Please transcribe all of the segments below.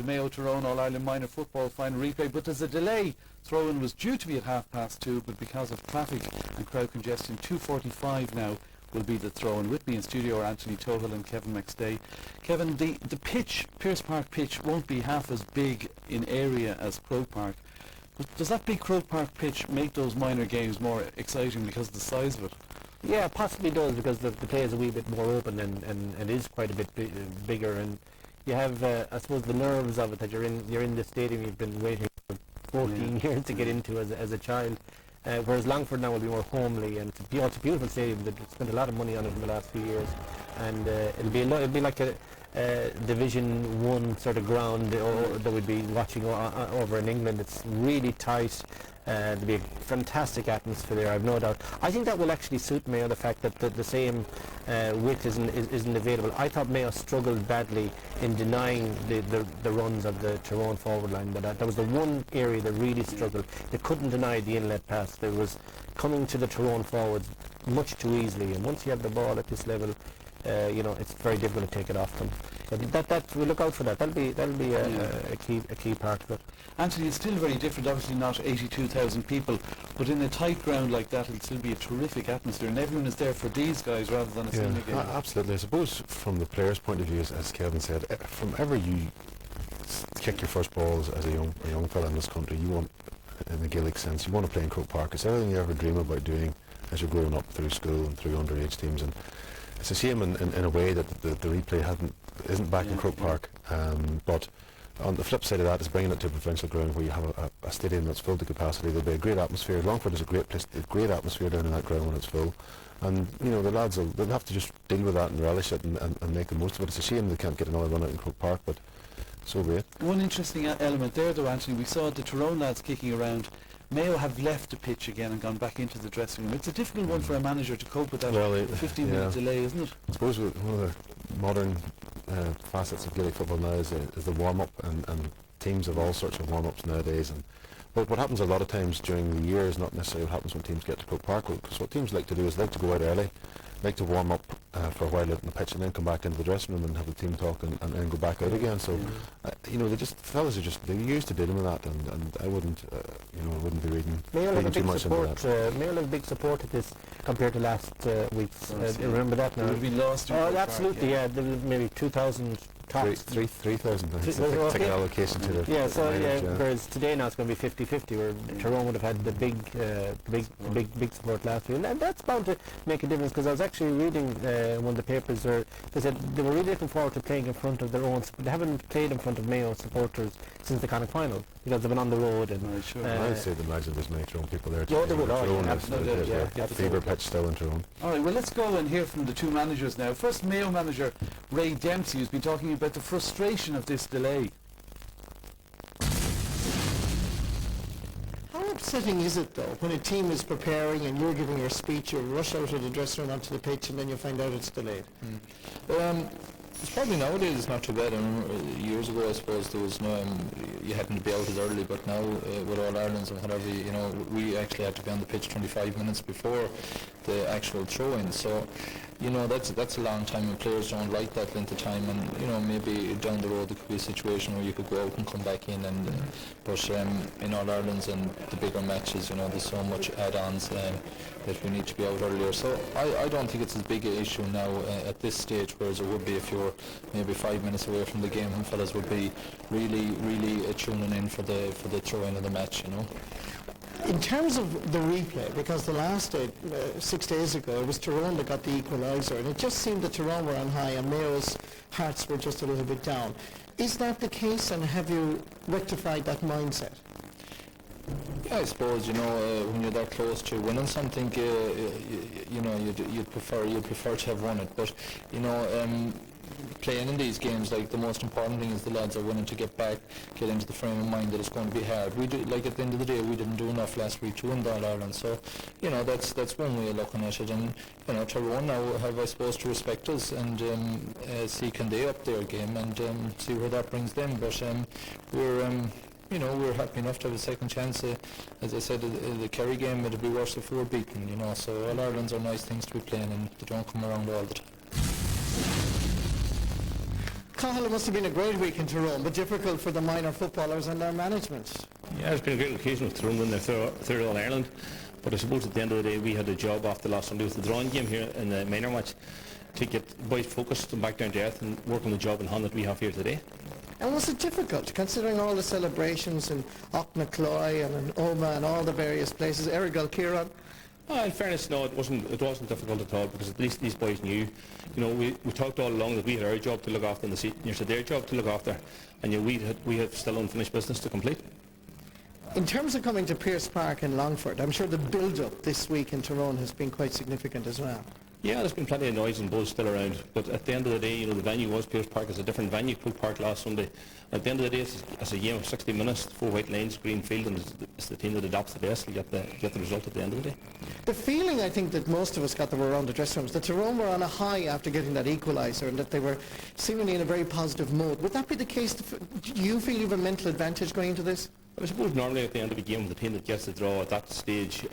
the Mayo Tyrone All-Ireland Minor Football Final replay, but there's a delay. Throw-in was due to be at 2:30, but because of traffic and crowd congestion, 2:45 now will be the throw-in. With me in studio are Anthony Tohill and Kevin McStay. Kevin, the pitch, Pearse Park pitch, won't be half as big in area as Croke Park. But does that big Croke Park pitch make those minor games more exciting because of the size of it? Yeah, possibly does, because the play is a wee bit more open and is quite a bit bigger, and you have, I suppose, the nerves of it that you're in the stadium you've been waiting for 14 years to get into as a child. Whereas Longford now will be more homely, and it's a beautiful stadium. They've spent a lot of money on it in the last few years, and it'll be like a Division 1 sort of ground that we'd be watching over in England. It's really tight. There'll be a fantastic atmosphere there, I've no doubt. I think that will actually suit Mayo, the fact that the same width isn't available. I thought Mayo struggled badly in denying the runs of the Tyrone forward line. That was the one area that really struggled. They couldn't deny the inlet pass. There was coming to the Tyrone forwards much too easily, and once you have the ball at this level, it's very difficult to take it off them. So that we'll look out for that. That'll be a key part of it. Anthony, it's still very different. Obviously, not 82,000 people, but in a tight ground like that, it'll still be a terrific atmosphere, and everyone is there for these guys rather than a senior game. Absolutely. I suppose from the players' point of view, as Kevin said, from ever you kick your first balls as a young fella in this country, you want, in the Gaelic sense, you want to play in Croke Park. It's everything you ever dream about doing as you're growing up through school and through underage teams. And it's a shame in a way that the replay isn't back in Croke Park, but on the flip side of that is bringing it to a provincial ground where you have a stadium that's full to capacity. There'll be a great atmosphere. Longford is a great place, a great atmosphere down in that ground when it's full, and the lads they'll have to just deal with that and relish it and make the most of it. It's a shame they can't get another run out in Croke Park, but so be it. One interesting element there, though, Anthony, we saw the Tyrone lads kicking around. Mayo have left the pitch again and gone back into the dressing room. It's a difficult one for a manager to cope with that 15-minute delay, isn't it? I suppose one of the modern facets of Gaelic football now is the warm-up, and teams have all sorts of warm-ups nowadays. But what happens a lot of times during the year is not necessarily what happens when teams get to Croke Park, because what teams like to do is like to go out early, like to warm up for a while out on the pitch, and then come back into the dressing room and have the team talk and then go back out again. So fellas are they're used to dealing with that, and I wouldn't be reading too much into that. Mayo have a big support of this compared to last week's. Remember that now? We've been lost. Oh, absolutely. Yeah, there was maybe 2,000. 3,000 ticket allocation to the whereas today now it's going to be 50-50, where Tyrone would have had the big support last year, and that's bound to make a difference, because I was actually reading one of the papers where they said they were really looking forward to playing in front of their own. They haven't played in front of Mayo supporters since the Connacht final, because they've been on the road. And I'd say the imagine there's many Tyrone people there. Yeah, they would. Absolutely. Fever pitch still in Tyrone. All right, well, let's go and hear from the two managers now. First, Mayo manager Ray Dempsey, who's been talking about the frustration of this delay. How upsetting is it, though, when a team is preparing and you're giving your speech, you rush out of the dressing room onto the pitch, and then you find out it's delayed? It's probably nowadays it's not too bad. I remember years ago, I suppose, there was no, you hadn't to be out as early, but now with All Irelands and whatever, we actually had to be on the pitch 25 minutes before the actual throw-in. So, that's a long time, and players don't like that length of time. And maybe down the road there could be a situation where you could go out and come back in. But in All Irelands and the bigger matches, there's so much add-ons that we need to be out earlier. So I don't think it's as big an issue now at this stage, whereas it would be if you're maybe 5 minutes away from the game, and fellas would be really tuning in for the throw-in of the match. In terms of the replay, because the last 6 days ago, it was Tyrone that got the equaliser, and it just seemed that Tyrone were on high and Mayo's hearts were just a little bit down. Is that the case, and have you rectified that mindset? Yeah, I suppose, when you're that close to winning something, you'd prefer to have won it. But, playing in these games, like, the most important thing is the lads are willing to get back, get into the frame of mind that it's going to be hard. We do, like, at the end of the day, we didn't do enough last week to win the All-Ireland, so that's one way of looking at it. And Tyrone now have, I suppose, to respect us and see can they up their game and see where that brings them. But we're happy enough to have a second chance. As I said, the Kerry game, it'd be worse if we were beaten. So All Irelands are nice things to be playing, and they don't come around all the time. Cahill, it must have been a great week in Tyrone, but difficult for the minor footballers and their management. Yeah, it's been a great occasion with Tyrone winning their third All-Ireland, but I suppose at the end of the day we had a job after last Sunday with the drawing game here in the minor match to get boys focused and back down to earth and work on the job in hand that we have here today. And was it difficult, considering all the celebrations in Aucknacloy and in Oma and all the various places, Errigal, Kieran? In fairness, no, it wasn't difficult at all, because at least these boys knew. You know, we talked all along that we had our job to look after and the seniors had their job to look after, and we had still unfinished business to complete. In terms of coming to Pearse Park in Longford, I'm sure the build-up this week in Tyrone has been quite significant as well. Yeah, there's been plenty of noise and buzz still around, but at the end of the day, you know, the venue was Pearse Park. It's a different venue, Croke Park last Sunday. At the end of the day, it's a game of 60 minutes, 4 white lanes, green field, and it's the team that adapts the best will get the result at the end of the day. The feeling I think that most of us got that were around the dressing rooms, that Tyrone were on a high after getting that equaliser and that they were seemingly in a very positive mode. Would that be the case? Do you feel you have a mental advantage going into this? I suppose normally at the end of the game, the team that gets the draw at that stage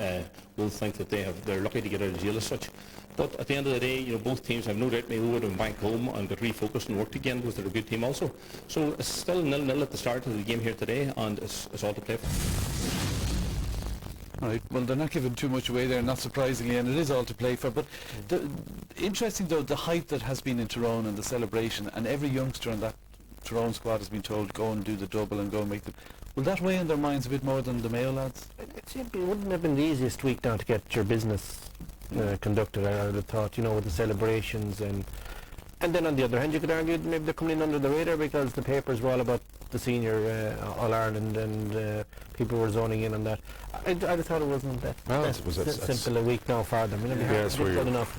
will think that they're lucky to get out of jail as such. But at the end of the day, you know, both teams have no doubt Mayo would have back home and got refocused and worked again because they're a good team also. So it's still 0-0 at the start of the game here today, and it's all to play for. All right, well, they're not giving too much away there, not surprisingly, and it is all to play for. But interesting, though, the hype that has been in Tyrone and the celebration, and every youngster in that Tyrone squad has been told, go and do the double and go and make the... Will that weigh in their minds a bit more than the Mayo lads? It wouldn't have been the easiest week now to get your business conducted, I would have thought, you know, with the celebrations and then on the other hand you could argue maybe they're coming in under the radar because the papers were all about the senior All-Ireland and people were zoning in on that. I'd have thought it wasn't that simple a week now for them. It's good enough.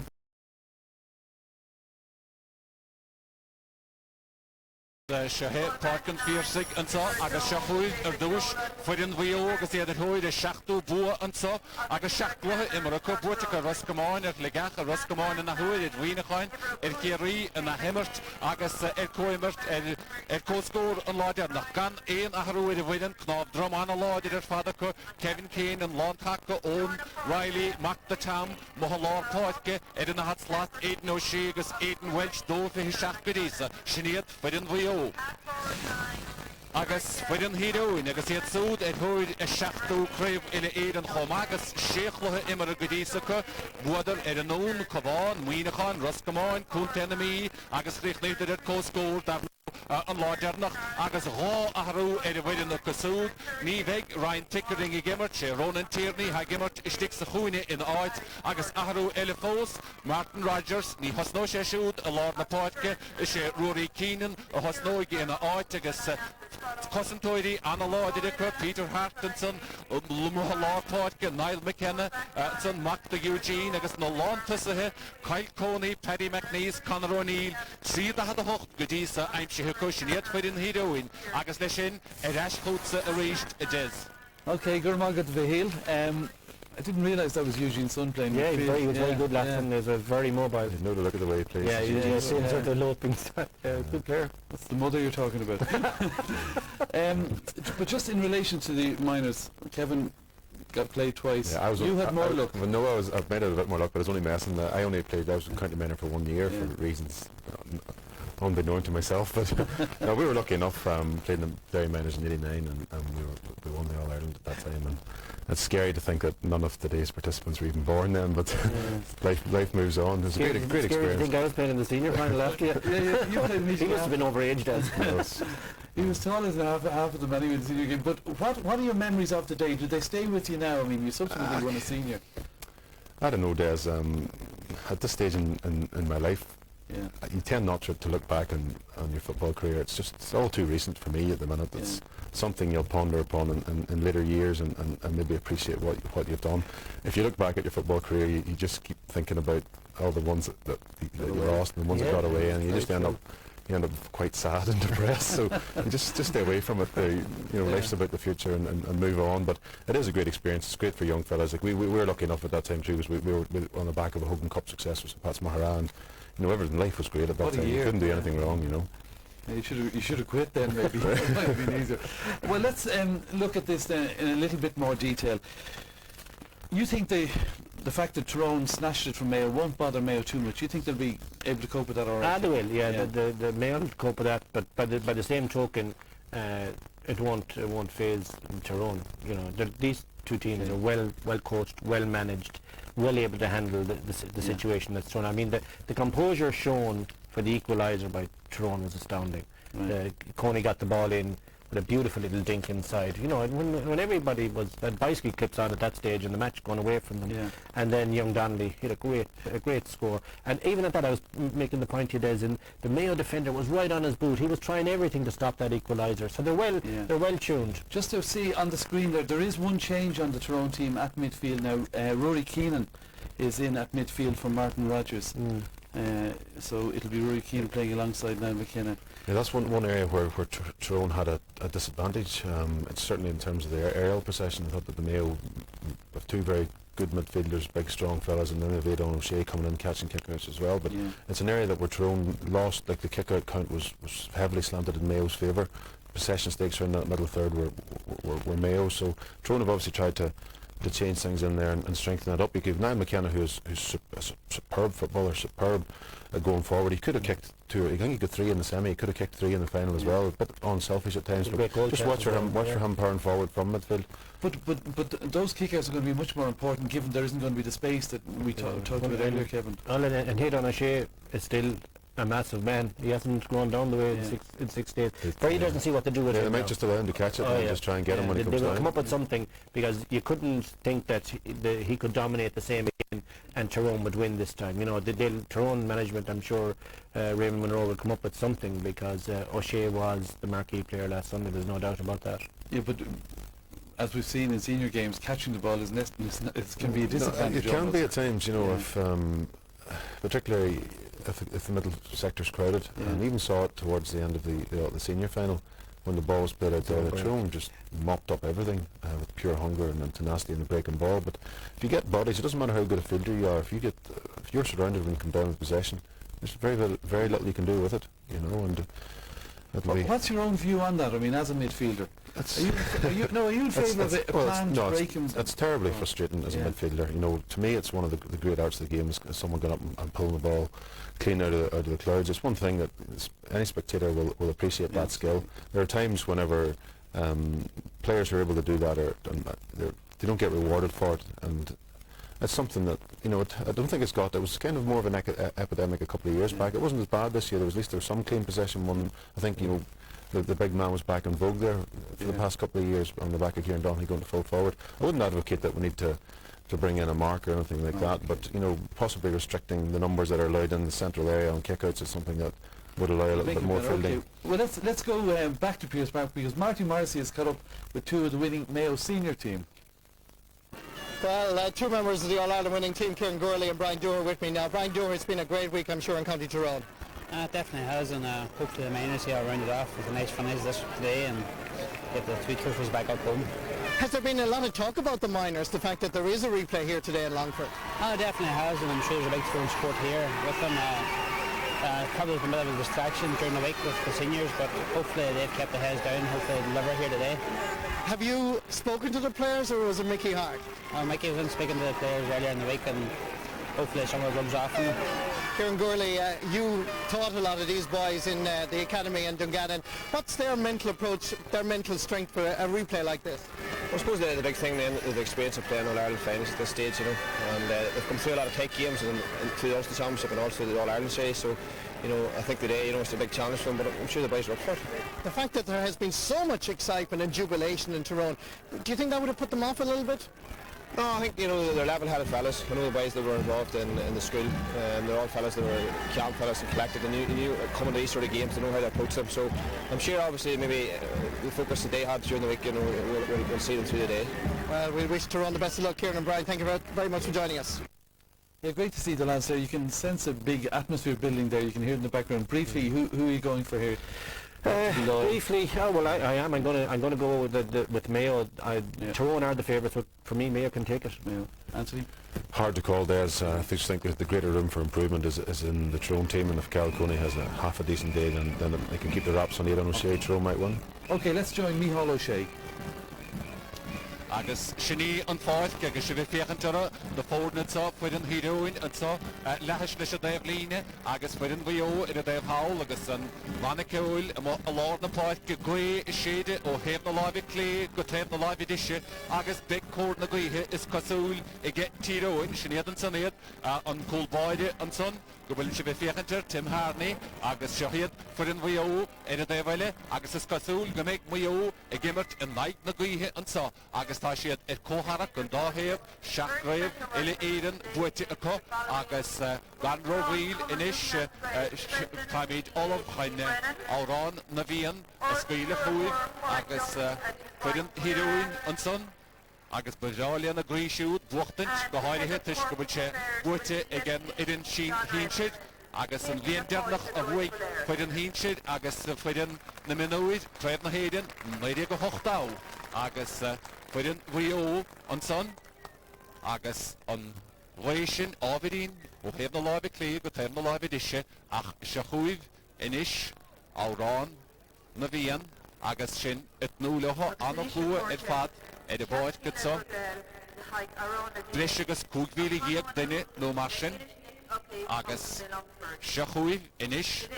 Shahe Parkin Pearse and so aga Shahoid Dush Fudin Vio Gazetted Hoid a Shachtu Bua and so aga Shachtua Emerco Butica Ruscamon at Legach Ruscamon and a Hoid at Wienercoin at Kiri and a Hemmert Agus Ercoimert and Ercoscore and Lodger Nakan Ain Aharuid Widden Knob Druman Lodger at Fadaco Kevin Kane and Lontaka Owen Riley Mac the Cham Mohalor Potke Edna Hatslat Aiden O'Sheagus Aiden Welch Dofi Shachbedisa Shiniat Fudin Vio agus fudin híróin agus iad súd thuid a seachtú craibh ile éan chom agus séachluthe imar a godísacha buadar an nún cabán muoinechan ruscamáin cúntenamí agus richtnéidir ar cóscór an láidearnach agus rá ahrú a bhaidir na cosúd ní bheith Ryan Tickering I gimmert sé Ronan Tierney ha gimmert istig sa chúine in áid agus ahrú eile fós Martin Rogers ní hosnó sé siúd a lár na páitce sé Rory Keenan a hosnóigi in áid agus Cosantoidi, Anna Laudica, Peter Hartenson, Lumuhala Podka, Niall McKenna, son Mac the Eugene, agus no Lontusahe, Kyle Coney, Paddy McNeese, Conor O'Neill, Sri the Hocht, Godisa, I'm Shihikush, yet for in heroine, agus Leshin, Erash Hutsa, Erased, Jez. Okay, Gurmagat Vahil. I didn't realise that was Eugene's son playing. Yeah, he was very good last time. He was very mobile. I didn't know to look at the way he plays. Yeah, he seems like a loping style. Good player. That's the mother you're talking about. But just in relation to the minors, Kevin got played twice. Yeah, you had more luck. Well, no, I've made it a bit more luck, but I was only messing. I only played. I was in county minor for 1 year for reasons unbeknown to myself. But no, we were lucky enough. Played in the Derry minors in '89, and we won the All Ireland at that time. And it's scary to think that none of today's participants were even born then. But life moves on. It's a great experience. I think I was playing in the senior final after you. You played in he must have been overaged as. He was taller than half of them anyway in the senior game. But what are your memories of the day? Do they stay with you now? I mean, you subsequently won a senior. I don't know, Des. At this stage in my life, you tend not to look back on your football career. It's all too recent for me at the minute. It's something you'll ponder upon in later years and maybe appreciate what you've done. If you look back at your football career, you just keep thinking about all the ones that you lost and the ones that got away, and you just end up quite sad and depressed. So you just stay away from it. Life's about the future and move on. But it is a great experience. It's great for young fellas. Like we were lucky enough at that time too, because we were on the back of a Hogan Cup success with Pats Mahara, and everything. Life was great at that time. You couldn't do anything wrong. You should have quit then, maybe. It might have been easier. Well, let's look at this then in a little bit more detail. You think the the fact that Tyrone snatched it from Mayo won't bother Mayo too much. You think they'll be able to cope with that all right? They will, yeah. The Mayo will cope with that, but by the same token, it won't phase Tyrone. You know, these two teams are well coached, well managed, well able to handle the situation that's thrown. I mean, the composure shown for the equaliser by Tyrone was astounding. Right. Coney got the ball in with a beautiful little dink inside. You know, when everybody had bicycle clips on at that stage and the match going away from them, and then young Donnelly hit a great score. And even at that, I was making the point to you, Des, and the Mayo defender was right on his boot. He was trying everything to stop that equaliser. So they're well tuned. Just to see on the screen there is one change on the Tyrone team at midfield now. Rory Keenan is in at midfield for Martin Rogers. So it'll be Rory Keenan playing alongside Niall McKenna. Yeah, that's one area where Tyrone had a disadvantage. It's certainly in terms of their aerial possession. I thought that the Mayo have two very good midfielders, big strong fellas, and then they've Aidan O'Shea coming in catching kickouts as well. But it's an area that where Tyrone lost. Like the kickout count was heavily slanted in Mayo's favour. Possession stakes around that middle third were Mayo. So Tyrone have obviously tried to change things in there and strengthen that up. You give Niall McKenna, who's a superb footballer, going forward. He could have kicked two. I think he got 3 in the semi. He could have kicked 3 in the final as well. A bit unselfish at times. But just watch for him powering forward from midfield. But those kickouts are going to be much more important, given there isn't going to be the space that we talked about earlier, Kevin. And Aidan O'Shea is still a massive man. He hasn't gone down the way in 6 days. But he doesn't see what to do with it. They might just allow him to catch it and just try and get him when he comes down. They will come up with something, because you couldn't think that he could dominate the same game and Tyrone would win this time. You know, the Tyrone management, I'm sure Raymond Monroe will come up with something, because O'Shea was the marquee player last Sunday. There's no doubt about that. Yeah, but as we've seen in senior games, catching the ball it can be a disadvantage. It can be at times, you know, if particularly if the middle sector's crowded, and even saw it towards the end of the senior final when the ball was played out there. The Tyrone just mopped up everything with pure hunger and tenacity in the breaking ball. But if you get bodies, it doesn't matter how good a fielder you are. If you're surrounded when you come down with possession, there's very little you can do with it, you know. And what's your own view on that? I mean, as a midfielder, are you in favour of a planned break? It's terribly frustrating as a midfielder. You know, to me, it's one of the great arts of the game is someone going up and pulling the ball clean out of the clouds. It's one thing that any spectator will appreciate that skill. There are times whenever players are able to do that, they don't get rewarded for it, and it's something that, you know, I don't think it was kind of more of an epidemic a couple of years back. It wasn't as bad this year. At least there was some clean possession one. I think, you know, the big man was back in vogue there for the past couple of years on the back of Kieran Donnelly going to full forward. I wouldn't advocate that we need to bring in a mark or anything like that, but, you know, possibly restricting the numbers that are allowed in the central area on kickouts is something that would allow a little bit more fielding. Okay. Well, let's go back to Pearse Park, because Marty Morrissey has caught up with two of the winning Mayo senior team. Well, two members of the All-Ireland winning team, Kieran Gurley and Brian Dooher, with me now. Brian Dooher, it's been a great week, I'm sure, in County Tyrone. It definitely has, and hopefully the miners here will round it off with a nice finish this today and get the 3 trophies back up home. Has there been a lot of talk about the miners, the fact that there is a replay here today in Longford? It definitely has, and I'm sure there's a big strong support here with them. Probably a bit of a distraction during the week with the seniors, but hopefully they've kept their heads down. Hopefully they'll deliver here today. Have you spoken to the players, or was it Mickey Hart? Mickey was speaking to the players earlier in the week, and hopefully some of it rubs off on them. Kieran Gurley, you taught a lot of these boys in the academy in Dungannon. What's their mental approach, their mental strength for a replay like this? I suppose the big thing then is the experience of playing All-Ireland finals at this stage, you know, and they've come through a lot of tight games and through the Ulster Championship and also the All-Ireland series, so, you know, I think today, you know, it's a big challenge for them, but I'm sure the boys are up for it. The fact that there has been so much excitement and jubilation in Tyrone, do you think that would have put them off a little bit? No, I think, you know, they're level-headed fellas. I know the boys that were involved in the school, they're all fellas that were calm fellas and collected, and you coming to these sort of games to know how to approach them. So I'm sure, obviously, maybe the focus that they had during the week, you know, we'll see them through the day. Well, we wish Tyrone the best of luck, Kieran and Brian. Thank you very much for joining us. Yeah, great to see the lads there. You can sense a big atmosphere building there. You can hear it in the background. Briefly, who are you going for here? Briefly, I am. I'm going to go with Mayo. Tyrone are the favourites, but for me, Mayo can take it. Mayo. Anthony? Hard to call there. I just think that the greater room for improvement is in the Tyrone team, and if Cal Coney has half a decent day, then they can keep their wraps on Aidan O'Shea. Tyrone might win. Okay, let's join Micheál O'Shea. agus sinní an fáid agus si bh féchantara de fórna sa fuid an híróin an sa leis leis a déobh líne agus fuid an bhío in a déobh hawl agus an vannaceúil a lár na fáid go gwe is séide ó héb na lábhi clé go téb na lábhi disise agus big cór na gweithe is cosúil i get Tyrone sinnéad an sannéad an cúlbáide an son go bhfuil si bh féchantar Tim Harney agus seohiad fuid an bhío in a déobhile agus is cosúil go méid Mayo i gimmert in naid na gweithe an sa agus tá siad cóharach an dáhéab seachraibh ile éireann bhuaite acu agus gan rohíl inis táimid olamh chaine árán na bhíon a scaoile chuig agus fuid an híróin an son agus beáile na gríisiúd bhuachtant go háirithe tuis go bhfuil sé bhuaite igen idirn sin híonsid agus an bhíon dearnach a bhuaig fuid an híonsid agus fuid an na minúid tréad na héidean méide go hochtá agus fuid an bhío an son agus an réisin ábhírín ó chéad na lábhi clé go téim na lábhi disise ach se chuig inis árán na bhíon agus sin núlacha anna clua fad de báid go sa Dris agus cúgmhíle ghiad duine nó mar sin agus se chuig inis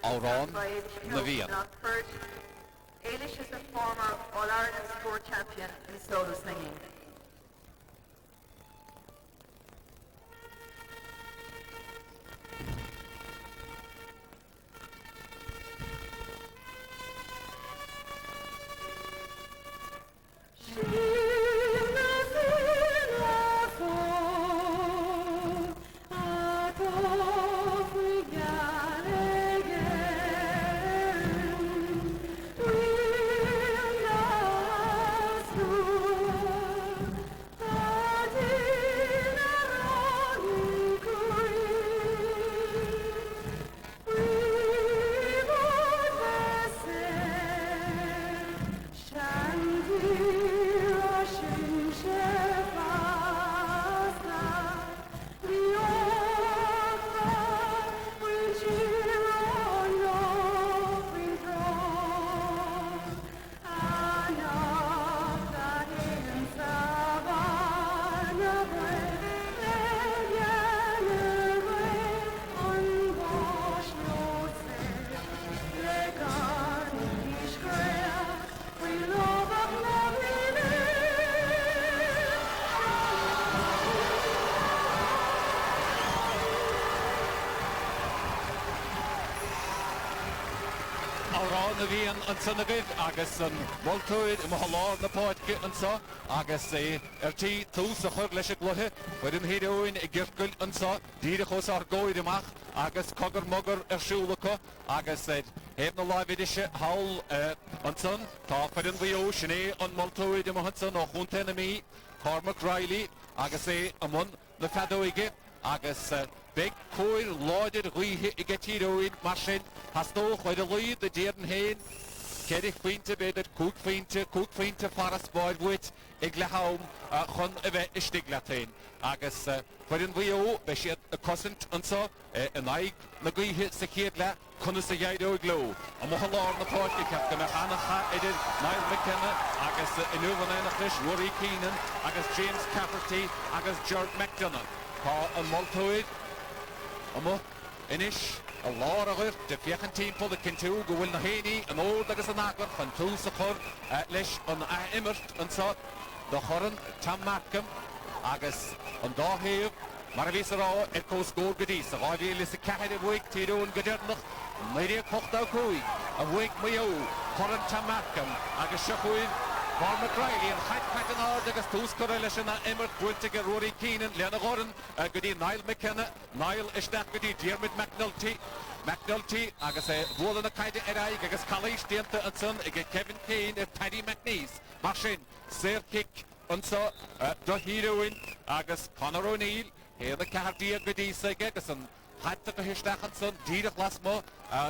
árán na bhíon. Eilish is a former All-Ireland sport champion in solo singing. na bhíon an sanagad agus an bhiltúid i mhalár na páidce an sa agus tí tús a chur leis a gluthe fuid an híróin i ggircuil an sa díadachos ar góid amach agus cogur mogur siúlacha agus héb na lábhidiise hawl an san tá fuid an bhío sinné an bhiltúid i mahan san ó chunta na mí Cormac Riley agus amon na fedóige agus big cóir láidir ruithe i Tyrone mar sin hasnó chuid a luid a déan héin ceidir faointe beidir cúg faointe faras báilhuit ag le ham chun a bheith istig letain agus chuid an bhío be siad a cosint ansa in aig na gaithe sa chéad le chuna sa dhéadó gló a mhalár na páidce ceap go na anacha idir Niall McKenna agus inuhanachlis Rory Keenan agus James Cafferty agus George McDonough tá an moltóid amo inis a lár a chuir de fiechan timppó a cinú go bhfuil na héine an ód agus an agor fan tús a chur leis an immert an sa do choran Tam Markham agus an dáhéamh mar a bhís ará ar cóscór go dtí sa gáibhíil is a ceithid a bhuaig Tyrone go dearnach méidir cochtá cúig a bhuaig Mayo choran Tam Markham agus se chuig Cormac Riley an chaid an áard agus tús go leis na immert buinte go Rory Keenan leanna ghoran go dtí Niall McKenna Niall isteach go dtí Diarmuid McNulty agus bhla na caide aig agus chalís déanta an san ag Kevin Kane ar Paddy McNeese mar sin séir kick ansa do híróin agus Conor O'Neill héad a cehardí go dtí saige agus an chaite go hiisteach an san díadach lasmo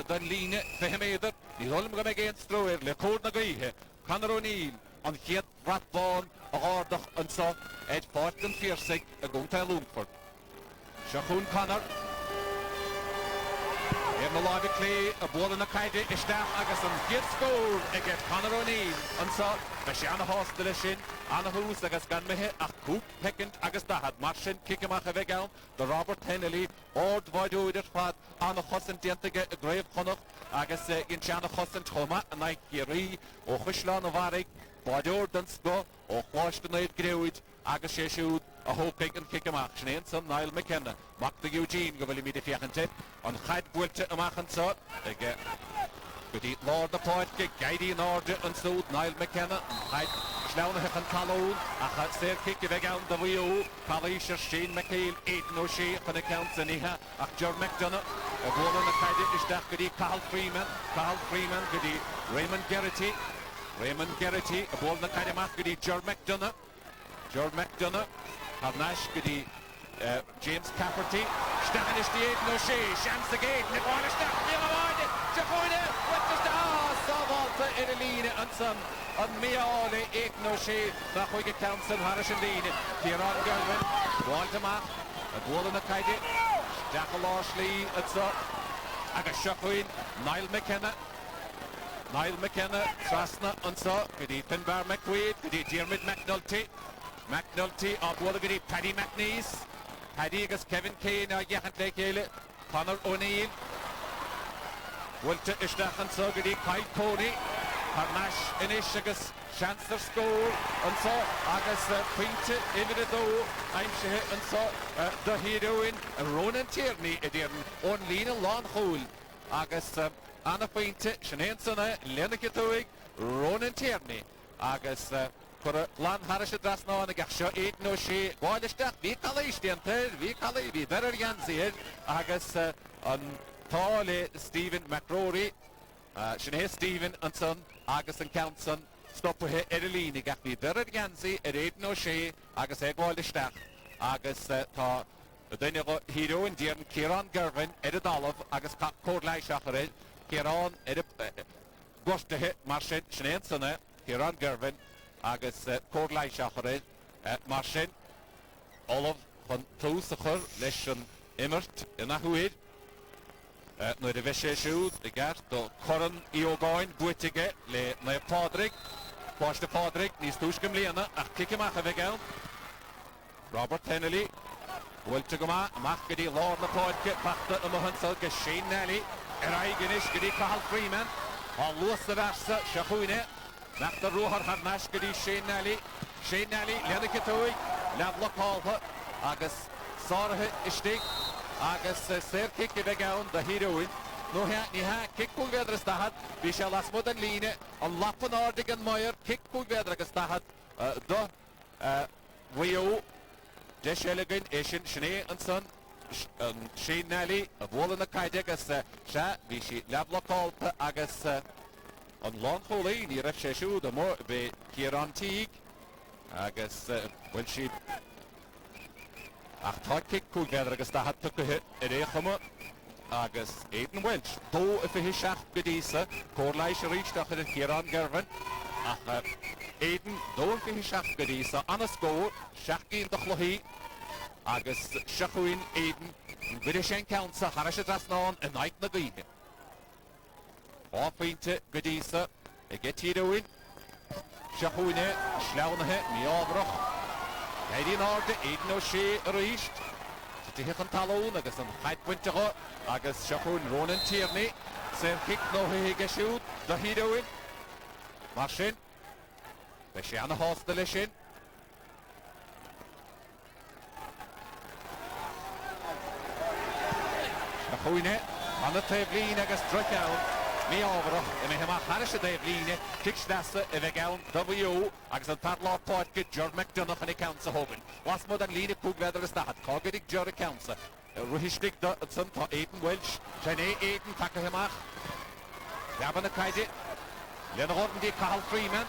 don líne feheméidir ní dholm go me géan stróir le cór na gaithe Conor O'Neill an chéad bratbán a gáardach an sa ed fáit an Pearse a gúnta Longford. Se chún Conor na lábh clé a bóla na caide isteach agus an giad scór ag Conor O'Neill ansa be sé anna hásta lei sin anna hús agus gan mithe ach cúp pecint agus dahad mar sin cicamach a bheith ann do Robert Hennelly ord bhaidúidir fad anna chosan diantaige a gréibh chonach agus in seanna chosan choma a naid géirí ó chuislán a bharig bhaidúir den sco ó chláiste naid gréúid agus sé siúd a hócaig an cicamach sin éon san Niall McKenna mac de Eugene go bhfuil míad fiachante an chaid bhailte amachchan sa ag go dtí Lord na Páidge gaidí an áde an súd Niall McKenna an chaid sleanathe an talún a séir cic a bheith ann do bhíú Palísir Shane McHale Aidan O'Shea chun na count san ihe ach Ger McDonough a bhóla na caide isteach go dtí Cathal Freeman go dtí Raymond Gerrity a bhóla na caide amach go dtí Ger McDonough Harnash go dtí James Cafferty Stachan is the Aidan O'Shea Shams again Nicola Stachan the other one Chafoine with the Savalta in a lean and some on Mayo Aidan O'Shea nach chuige Council Harris and Lean Tyrone Gelvin Walterman a ball in the Kaide Stachan Lashley and so agus Chafoine Niall McKenna Trasna and so good evening Bar McQuaid good evening Dermot McNulty a ball good evening Paddy McNeese Paddy agus Kevin Kane a jachant le chéile Conor O'Neill Wilta isteach an so go dtí Kyle Coney Harnash inis agus Chancellor score an so agus pointe imide dó aimsithe an so do híróin Ronan Tierney a dtíarn ón lína lán húil agus anna pointe sin sanna lenach tóig Ronan Tierney agus chur lán Harris a drasnáin a gach seo Aidan O'Shea bháilisteach bhí caléistíanta bhí berar gansaíir agus an tále Stephen McRory sin Stephen an son agus an Countson stoppathe ar a lína gach bhí berar gansaí ar Aidan O'Shea agus bháilisteach agus tá duine go híróin díarn Ciarán Gervin ar a dalamh agus códleiseach ar Ciarán ar a gcuirtathe mar sin sanna Ciarán Gervin agus códleiseach ar mar sin Olaf chun tús a chur leis an imirt ina chuid nuair a bheith sé siúd i gceart do choran í ógáin buitige le na Pádraig Páiste Pádraig níos túiscim líana ach cicamach a bheith ann Robert Hennelly bhfuilte go amach go dtí Lord na Páidge pachta a mohansal go Shane Nelly ar aigenis go dtí Cathal Freeman á luas a bhersa se chuine nach de Rohar Harnash go dtí Shane Nelly lenach tóig leadlacáltha agus sáirithe istigh agus séir cic a bheith ann de híróin nó ní cic cúlvéadar is dahad bhí sé lasmod an líne an lapan ádig an maiir cic cúlvéadar agus dahad do Mayo de Sheligan sin sinné an son an Shane Nelly a bhóla na caide agus se bhí si leadlacálta agus an Longford ní raibh sé siúd a mór be Ciarán Teague agus bhfuil si ach tá cic cúlvéadar agus dahad tucathe ar échama agus Aidan Welch dó a fihi seach go dísa códleis a ríisteach ar Ciarán Gervin ach Aidan dó a fihi seach go dísa anna scór seach cín do chluí agus seachuin Aidan bhfuidir sé countsa Harris a drasnáin a naid na gaoithe ápointe go dísa i gcetíróin seachuine sleanathe ní ábhrach Gaidí an áde Aidan O'Shea a ríist Tithe an talún agus an chaidpointe go agus seachún Ronan Tierney séir cic nóthaí go siúd do híróin mar sin be sé anna hásta lei sin seachúine anna taobhlín agus drocheann mí ábhrach i mé amach Harris a taobhlíne cicsteasa a bheith ann W agus an Padlá Páidge Ger McDonough an i countsa hogan lasmod an lína cúgvéadar is dahad cágadig Ger a countsa ruhistig do san tá Aidan Welch sé Aidan take amach leaban na caide lena hortan dí Cathal Freeman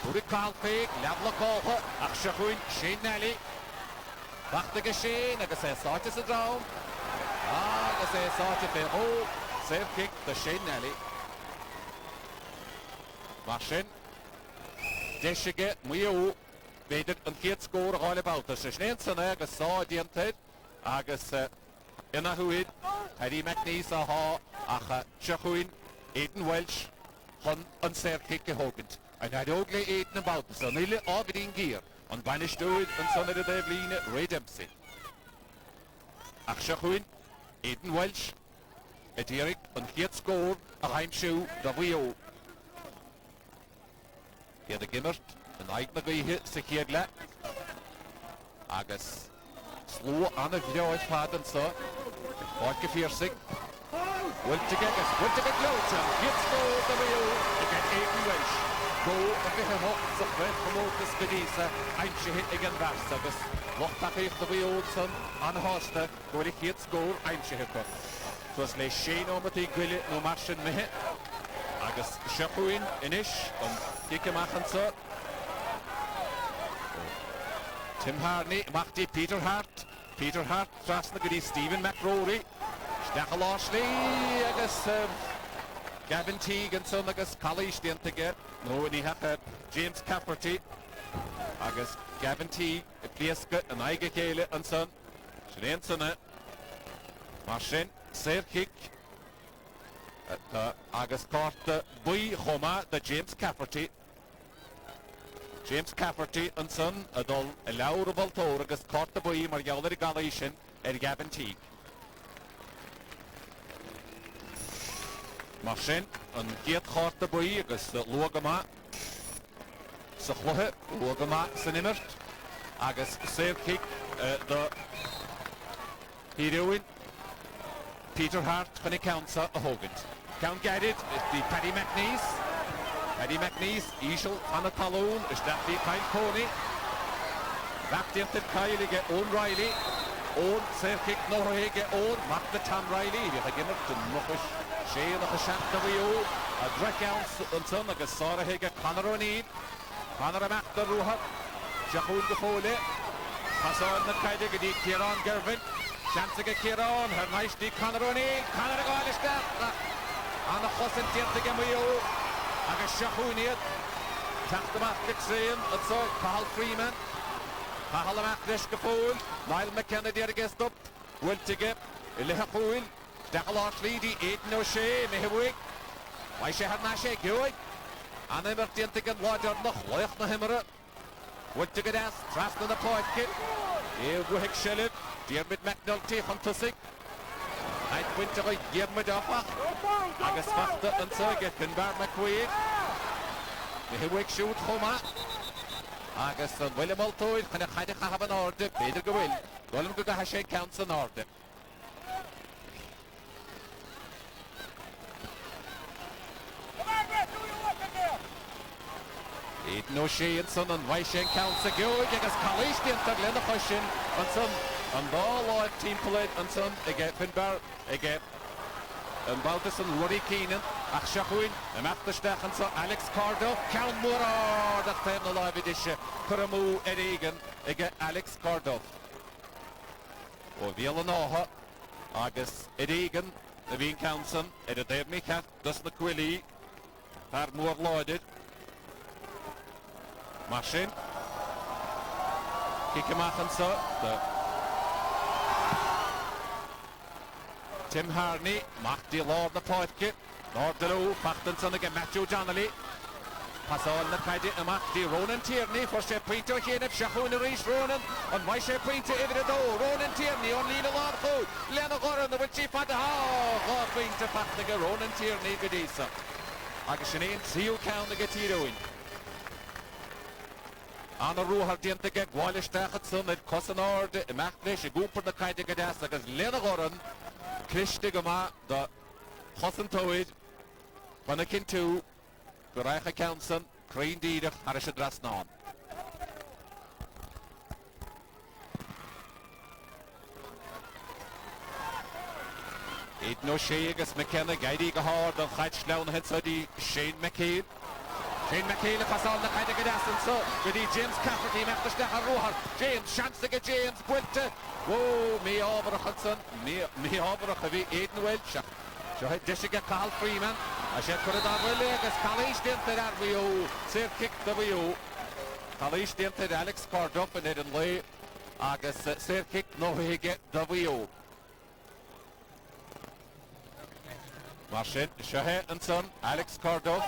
Búri Cathal féig leadlacáltha ach seachúin Shane Nelly bachta go Shane agus sáte sa drám agus sáte fé ó séir cic do Shane Nelly mar sin deisige Mayo beidir an chéad scór a gáile báta sé snéan sanna agus sá diantaid agus ina huid Paddy McNeese aha ach Shachuin Aidan Welsh hon an Serkick gehogend. En had ook Aidan en Bouten. Zo'n hele Aberdeen gear. En Banish Dood en zo'n de Devline Ray Dempsey. Ach Shachuin Aidan Welsh het Erik een geert score a heimshoe da Rio. Hier de gimmert een eigen gehe zich hier le. Agus slå an a video is paden så. Orke Pearse. Will to get loads and gets go the Rio to get Aidan Welsh. Go a bit of hot so red promote this Bedisa. I'm she hit again vast agus. Locht back the Rio son an hosta go the hit score I'm she hit. So it's le Shane on the gwille no marchen me. Agus Shachuin inish on dikke machen so. Tim Harney macht die Peter Hart trasna gyda Stephen McRory Stachel Ashley agus Gavin Teague and son agus Callish dianta get no ni hachad James Cafferty agus Gavin Teague Pliesca and Aige Kele and son Sinean sonne Marshin Serkick agus Carta Bui Homa the James Cafferty and son adol a laur baltor agus Carta Bui mar gauler Galatian Gavin Teague. Marshin and Giat Carta Bui agus Logama Sachlohe Logama Sanimert agus Serkick the heroine Peter Hart when he counts a Hogan. Count guided the Paddy McNeese, Ishel, Anna Talon, is that the Kyle Coney. Wrapped into Kyle, get Owen Riley. Owen, Serkick, Norway, Owen, Matt the Tam Riley. You have given it to Mukish, Shane of the Shank W. A Drake Ounce and son, like a Sarah Higa, Connor O'Neill. Connor Matt the Ruhat, Jahun the Foley. Hassan the Kaidig, Kieran Gervin. Chansiga Kieran, her nice D. Connor O'Neill. Connor O'Neill, and the Hossin Tirta Mayo. Agus Shachuiniad tacht the Matrix Zayn and so Cathal Freeman Cathal the Matrix Gafool Niall McKenna there against up Will to get Ilihapool Stachel Ashley the Aidan O'Shea Mihawig Why she had Nashe Gui and they were Tintigan Water noch Loich na Himmera Will to get ass Trust in the point kit Wihik Shellid Diarmid McNulty Huntusik Night winter I give me Duffa Agus Fachta and so get Finbar McQuaid Mihawig shoot Homa Agus and William Altoid and a Haidich have an order Peter Gawil Willem Gugahashe counts an order Aidan O'Shea and son and Waishen counts a go Agus Callish the enter Glenna Hushin and son and all live team played and son again Finbar again and Baltus and Rory Keenan ach Shachuin and after Stachan so Alex Cardo Count Mura that time the live edition Kuramu Egan again Alex Cardo O Villanoha Agus Egan the Bean Counson Ed Dave Mikat does the Quilly Har more loaded Machine Kikamahan so Tim Harney, Marty Lord the Poitke, Lord Delou, Partenson again, Matthew Donnelly. Pass on the Paddy and Marty, Ronan Tierney, for Shep Pinto here, if Shahun Reese Ronan, and why Shep Pinto every door, Ronan Tierney, on Lila Lord Food, Lena Goran, the Chief at the Hall, Pinto Fattiga, Ronan Tierney, Godisa. Agashanin, see you count the Tyrone. Anna Ruhar Diente get Wallish Tachatson, at Cosanord, Machnish, a Gooper the Kaidigadas, as Lena Goran. Christigama the Hossentoid Panakin 2 Garacha Counson Crane Deed Harishad Rasnan Aidan O'Shea agus McKenna Gaidi Gahard and Hatchlown had Sadi Shane McHale pass on the kind of Gadasson so with James Cafferty after Stachel Ruhar James chance to get James Quinta Whoa, me over Hudson, me over Heavy Aidan Welsh. So had Jessica Cathal Freeman. I said put it on the leg as Callish didn't that Rio. Sir kick the Rio. Callish didn't Alex Carduff and it and lay. Agus Sir kick no he get the Rio. Marsin, Shahe and son, Alex Cordo,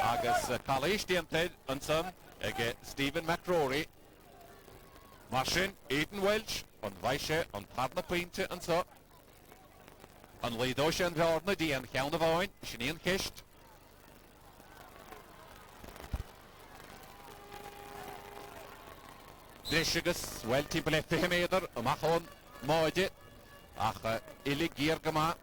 agus Kalish Dianted and son, again Stephen McRory. Marsin, Aidan Welch, on Vaisha, on Parna Pinte and so. On Lidosha and Horna, Dian Helnavoin, Shaneen Kist. Drishigus, well Timpele Fehemeder, Mahon, Moje, Ach, Illy Giergama.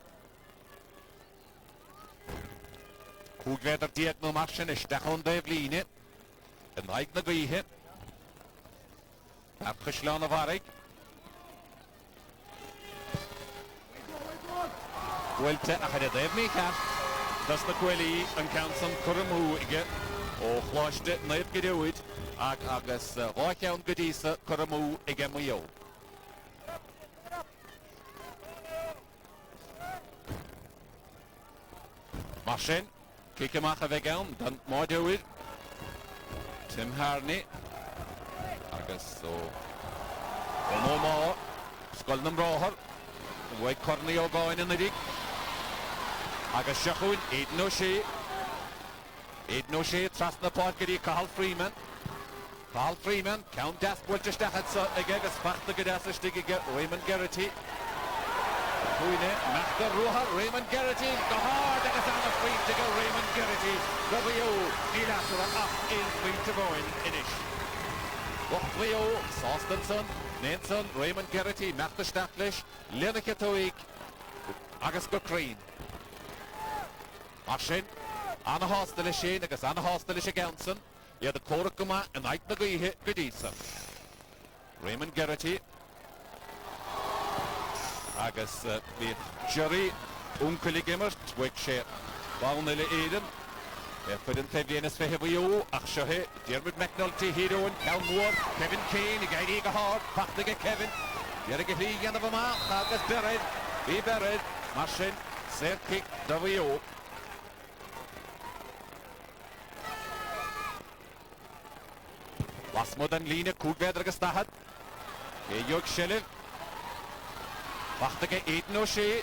Hoegweder dieg no marschen is stechon de vline. En rijk na guihe. Afgeslagen varig. Welte ach de dev me kar. Das na kweli en kansen kurmu ige. O chloste net gedoet. Agus roche on gedise kurmu ige Mayo. Marschen. Kieke maken weg aan, dan moet je weer. Tim Harney. Agus zo. Onoma. Skol nam roher. Wij Corny o gaan in de dik. Agus Shachoon, Aidan O'Shea. Aidan O'Shea, trast na parkeri Carl Freeman. Carl Freeman, count das bultje stachet zo. Agus pachte gedasse stigige Raymond Garrity. Goeie, Machter Roher, Raymond Garrity, gehaard, dat is aan de vriend te gaan, Raymond Garrity. W, die laten we af, 1 vriend te gooien, in is. Wacht W, Sostenson, Nenson, Raymond Garrity, Machter Stadtlich, Lenneke Toik, Agus Gokreen. Marsin, aan de haastele Sheen, Agus aan de haastele Gansen, ja de Korkuma, en uit de Guihe, Gudisa. Raymond Garrity. Agus the jury unkelig immert, which Barnele Eden. Couldn't have been as fair you, Akshahe, Dermot McNulty, Heroin, Cal Moore, Kevin Kane, Gaidiga Hart, Pachtiga Kevin, Yerga Higan of a man, Agus buried, be buried, Marsin, Sir Kick, W. Was modern Lina, Kugwedra Gestahat, York Shelley. Wachtige Aidan O'Shea.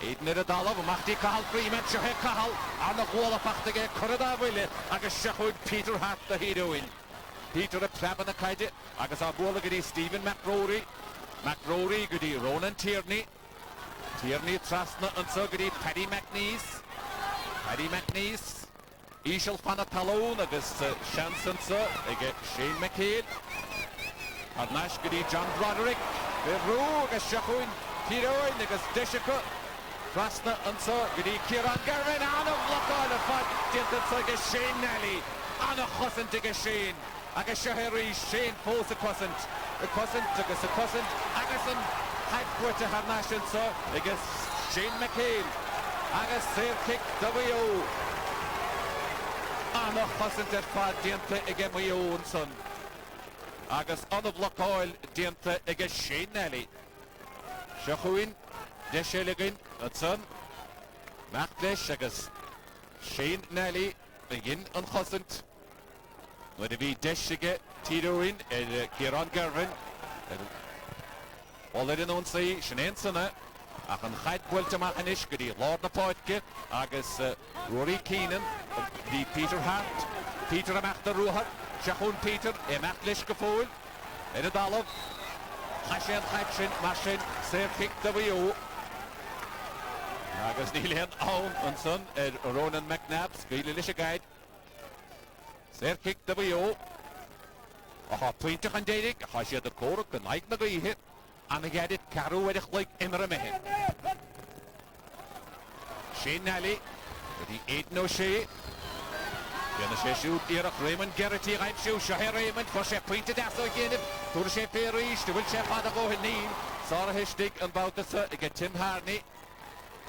Aidan er dalaf, macht die Carl Freeman, Shahe Carl, aan de goal of wachtige Corrida Wille, agus Shachoon Peter Hart the heroine. Peter a trap in the kaide, agus a goal gedi Stephen McRory. McRory gedi Ronan Tierney. Tierney trasna and so gedi Paddy McNeese. Paddy McNeese. Ishel Fanatallone agus Shanson so, again Shane McHale. Arnash gedi John Broderick. Beru agus Shachoon Tyrone agus Dishika. Trasna and so gedi Kieran Garvin aan of Lockall of Fad Dinton so agus Shane Nelly. Aan a Cussant agus Shane. Agus Shaheri Shane Pose a Cussant. A Cussant agus a Cussant. Agus an Hagquita Harnash and so agus Shane McHale. Agus Sir Kick W. Aan a Cussant at Fad Dinton again my own son. Agus an of Lockall Dinton agus Shane Nelly. Shachoon Desheligin at son. Maclesh agus Shane Nelly again an Cussant. When we Deshige Tyrone and Kieran Garvin. Already known say Shanensona. Ach an Hagquil to Machanish gedi Lord na Poitke. Agus Rory Keenan. The Peter Hart. Peter Amachter Ruhat. Shachoon Peter, Maclesh Gafool, Edadalov, Hashan Hatchin, Mashin, Sir Kick W. Agus Neilhan Owen and son, Ronan McNabb, Skililisha Guide, Sir Kick W. A point to Handedic, Hasha the Koruk, and like the guy hit, and I get it, Karu with it like Emmermehe. Shane Nally, the 8 no Shea. Then the shoot here of Raymond Garrity, right shoot, Shahe Raymond, for she pointed at again, to she Pearse, to will she father go in Neil, Sarah Hishtig and Balthasar, get Tim Harney,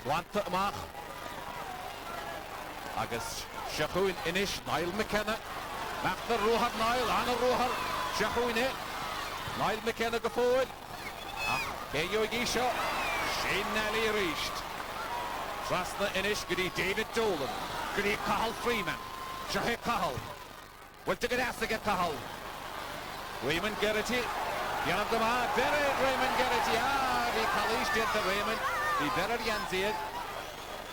Wanta Mach, Agus Shachoon Inish, Niall McKenna, Machter Rohar Niall, Anna Rohar, Shachoon it, Niall McKenna go forward, Keyo Gisha, Shane Nally reached, Trasna Inish, Goody David Dolan, Goody Carl Freeman. Shahe Cahill. Well, to get asked to get Cahill. Raymond Garrity. Yanabdama. Buried Raymond Garrity. The Kalish did to Raymond. The better Yanzir.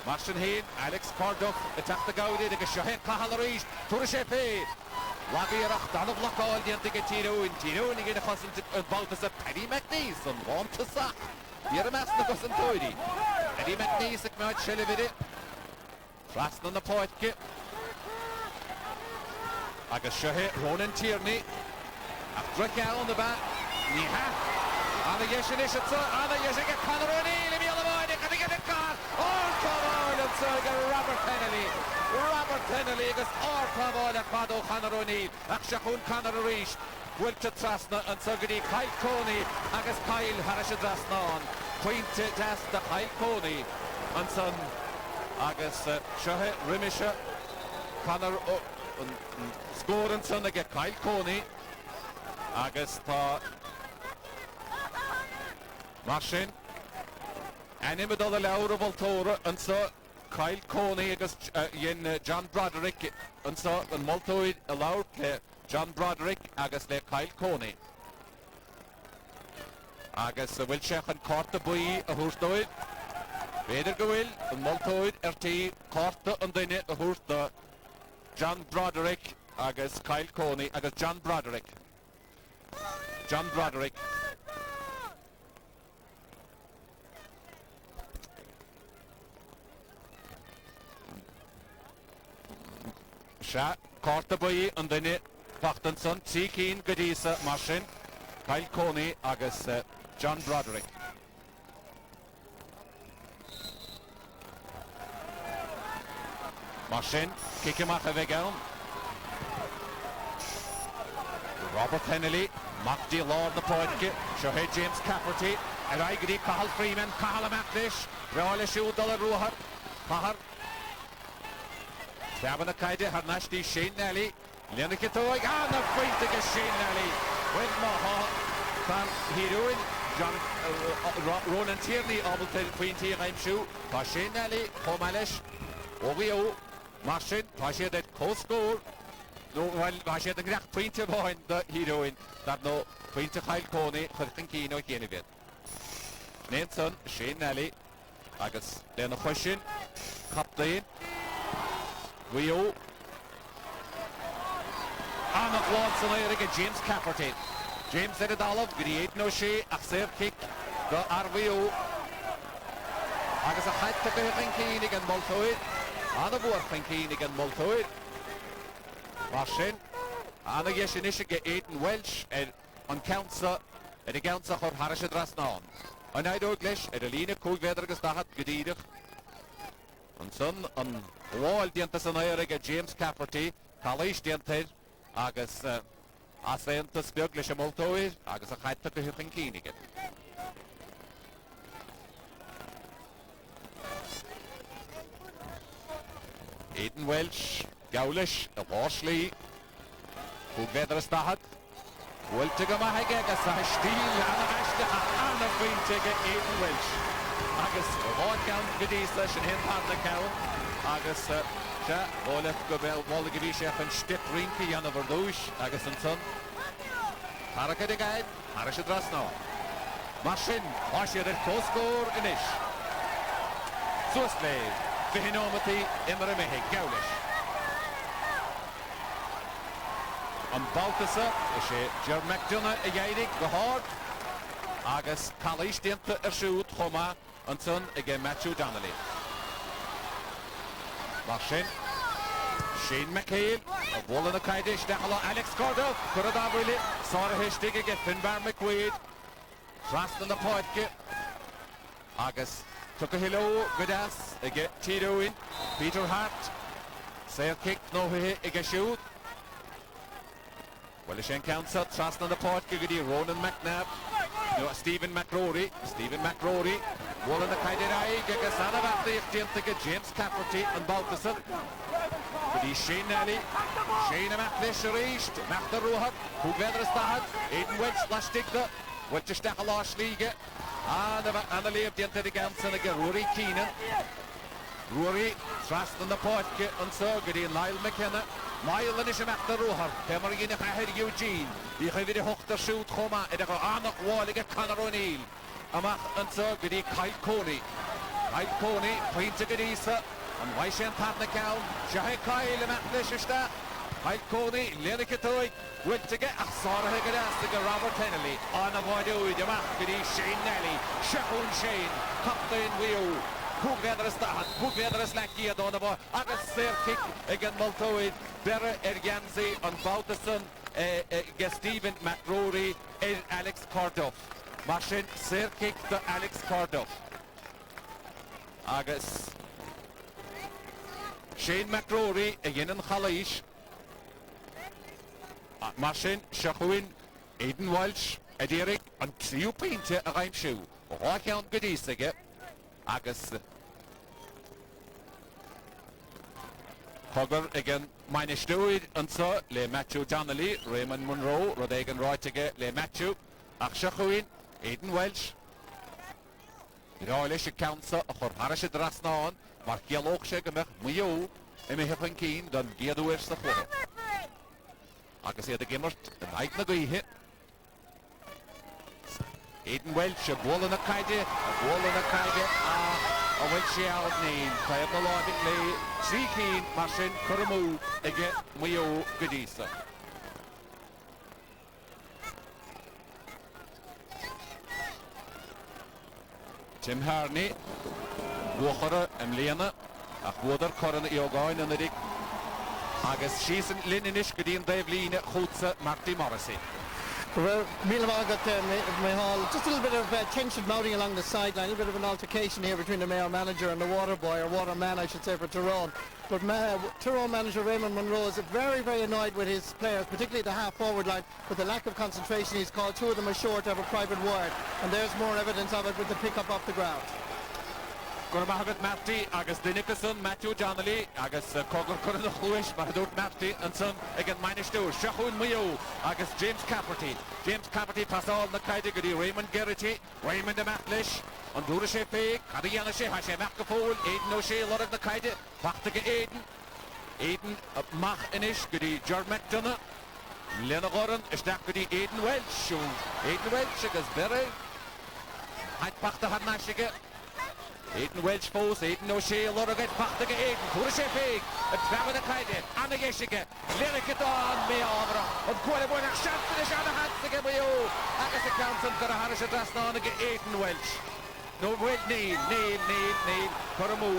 Martin Heen, Alex Carduff, attack the Gaudi, the Shahet Kahalarish, Turishepe. Lagerach, Dan of Lockall, the Antigatino, Tyrone, again, a cousin about as a Paddy McNeese, and want to sack. You're a master cousin Toady. Paddy McNeese, a match, Shelividi. Trust on the point kit. Agus Shahet, Ronan Tierney. After on the back. Niha. Anna Yeshinishatsa, Anna Yeshika Conroni, Lemialamoni, can he get a car? Oh, come on, and so I got Robert Kennedy. Robert Kennedy, agus Orpavol, a Quado Conroni, Akshakun Conorish, Wilta Trasna, and so good Kyle Coney, agus Kyle Harashadrasna, Queen Test, the Kyle Coney, and son, agus Shahet, Rimisha, Conor, score and son, again Kyle Coney, agus Martin and in the Laura Voltora and so Kyle Coney against John Broderick and so and Multoid allowed John Broderick against Kyle Coney against Wilshire and Corta Boy a Hurstoid Vader Goil and Multoid RT Corta and then a Hursta John Broderick against Kyle Coney against John Broderick Sha, Corta Boy and then it Pachtenson, Seekeen, Gadisa, Martin, Kyle Coney, agus John Broderick. Martin, kick him off a vegan. Robert Hennelly, Mac D. Lord the Poetke, Shohei James Cafferty, and I agree Cahill Freeman, Cahill McLeish, Royal Shoe Dollar Ruhat, Pahar. Tabana Kaide, Harnashti, Shane Nelly, Lenikitoy, and the point against Shane Nelly. When Maha, Fan Heroin, John Ronan Tierney, Ableton Queen T. I'm Shoe, Shane Nelly, Homalish, Ovio, Martin, Pasha that co-score. No, well, Pasha the great point behind the heroine that no point to Kyle Coney for thinking no any bit. Nanson, Shane Nelly, I guess then a question, Captain, Wio, Anna Watson, Eric, James Cafferty, James Edidalov, create no she, a serve kick, the RVO, I guess a high to the thinking again, Multoid, Anna Boer thinking again, Multoid. Martin, Anna Yeshinisha get 8 in Welsh and on Council at the Council of Harashad Rasnan. And I do English at Alina Kulvedrgas Dahat Gedidig. And son on wall the Antasanayra James Cafferty, Kalish Dianted, Agus Asentus Birglish Moltoid, Agus a Hatta to Hinkinigan. Aiden Welsh, Gaulish, a Washley, Kulvedras Dahat, Wiltigamahaga, a Steel, and a Queen Ticket, Aiden Welsh. Agus, Lord Count Gadislish and him on the cow. Agus, Olaf Gobel, Walligavisha, and Stick Rinky, and over Douche, Agus and Son. Haraka the guide, Harashad Rasno. Martin, Washer at co-score in ish. Susley, Vihinomati, Imramehe, Gaulish. On Baltasa, Ger McDonough, a Yaidig, the Horde. Agus, Kalish, Dinta, a shoot, Homa, and Son, again, Matthew Donnelly. Martin, Shane McHale, a wall in the Kaidish, Dahalo, Alex Cordo, Kuradavili, Sora Hishtig, again, Finbar McQuaid, Trust in the Poetke. Agus, took a hello, Vidas, again, Tyrone, Peter Hart, Sail kick, no hit, again, shoot. Well, the Shen Council, Trust in the Poetke, Ronan McNabb. No, Stephen McRory, wall in the Kaidirai, Gagasana Vati, James Cafferty and Baltasar. But Shane Nelly, Shane McLeish reached, Machta Ruhat, Hugvedras Dahad, Aiden Welch, Lastigda, Welchistachalash Liga, and the Leave the Gansen again, Rory Keenan. Rory, Trust in the Poetke, and so good in Lyle McKenna. Mayo and Machta Ruhat, Temerin Hahir Eugene. Die gaan weer de hoogte shoot Goma en dan gaan aandacht wallige Conor O'Neill. Amach en zo die Kyle Coney. Kyle Coney, pointe Gadisa, and Waishan Patnakow, Shahe Kyle, Matlishista, Kyle Coney, Lenikatoy, Wiltige, Asara Hegadastiga, Robert Kennelly, Anna Voidu, Yamakidi, Shane Nelly, Shahun Shane, Captain Wheel, Hugledres Lakia Donabo, Agus Kick again Multoid, Berra Erganzi, and Bautison, Stephen McRory, Alex Carduff. Machine Kick to Alex Carduff. Agus Shane McRory again in Khalish. Machine Shahuin, Aidan Walsh, Edirik, and Xiu Painter a Rhyme Shoe. Rockhound Gadisige. Agus Hogger again minus Stuid and so Le Matthew Donnelly, Raymond Monroe, Rodegan Roitige, Le Matthew, Akshachuin, Aidan Welsh. Roilish Council, Horparish Drasnon, Mark Yellow Mayo, and Mehapan Keen, done Gearwers the Horror. Agus the Gimmert, the night Nagui hit. Aidan Welsh, a ball in a kaide, a Welsh out name, diagonally, Seeking, Machine, Kuramu, again, Mayo, Gadisa. Tim Harney, Walker, and Lena, a water current Yogain and the Dick. Agus she's in Lininish, Gadin, Dave Lena, Hutza, Marty Morrissey. Well, Milamar got Mahal. Just a little bit of tension mounting along the sideline, a little bit of an altercation here between the Mayo manager and the water boy, or water man I should say, for Tyrone. But Tyrone manager Raymond Monroe is very, very annoyed with his players, particularly the half-forward line, with the lack of concentration. He's called two of them ashore to have a private word, and there's more evidence of it with the pick-up off the ground. Gormahagat Marty, Agus Dinnickerson, Matthew Donnelly, Agus Cogger Curran the Huish, Mahadut Marty, and son again minus two, Shahun Mayo, Agus James Cafferty. James Cafferty pass all the Kaidiguri, Raymond Gerrity, Raymond de Matlish, and Durashe Fake, Kadiana She, Hashe Macafol, Aiden O'Shea, lot of the Kaide, Bachtige Aiden, Mach Inish, Goody, George McDonough, Lena Goran, Estakudi, Aiden Welsh, Aiden Welsh, Agus Berry, Heid Bachta Hadnashige. Aidan Welsh Foes, Aidan O'Shea, Lorgaget, Pachtige Aidan, Kurashe Fake, and Trevor the Kaide, Anna Yeshige, Lyric on Mayovra, and Qualibor, a shot to the Shana Hansige Mayo, Agus Accountant, Karaharish Drasnoniga, Aidan Welsh. No, wait, Neil, Kuramu,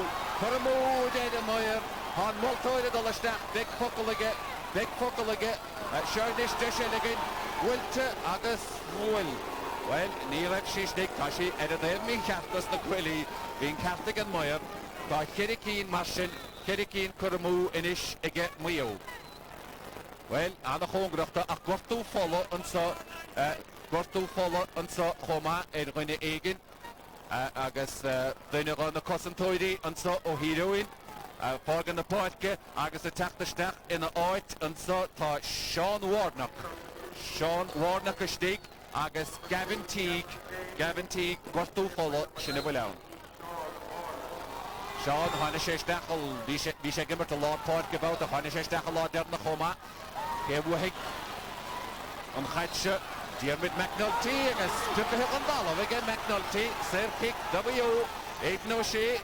Dada Moyer, Han Multoid Dollarstack, Big Pucklelige, Shardish Disheligan, Wilta, Agus Will. Well, Neil Shishnik, Tashi, Edith, me Cathas the Quilly, being Catholic and Moyer, by Kirikeen Marshall, Kirikeen Kuramu, Inish, again Mayo. Well, Anna Hongrafta, a Gortu follow, and so, Homa, Edwin Egan, Agus, then on the Cossentoidi, and so, O'Heroin, Forgan the Portke, Agus attack the stack in the Oit, and so, Sean Warnock, a stick. Agus Gavin Teague, Gortu follow, Shinnabilown. Sean Hanishesh Dachel, Bisha Gimmer to Lord Port give out the Hanishesh Dachel Lord Derna Homa, Gewahik, and Hatcha, Diarmid McNulty, and Stripper Hickandala, again McNulty, Sir Kick, W, Aidan O'Shea,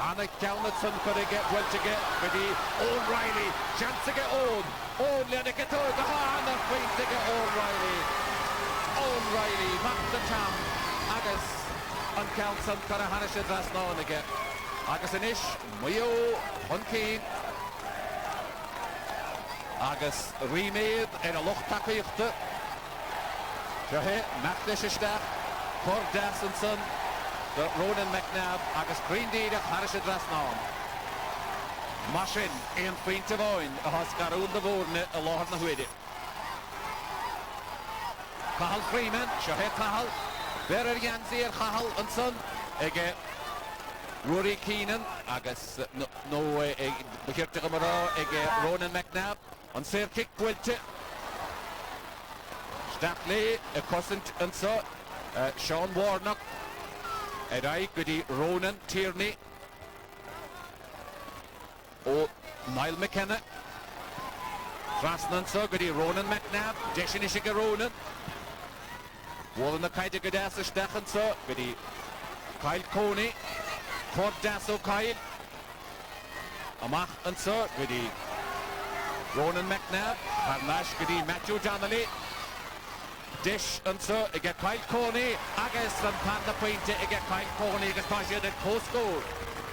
Anna Calnatson could get well to get with the O'Reilly, chance to get Owen, Lenica to the hand of Queen to get O'Reilly, Matt the Tam, Agus, and Calnatson could have Hanish at Drasnon again. Agus Inish, Mayo, Hunkeen, Agus remade in a loch takeíochta. Jahe, Macnish Ishtach, Cor Dassenson, the Ronan McNabb, Agus Greendeed, Harish Drasnon. Mashin, in Queen Tavoin, a Hoscaroon the Vorne, a Lord na Huidi. Cahal Freeman, Jahe Cahal, Berer Yanzi, Cahal and Son, again. Rory Keenan, Agus, Bekirte Gamara, Ronan McNabb, on Sir Kick Quilte. Stackley, a Cossent and so, Sean Warnock, Edai, Goody, Ronan, Tierney, Niall McKenna, Drasnan so, Goody, Ronan McNabb, Deshinishiga Ronan, Wallen the Kaida Gadasa Stachan so, Goody, Kyle Coney, Cordas O'Kyle. Amach and so goody Ronan McNabb, Harnash goody Matthew Donnelly. Dish and so get Kyle Coney, Agus and Panda Point to get Kyle Coney, get Tasha at post goal.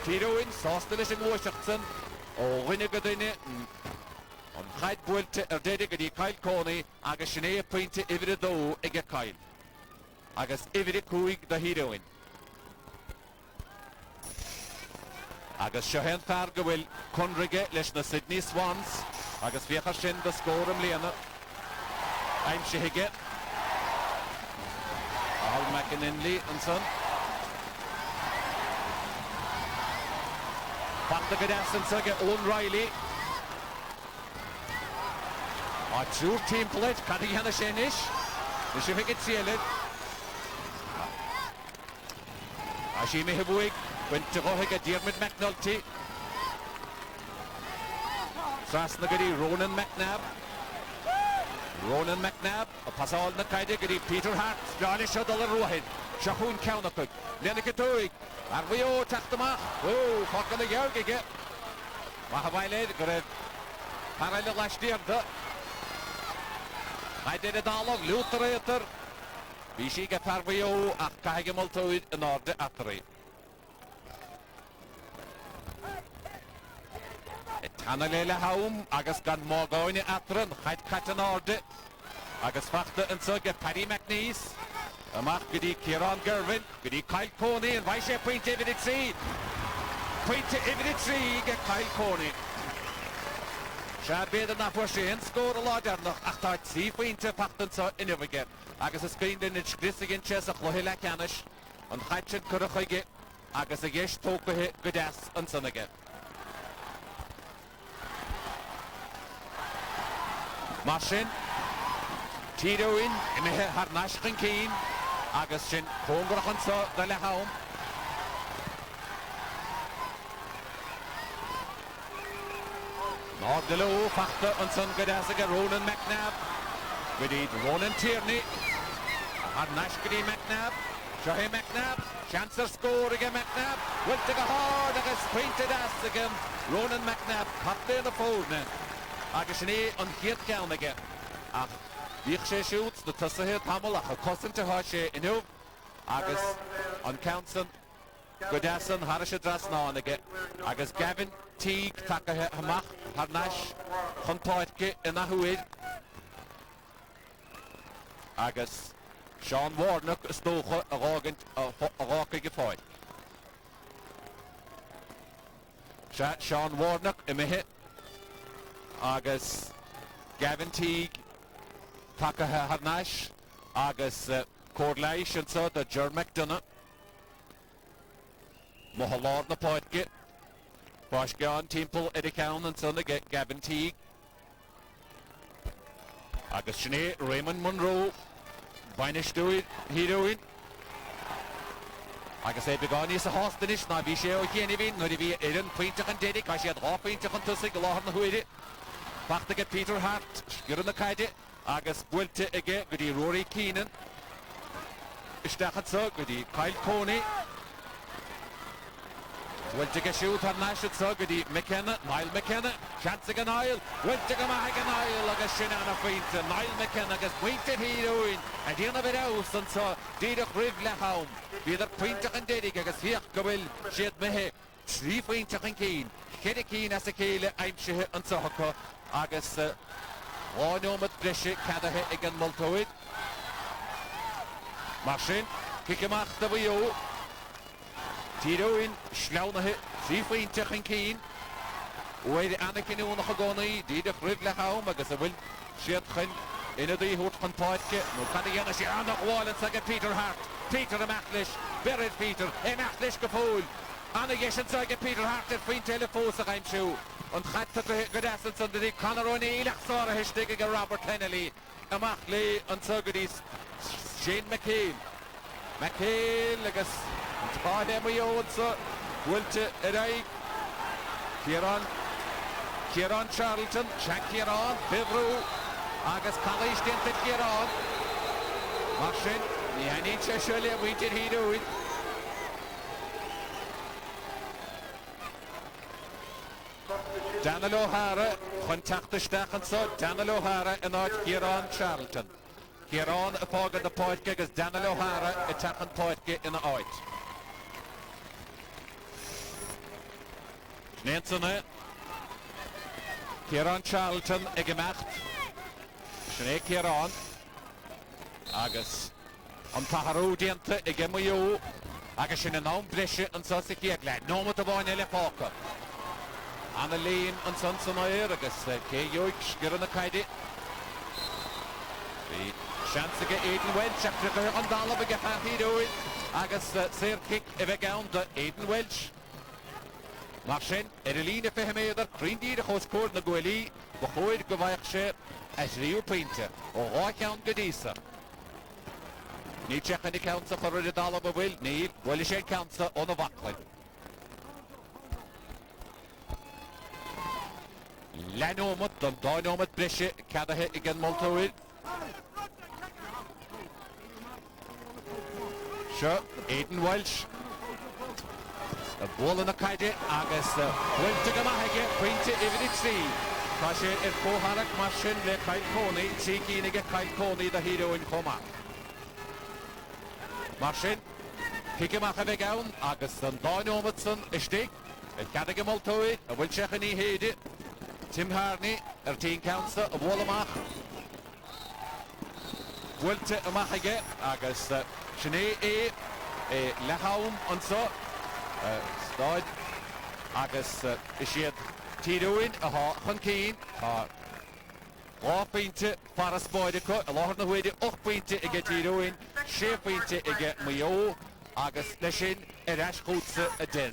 Tyrone, Sostelish and Washington, or Winnigadine, on Hyde Bolt, Erdedig, Kyle Coney, Agus Shania Point to Ivrido, get Kyle. Agus Ivri Kuig, the heroine. Agus Shahan Farga will congregate Lishna Sydney Swans, Agus Viachashin, the score of Leona. I'm Shihiget. Al McInerney and son. Back to Gadasson, so get Owen Riley. A true team play, Caddy Hannah Shenish. The Shihiget Sealet. Ashimi Hibuig went to go get Diarmid McNulty. Strasnagadi, Ronan McNabb. Ronan McNabb, a pass all na Kaidi, Peter Hart, Johnny Shuddle and Rohin, Shahun Kaunakuk, Lenakatoig, and we all tack them off. Oh, fucking the Yogi get Mahawaile, good parallel last year. I did it all along, Lutherator, Bishi get Parvio, Akahigamaltoid, and order Atri. Hanalela Haum, Agus Gan Morgoni Atran, Hyde Catan Order, Agus Factor and so get Paddy McNeese, a Mark Goody Kieran Gervin, Goody Kyle Coney, and Vice Point David at sea. Point to David Tree, get Kyle Coney. Shad Bed and Naposhin scored a lot of Achtat Sea Point to Pacton so in every game. Agus a screen in its Grissigin Chess of Lohila Canish, and Hatchet Kurahige, Agus a Yesh Toka Godas and Son again. Marsin, Tyrone, Imihe Harnash Keen, Augustin, Hongrachanso, the Lehaum. Nordelo, Factor, and Son Gadasaga, Ronan McNabb. We need Ronan Tierney, Harnash Gadi McNabb, Shahi McNabb, Chancer score again McNabb, will take a hard against Painted Ass again. Ronan McNabb, cut there the fold now. Agus Shani on Hiet Gown again. Ach, Dikshe shoots the Tussahe Tamil, a custom to Hashe inu. Agus on Counson, Godasson, Harasha Drasna again. Agus Gavin, Teague, Taka Hamach, Harnash, Huntoitke, and Ahuid. Agus Sean Warnock, Stocha, a Rocky Gefoy. Sean Warnock, a Mehit. Agus Gavin Teague, Taka Harnash, Agus Cordlaish and so the Jer McDonough, Mohalord na Poitke, Boshgan Temple Eddie Cowan and son again Gavin Teague, Agus Shane Raymond Monroe, Binish Doid, Heroin. Agus Ebegani is a hostage, now be share again, even, not be Eden Pointer and Dedic, I she had half Pointer and Tussig, Lord and Huid. Back to get Peter Hart, Skir on the Kaide, Agus Builte again, Goody Rory Keenan, Istachat Goody Kyle Coney, Builte get shoot on Nash at Goody McKenna, Niall McKenna, Chansigan Niall, Builte Mahagan Niall, Agus Shinana Feint, Niall McKenna, Agus Pointed Heroin, and the end of it out, and so Didach Rivla Home, either Pointer and Dedic, Agus Hiach Gabil, Shed Mehe, 3 Pointer and Keen, Keddy Keen as a Kale, I'm Shehe and Sohako. Agus Ronomet Breshe, Cadahe again Multoid. Marsin, Kikimach the Wio. Tyrone, Schlaunahe, 3 Pointer and Keen. Where the Anakin on the Hagoni, Dida Rivlahaum, Agus a will Shed Hen, in a day Hort and Poitke, no Cadiana Shiana Wall and Saga Peter Hart, Peter Amachlish, Buried Peter, Amachlish Gafol. Anna Yeshan Saga Peter Hart at Queen Telephos, I'm sure. Und gaat het gedacht dat de Connoroni lachsore hashtag Robert Kennedy, Amachli and Sugudis Shane McHale. McHale, I guess, and Mayo and so Wilte Erai Kieran Charlton, Jack Kieran, Bivru, August College Dented Kieran. Martin, Yanni Cheshire, we did he do it. Daniel O'Hara, chun teachtasteach an so, Daniel O'Hara in áit Tyrone Charlton. Tyrone a págad a páidge agus Daniel O'Hara a teach an páidge in áit. Snéansanna, Tyrone Charlton ag imeacht. Sné Tyrone. Agus an taharú dianta ag Mayo. Agus sin an nám brisise an sosa chéaglaid. Nómat a bháin eile páca. Anna Lín an son san áir agus cé joics gur an a caide. Bhí seansaige Aidan Welch achtar an dalab ag a farthídóid agus sér kick a bheith gán de Aidan Welch. Mar sin a lín a feheméadar crindíad a chóscóir na ghuilí ba chóid go bhaich sé as ríú pinte ó gháceann go dísa. Ní techan i ceansa chuir a dalab a bhfuil, ní bhfuil sé ceansa ón a bhaclainn. Lenómat don dáinómat brisise cadathe i gin moltóid. Seo, Aidan Welch. A bóla na caide agus bhuilte go maithaige pointe ifid trí. Tá sé cóharach mar sin le Cail Coney, tí cínig Cail Coney de híróin chomach. Mar sin, hiige macha bheith gán agus an dáinómat san istig, cadige moltóid a bhfuil sechan í héide. Tim Harney tín council a bhil amach. Bhuilte amach aige agus sinné lethám an so stáid agus is siad tíúin a chun cín tá 8 pointe para spáide chu a láthar na huide 8 pointe ige tíúin 6 pointe ige Mayo agus lei sin eis chútsa a 10.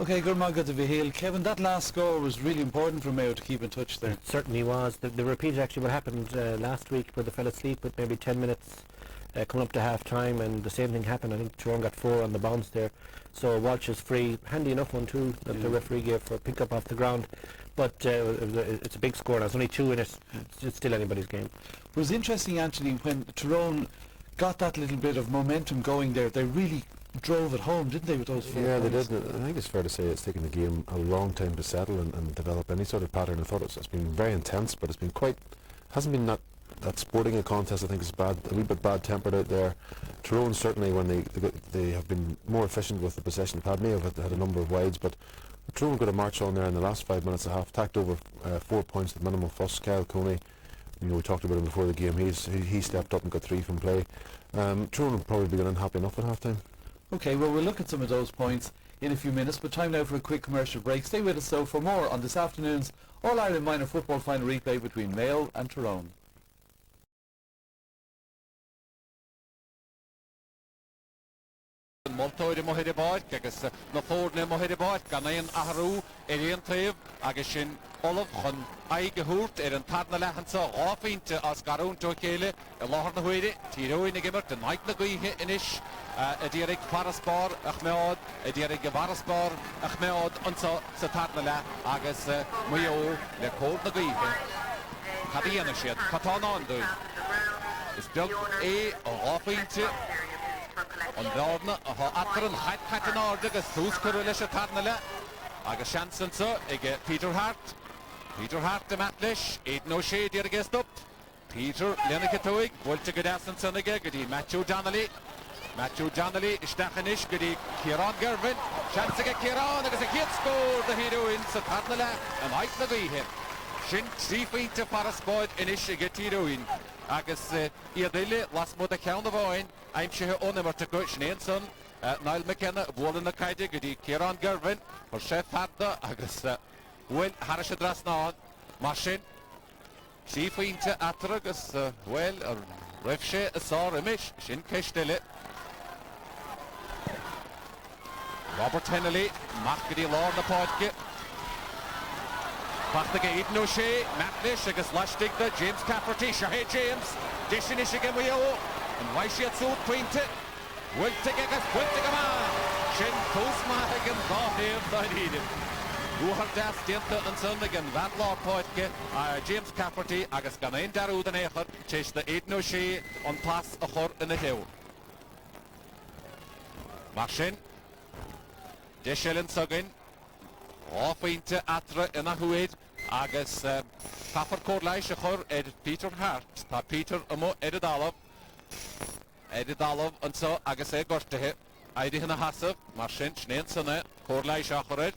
Okay, Gurmagad of Vihil. Kevin, that last score was really important for Mayo to keep in touch there. It certainly was. The repeat actually what happened last week where they fell asleep with maybe 10 minutes coming up to half time, and the same thing happened. I think Tyrone got 4 on the bounce there. So Walsh is free. Handy enough one too that the referee gave for a pick up off the ground. But it's a big score. There's only 2 in it. It's still anybody's game. It was interesting, Anthony, when Tyrone got that little bit of momentum going there. They really drove it home, didn't they, with those 4 Yeah, points? they did. I think it's fair to say it's taken the game a long time to settle and develop any sort of pattern. I thought it's been very intense, but it's been hasn't been that sporting a contest. I think it's a wee bit bad-tempered out there. Tyrone certainly, when they have been more efficient with the possession they've had. Mayo have had a number of wides, but Tyrone got a march on there in the last 5 minutes and a half, tacked over 4 points with minimal fuss. Kyle Coney, we talked about him before the game. He stepped up and got 3 from play. Tyrone will probably be unhappy enough at half-time. Okay, well, we'll look at some of those points in a few minutes, but time now for a quick commercial break. Stay with us, though, for more on this afternoon's All-Ireland Minor Football Final replay between Mayo and Tyrone. Moltóide mo heidir báid agus na fórne mo heidir báid gan éon ahrú éon taobh agus sin olaf chun aige húrt an tarna lechansa áfinte as garúnta chéile a láthar na huide tíróin ag immert an haid na gaithe inis a dtírig paraspár ach meád a dtírig bharaspár ach meád an sa tarna le agus Mayo le cód na gaithe cadíana siad catán andúin is beag ó áfinte an brábna a atar an chaid an áde agus túscurú leis a tarna le agus seansansa ag Peter Hart a mat leis Aidan O'Shea ar a gestop Peter Lennicatóig bhfuilte go deasan san aige go dtí Matthew Donnelly isteachan is go dtí Kieran Gervin seansa go Kieran agus a chéad scór de híróin sa tarna le an haid na gaithe sin 3 pointe para spáid inis ag tíróin agus iad éile las mod a ceann a bháin aimsithe ónimmarta go Snéanson Niall McKenna bhla na caide go dtí Kieran Gervin for sé farda agus bhfuil Harris a dras náin mar sin 3 pointe atar agus bhfuil raibh sé a sár imis sin ceistile Robert Hennelly mach go dtí lár na páidge Bachta go Aidan O'Shea, Matlish agus leistig de James Cafferty, Shahé James, disin is again Mayo, and why she had so pointe, Wiltig agus Wiltig man, sin Toastmat again Zahir Dahid. Ruhar das Dinta and Son again Van Law Poitke, James Cafferty agus Ganain Daru the Necher, chase the Aidan O'Shea on pass a hor in the hill. Machin, Dishel and Sugin. Áfainte atra ina huid agus Pafar Córlais a chur Peter Hart. Tá Peter amo Edidalov an so agus gortathe Eidich na hasaf mar sin snéan sanna Córlais a churid.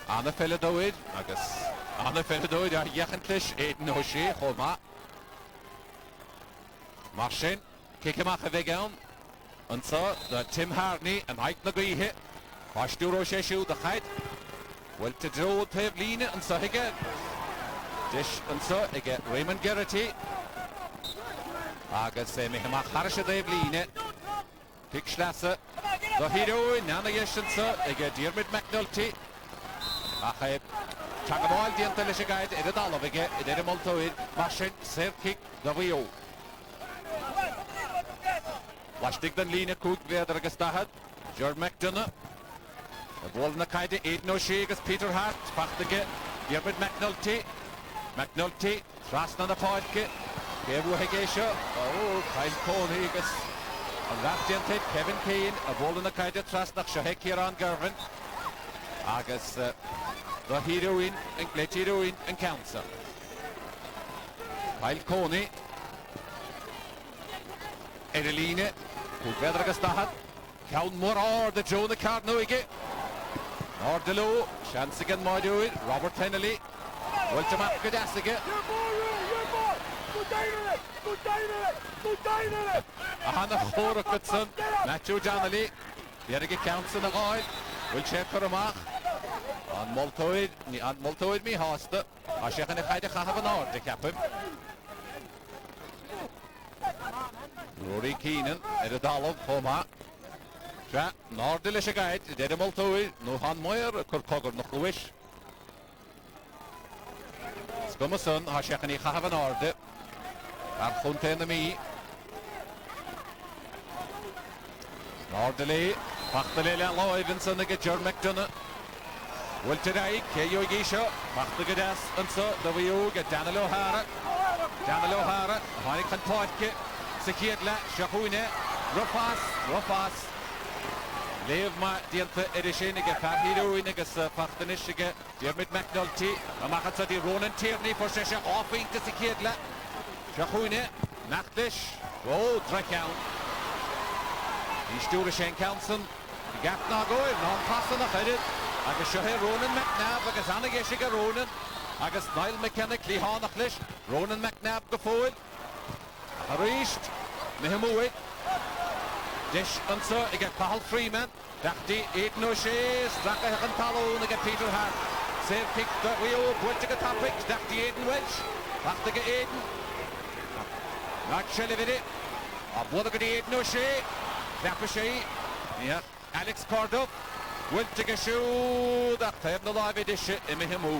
Anna Felidóid agus Anna Felidóid a Jechentlis Éden ó sé chomá. Mar sin Kikimach a bheith an so Tim Harney an haik na gaithe Páistúró sé siú de chaid bhfuil te dro taobh líne an so ige dis an so ige Raymond Geraghty agus mihimach charise taobh líne pic slasa do híróin nana an so ige Diarmid McNulty a chaib tagamáil dianta leis a gaid Edidalov ige idir moltóid mar sin sér kick do bhío. Lastig den líne cúg bhéadar agus dahad George McDonough a bhil na caide Éden ó sé agus Peter Hart fachtaige Diarmid McNulty trasna na páidce Céhú heigéisio Kyle Coney agus an rafdiantaid Kevin Keane a bhil na caide trasnach seo heic an Gervin agus do híróin an gléitíróin an cansa Kyle Coney líne cúg bhéadar agus dahad ceann mór ár de Joe na Carnoige ár de ló seansagan máidúid Robert Hennelly bhfuilte mat go deasige a hanna chóra cutsan Matthew Donnelly bhéadar ceansan a gáil bhfuil sé chur amach an moltóid mí hásta a sechan na chaide chahab an ár de ceapim Rory Keenan Edidalov chomá Tra náda leis a gaid idir moltóid nó han moir chur cogur nach luis Scum a son ha sechan í chahab an árde ar chunta na mí náda lé fachta lé le láivinson ag George McDonough bhfuilte raig céo gíisio fachta go deas an so do bhíú go Daniel O'Hara a tháinig chan páidce sa chéad le seachúine Rufás léamh ma dianta idir sin ige fearhíróin agus fachtanis ige Diarmid McNulty a machchan sa dí Ronan Tierney for sé áfainte sa chéad le seachúine nachtais dra ceann Ístúra sé ceansan i gap ná góir ná pasan nach chuirid agus seohé Ronan McNabb agus anna géisi go Ronan agus Niall McKenna clíhánach leis Ronan McNabb go fóil a ríist mihimúid dis an so ige Cathal Freeman dachtaí Éden ó sé stracha an talún ige Peter Hart sér kick do bhío bhuilte go tapig dachtaí Éden Welsh fachta go Éden nach sé levidi a bhuada go Éden ó sé lepa sé Alex Corduff bhuilte go siúd ach taobh na láimid ise I mihimú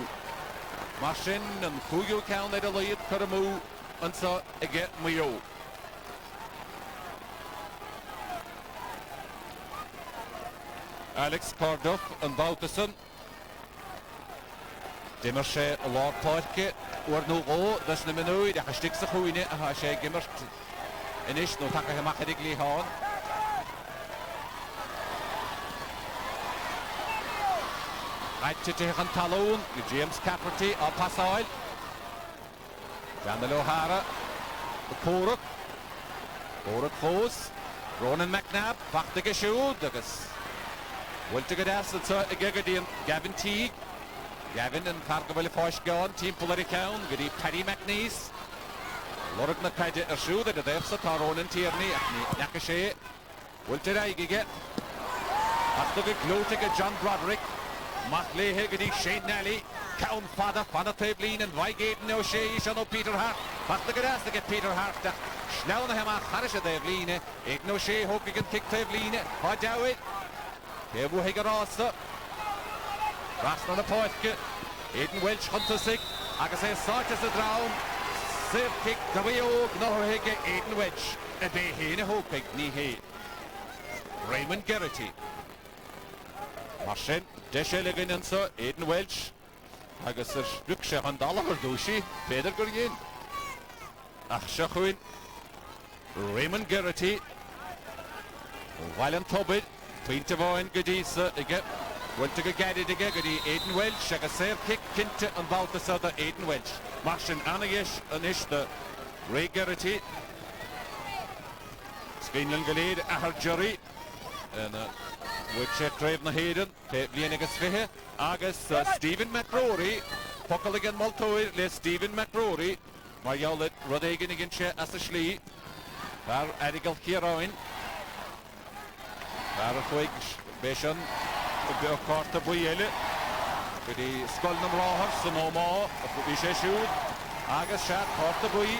mar sin an cúgiú ceann idir líad chur amú an so ige Mayo Alex Corduff an Báutasan Dimmer sé a lápáidce uair nó ó dus na minúid a chastig sa chúine a ha sé gimmert inis nó take amach ag líháin Aitite an talún go James Cafferty á pasáil Daniel O'Hara a córach fós Ronan McNabb fachta go siúd agus bhfuilte go deas an so ag gagadíon Gavin Teague Gavin an carga bhfuil fáis gáin timppla ar I ceann go dtí Paddy McNeese Lorg na caide ar siúd a dhéobh sa Tyrone Tierney ach ní necha sé bhfuilte raigige achta go glóta go John Broderick Mach léthe go dtí Shane Nelly ceann fada fanna taobh lín an bhaig Éden ó sé an ó Peter Hart fachta go deas go Peter Hart ach sneanna heamach charise taobh líne Éden ó sé thóg an kick taobh líne há deabhaid Céhú heige rása rasna na páidce Éden Welsh chunta sig agus sáte sa drám sir kick do bhío gnáthir heige Éden Welsh a bé héna hópaig ní hé Raymond Geraghty mar sin de sé le gin so Éden Welsh agus spruc sé an dalachar dúisi féidir gur gin ach se chuin Raymond Geraghty bhhail an tobid Pointe bháin go dtí sa ige. Bhfuilte go gairid ige go dtí Aidan Welsh agus séir kick cinnte an bhálta sada Aidan Welsh. Mar sin anagis an iste réigerití. Screenlan go léad ahar jury. And bhuiid sé tréimh na héireann, bliana agus fiche. Agus Stephen McRory, focail igen maltóir le Stephen McRory. Mar jaulid rud éigean igin sé as a slí. Dar Erigal Tyrone. Dar a chuig béisian go cárta buíile. Go dtí scoil na mráthar san ómá a bhí sé siúd. Agus sé cárta buí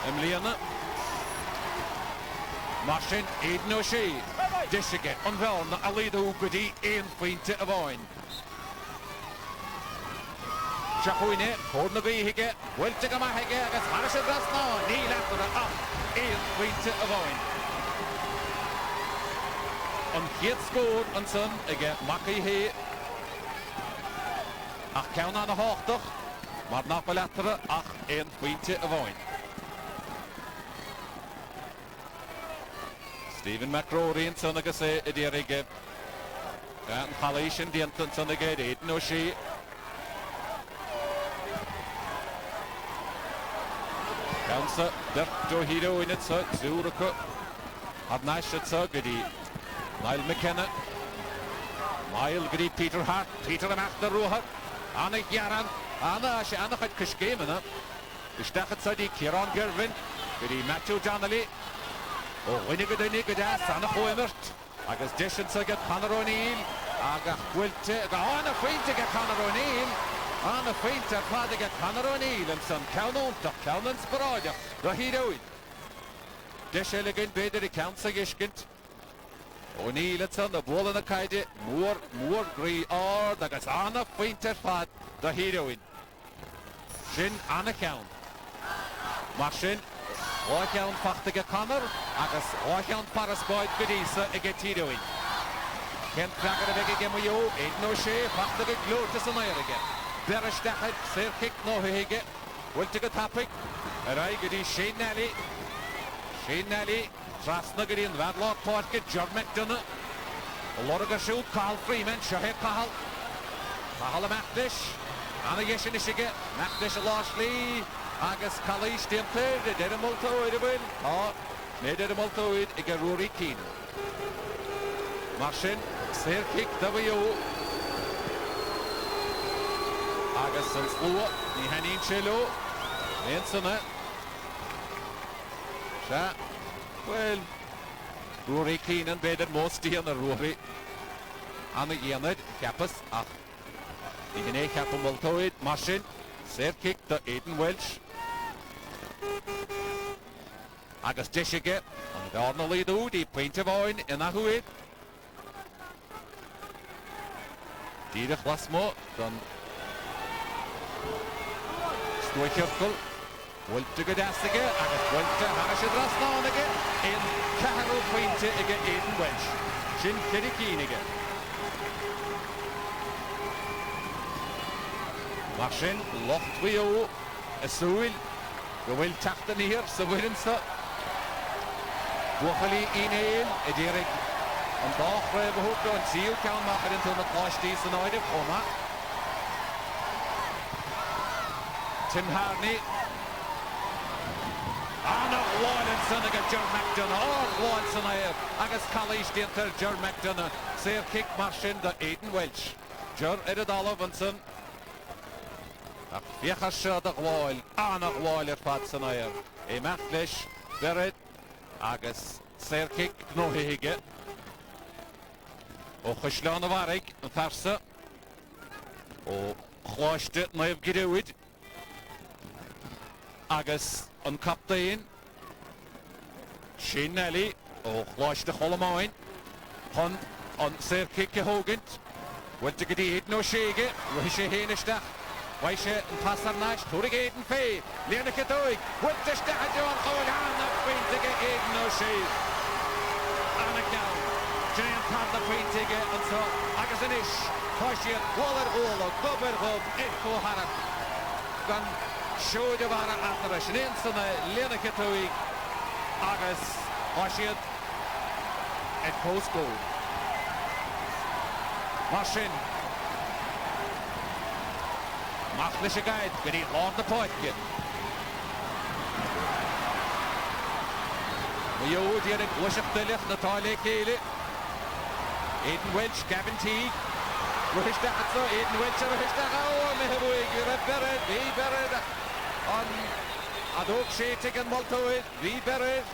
im líana. Mar sin Aidan O'Shea. Disige an bhearna a líadú go dtí éon pointe a bháin. Seachuine, chód na bhíthige, bhfuilte go maithige agus mar sé dras ná, ní leatar ach éon pointe a bháin. An chéad scór an son ige macaí hé. Ach ceann an a háchtach, mar nach ba leatar ach éon pointe a bháin. Stephen McRory yn son agus e ydy'r ige. Yn Palace yn diant yn son ige, Aidan O'Shea. Gawnsa, dyrt o hiro yn y ty, zŵr y cw. Adnais y ty gyda Niall McKenna. Niall gyda Peter Hart, Peter am achta rwhar. Anna Gyaran, Anna chyd cysgym yna. Ysdach y ty di Kieran Gervin, gyda Matthew Donnelly. O, wynig gyda Sanna Chwymert. Agus disyn sy'n gyda Conor O'Neill. Ag a chwylte, an y ffeint gyda Conor O'Neill. An y ffeint ar fad gyda Conor O'Neill yn sy'n cawn ontach, cawn yn sbroediach. Rahid oed. Disyn y gyn bedr i cawn sy'n ysgynt. O'Neill yn sy'n y bwol yn y caidi. Mwr gri ord. Agus an y ffeint ar fad. Rahid oed. Sin an y cawn. Mar sin. Oechawn fachtig y Conor, agus oechawn parasboed gydisa y Tyrone. Kent Cragar y begi gem Mayo, Aidan O'Shea, fachtig y glwtis yn air ige. Beres dachyd, sy'r cic no hige, wyltig y tapig. Yr ai gyda Shane Nelly. Shane Nelly, trasna gyda yn fadlog port gyda John McDonough. Lorg y siwd, Carl Freeman, Shahir Cahal. Cahal y Macdish. Anna Yeshin Ishige, Macdish y Lashley. Agus Calais diamper, dyr y moltawyd y bwyn. O, nid yr y moltawyd i Rory Keane. Marsin, sy'r cic W. Agus yn slwa, ni hynny'n chelo. Ni'n syna. Sia, wel, Rory Keane yn bed yn most di yn y Rory. Anna Ianad, capus, ach. Ni hynny cap y moltawyd, Marsin. Sy'r cic da Aidan Welsh. Agus disige, an bhearn a líadú di pointe bháin ina huid. Díadach lasmo, don Stwychirkul. Bhfuilte go dasige, agus bhfuilte hanas y drasnánige in caharú pointe ige Aidan Welsh. Sin cedi cínige. Mar sin, locht fwyw, y swyl. Gwyl tachtan i hir, sy wyrin sa. Bwchali un ein, y dirig. Yn bach rhaid o hwg o'n siw cawn mach yn tŵn y closh di sy'n oed o ma. Tim Harney. Anna Gwael yn sy'n ag John McDonough. O, Gwael sy'n air. Agus Calais di ynter John McDonough. Sy'r cic marsin da Aidan Welsh. John Edadolov yn sy'n. Ac fiachas siad a Gwael. Anna Gwael i'r fad sy'n air. E Macdish, Bered. Agus sy'r cic gnohige. O chyslan o farig yn Pearse. O chloiste naif gydewyd. Agus yn captain. Shane Nelly. O chloiste cholomain. Hon on sy'r cic y hogint. Wylte gyda Aidan O'Shea. Rwy eisiau hen ysdach. Wai eisiau yn pasar nash. Tŵrig Aidan Fay. Leon y cydoig. Wylte ysdach a John Chol Hanna. Pwyntig Aidan O'Shea. Anna Cawn. Giant part of Pwyntig yn so. Agus yn ish. Coesiad. Waller Olo. Gober Gob. Echo Harad. Gan siwyd o fara athras. Yn un sy'n Leon y cydoig. Agus coesiad. at post goal. Marsin. Machlis a guide, get he on the point again. Mayo dierig wishach dylich na taile keile. Aidan Welch, Gavin Teague. Ruhishtach at so, Aidan Welch a ruhishtach. Oh, mehebuig, bered, vi bered. On adog sheetig and multoid, vi bered.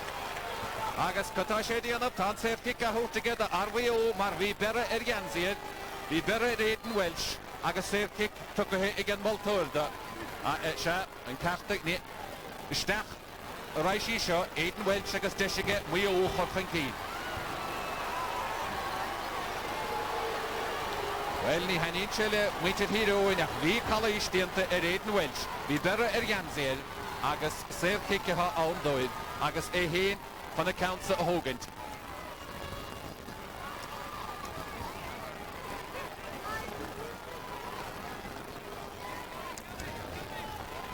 Agus kata shedi an up, tan sef kick a hoot together. RWO, mar vi bered Janzied. Vi bered Aidan Welch. Agus sef kick took a hit again multoid. Sha, and Kartik ni. Stach. Raishi Shaw, Aidan Welch agus Deshige, Mayo Chorfinky. Well, ni hanin chile, muited hero in a vi kala istiente Aidan Welch. Vi berre Janziel, agus ser kicke ha on doid, agus heen van de council Hogant.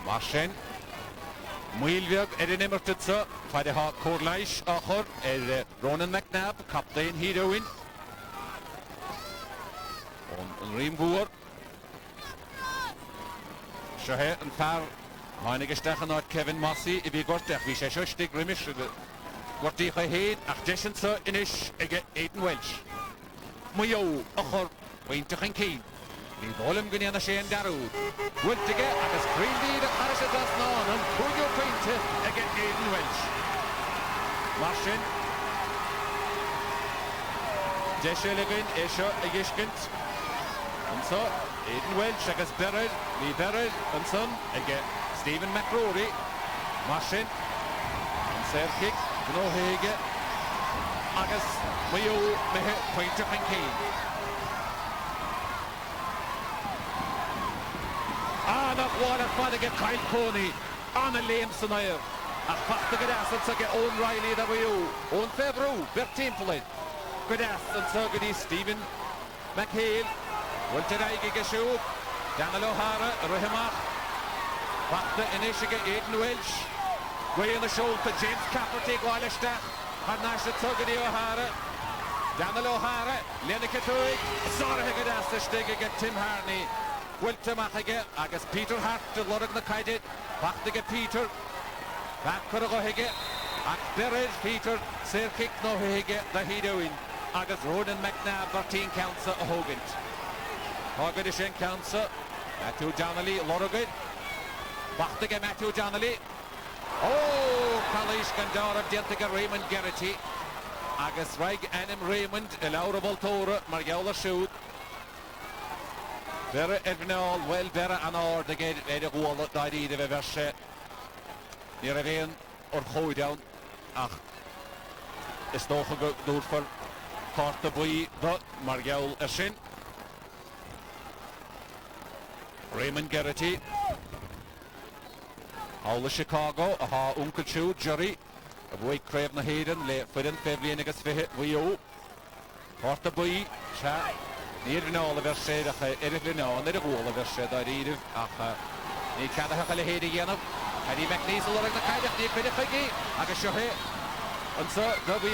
Marchen. Muilvig in immertutse, van de ha Corlaish achor, Ronan McNabb, kaptein heroin. On Riemboer. Shahe en paar einige stechen uit Kevin Massey, wie gortech, wie ze schustig rimisch, wordt die geheen, achtischense in is, Aidan Welch. Mayo, achor, wintig en keen. Die volum gynnu yn y sien darw. Wyltige, agus Greendeed a Paris a das non, yn pwygio pwynte Aidan Welch. Marsin. Desilligin, isio y gysgynt. And so, Aidan Welch agus Bered, vi Bered, and son, Stephen McRory. Marsin. And ser kick, gno hege. Agus Mayo mehe pwynte yn keen. Nach Waller faddige Kyle Coney an een Leemsen hier. Ach pachte gedas en zeggen Owen Riley dat we jou. Owen February, Bertimpelen. Gedas en zeggen die Stephen McHale. Wilt er eigen geschoot. Daniel O'Hara, Ruhemach. Pachte en isige Aidan Welch. Gwee in de scholte, James Cafferty gwalestach. Har naast het zeggen die O'Hara. Daniel O'Hara, Lenneke Tuig. Zorge gedas de stegige Tim Harney. Wilte machige, agus Peter Hart, de lorg na kaidit, pachtige Peter, bakkar go hige, ag Bered Peter, ser kick no hige, da hidoin, agus Ronan McNabb, 13 counts a Hogant. Hogant is in counts, Matthew Donnelly, lorgid, pachtige Matthew Donnelly, oh, Kalish Gandara, dientige Raymond Gerrity, agus Raig Anim Raymond, Laura Voltora, Mariola Shoot, Berre Edvinal, wel berre an or de geed de goal dat die de verse. Hier een or gooi down. Ach. Is nog gedood voor korte boy dat Margel Esin. Raymond Gerrity. All Chicago, aha Uncle Chu, Jerry. A boy crave na heden, le fudden Pevlinigas vehe wio. Korte boy, cha. Niet in alle wedstrijden, in de goal wedstrijden hier, ach, niet kan de hele heden gaan op. En die McNeese lorg de kijk, niet bij de kijk, ach is je en zo, W,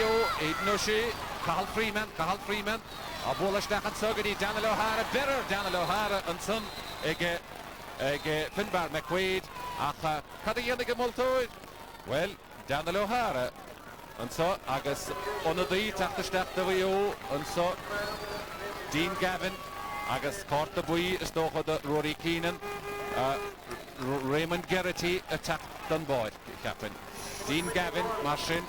Aidan O'Shea, Carl Freeman, Abola stachen zogen die Daniel O'Hara, Daniel O'Hara en son, ik Finbar McQuaid, ach, kan de enige multoid? Wel, Daniel O'Hara, en zo, agus onder die tachterstach W, en zo. Dean Gavin, agus Corta Bui is toch de Rory Keenan, Raymond Gerrity attacked Dunboyd, captain. Dean Gavin, Marsin.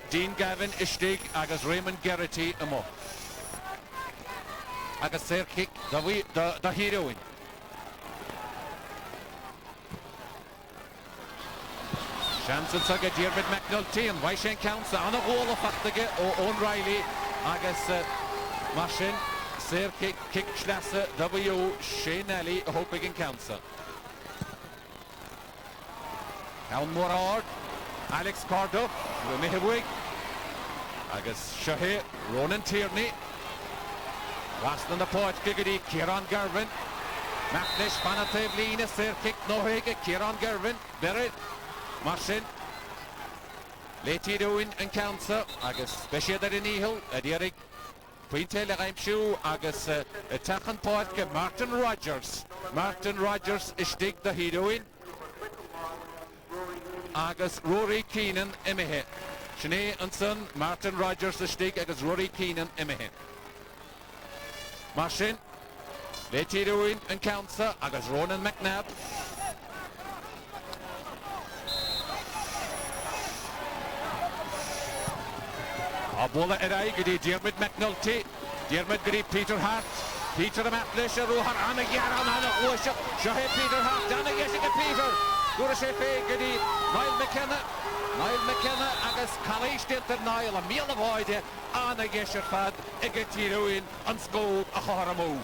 Dean Gavin is stig, agus Raymond Gerrity amo. Agus ser kick, da heroin. Chanson sage Diarmid McNulty and Waishen Council on a wall of Fachtige Owen Riley agus Marsin ser kick Schlasse W Shane Alley hoping in Council. Down more hard Alex Cardo Mihewig agus Shahe Ronan Tierney last on the point Giggity Kieran Gervin Macnish Vanatevlina ser kick no hege Kieran Gervin Berit Marsin Le Tyrone an Cancer agus Beshedar in Ihil a Dierig Quintel Reimshu agus Tachan Park Martin Rogers is dig the Heroine agus Rory Keenan imihe Sinead an son Martin Rogers is dig agus Rory Keenan imihe Martin Le Tyrone an Cancer agus Ronan McNabb a bola erai gyda Diarmid McNulty Diarmid gyda Peter Hart Peter am atlis a rwhar anna gyaran anna gwysio Siohe Peter Hart anna gyda Peter gwrs e fe gyda Niall McKenna agus Calais dinter Niall a mil of oede anna gyda fad ige Tyrone an sgol a choramw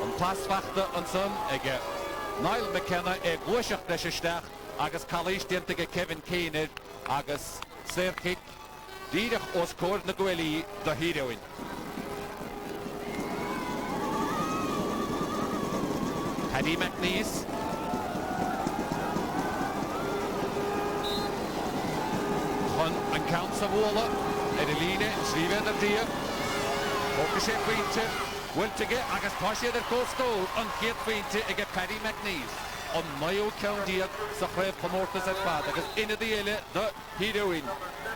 an pasfachta an son ige Niall McKenna e gwysioch nes ystach agus Calais dinter ige Kevin Keener agus Serkick, Dierig os Cord na Gweli, the Heroine. Paddy McNeese. Hun an Counts of Walla, Edeline, Sriven of Dia. Focus it Quinte, Wiltige, Agus Pasha der Costo, on Kate Quinte, again Paddy McNeese. On Mayo County, Sacre Pomortas at Fad, agus in the Ele, the Heroine.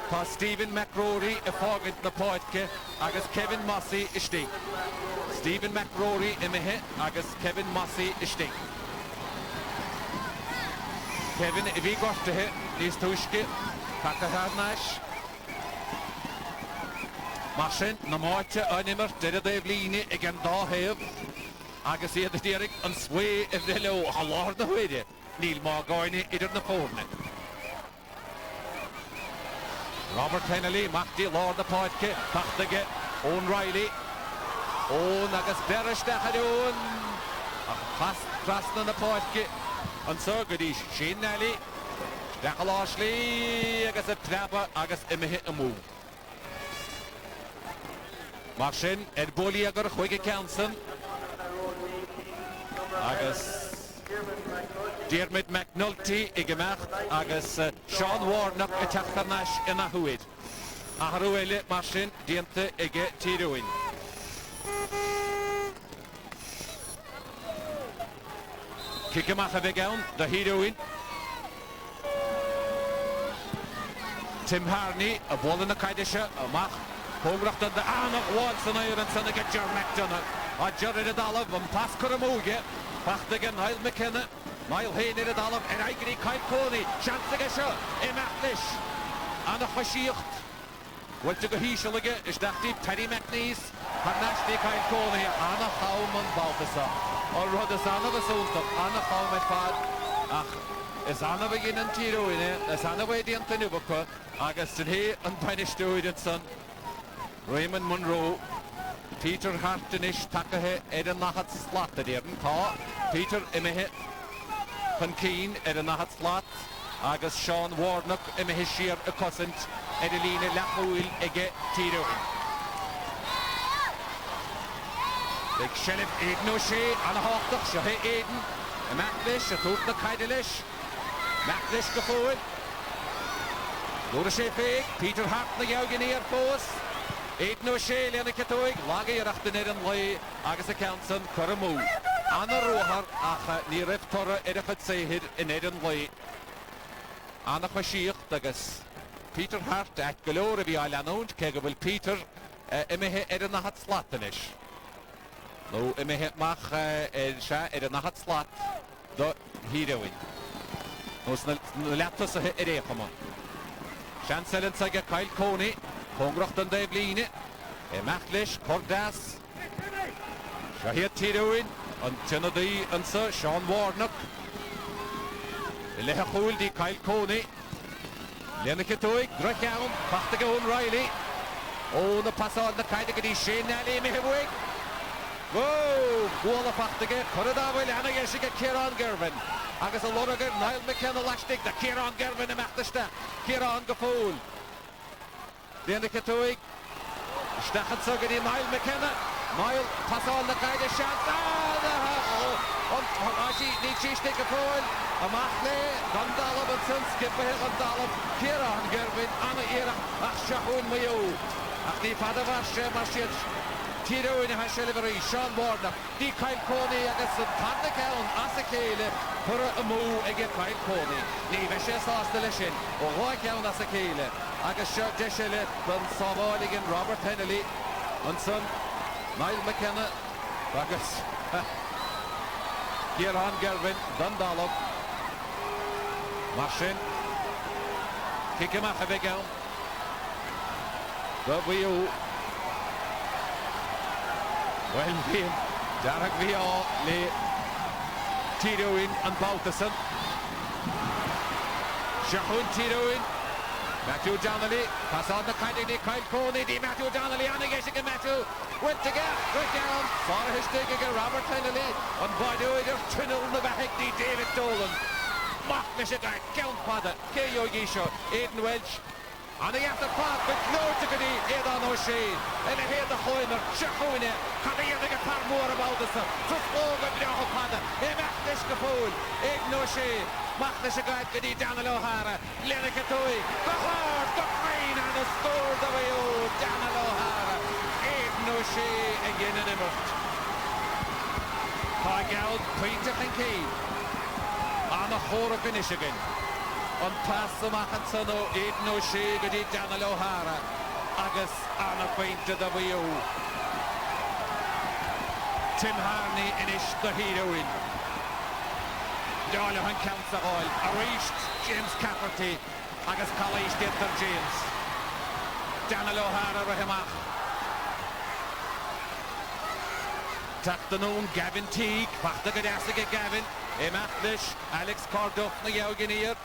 Pa Stephen McRory, a fogget na Poitke, agus Kevin Mossy is sting. Stephen McRory imihe, agus Kevin Mossy is sting. Kevin, if he got to hit, is Tushke, Pakaharnash. Marsin, na Moitje, Animer, Dede Devline, again Daheb. Agus the Derek and sway if they low a lord the way Neil Margoyne idir na fórne. Robert Kennelly, Machty, Lord the Poitke, Pachtige, Owen Riley, Owen agus Beristach Owen, Fast Trastan the Poitke, and so good is Shane Nelly, Stachel Ashley, agus a Trapper, agus imihe a move. Marsin, Ed Bolliager, Huige Counson, agus Diarmid McNulty i gemacht agus Sean Warnock y tacharnash in a hwyd a harwele Marsin diente ige Tyrone Kikamach a begawn the Heroine Tim Harney a ball in a kaidisha a mach Hogracht an de aanach Watson ayr and son ige Ger McDonough a Jerry the Dollar and pass Kuramuge Pachtigan, Niall McKenna, Niall Hayne in the Dollar, and I get Kyle Coney, Chantigasha, Ematlish, Anna Hashicht. Well, to go Hishalige, is that deep Paddy McNeese, Hanashti Kyle Coney, Anna Hauman Balthasa, or Rodasana the Sultan, Anna Hauman Fad, Ach, is Anna begin and Tyrone, is Anna way the Antonubuka, Augustin Hay and Panish Doid son, Raymond Monroe. Peter Hartenish Takahe Eden Nahat Slot the Dearden Pa Peter Imihe Hunkeen Eden Nahat Slot Agus Sean Warnock Imihe Sheer a Cosent Edeline Lachuil Ege Tyrone Like Shelif Eden O'Shea Anna Hochtach Shahe Eden a Maclish a Tootna Kaidelish Maclish Gafoil Dora Shefig Peter Hart the Yaugan Air Force Eden O'Shea Lena Katoig, Lagi Rachten Eden Lay, Agus a Counson, Kuramu, Anna Rohar, Acha, Niref Torra, Edifat Sehid in Eden Lay, Anna Khashir, Dagas, Peter Hart, at Galore, the Island, Kegable Peter, Emihe Eden Nahat Slatanish. No, Emihe Mach, Eden Nahat Slat, the Heroine. No, Laptus a Edekama. Chancellor Saga Kyle Coney. Hongracht an Devline, Machlish, Cordas, Shahir Tyrone, and Tennedy and Sir Sean Warnock, Lehachul di Kyle Coney, Lenakatoig, Drakown, Pachtagon Riley, oh, the pass on the Kaidagadi Shane Nally Mihawig. Whoa, Walla Pachtaga, Coradawa, Lana Yeshika, Kieran Gervin, Agus a Lorager, Niall McKenna Lashtig, the Kieran Gervin, the Machtasta, Kieran Gafool. Lena Katoig, Stachan Sugadi, Niall McKenna, Niall pass on the kind of shot. ond asi ní tíiste go fáil amach le Gandalab an san skipper Gandalab Tyrone Gervin anna éireach ach Seachún Mayo ach ní fada bhaiste mar siad Tyrone has Shelivery Sean Warner ní Kyle Coney agus an fada ceann as a chéile chur a mú ag Kyle Coney ní bheith sé sásta lei sin ó dhá ceann as a chéile agus seo deisiile don sábháiligin Robert Hennelly an son Niall McKenna agus Tyrone Gervin Dundalab mar sin kick amach a bheith ann go bhíú well bhíon dearg bhí á le Tyrone an Baltasan Seachún Tyrone Matthew Donnelly pass on the kind of Kyle Coney di Matthew Donnelly on again Matthew went to get right down for his dig again Robert Hennelly on Badu there's tunnel the back di David Dolan Mach Michigan count father K.O. Gisho Aidan Welch on the after part but no to get Aidan O'Shea and I hear the Hoyner Seachún can I hear the guitar more about this just over the father he Mach Michigan Aidan O'Shea Mach Michigan get Daniel O'Hara Lenny Katoi the hard the fine and the score the way Daniel O'Hara Aidan O'Shea again in Immert Pagel Peter Hinkey on the whole of Michigan on pass the Machansono Aidan O'Shea get Daniel O'Hara agus on a feint to the way Tim Harney inish the heroine Darlahan counts the oil. A reached James Cafferty agus College Dinter James. Daniel O'Hara rahimach. Tachtanún Gavin Teague. Pachta gadasig Gavin. Emachlish Alex Corduff na Yauginir.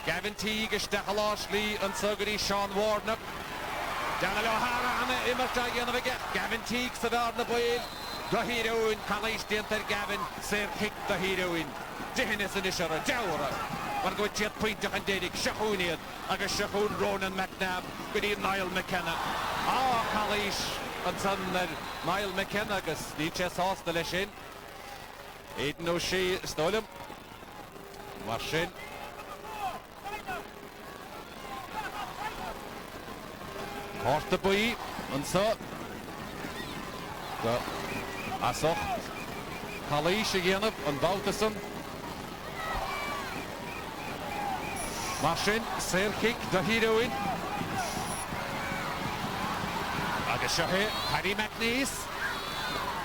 Gavin Teague is Stachalashli and Sugary Sean Warnock. Daniel O'Hara Anna Immerta Yanavig. Gavin Teague Sadar na Boyle. The heroine College Dinter Gavin. Sir Kick the heroine. Dehinnis yn isio ar y dewr Mae'n gwybod tiad pwyntach yn dedig Seachúniad agus Seachún Ronan McNabb gyda Niall McKenna Calais yn son Niall McKenna agus ni ches os dy leisyn Aidan O'Shea stolym mar sin Cort y bwy yn so asocht Calais y gynaf yn Baltasan Martin, sail kick, the heroine. Agus Shahe, Paddy McNeese.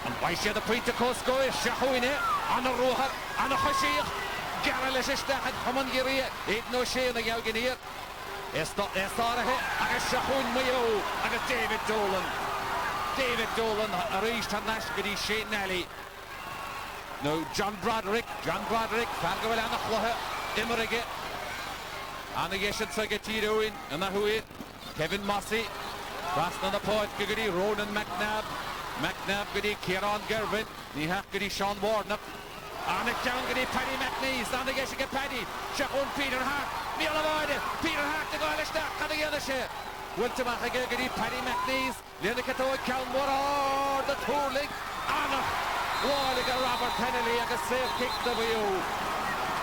And by the point to Costco, Seachún on a Roher, on a Hashir. Garrelish had Haman Giri, Aidan O'Shea in the Yauginir. Estarahe, agus Seachún Mayo, agus David Dolan. David Dolan, a reached her Nash Gidi Shane Nally. No, John Broderick, Fargawell on a Chlohe, Immerige. Anna Geshet Saga Tyrone and the Huid, Kevin Mossy, Fast on the Poet, Guggy, Ronan McNabb, Guggy, Tyrone Gervin, Nihak Guggy, Sean Warnock, Anna John Guggy, Paddy McNeese, Anna Geshet Paddy, Seachún Peter Hart, Neil Avoid, Peter Hart to go to Stack, and the other share. Went to Guggy, Paddy McNeese, Lenica to Count Warard, the Tourling, Anna, Walliga, Robert Hennelly, and a safe kick the wheel.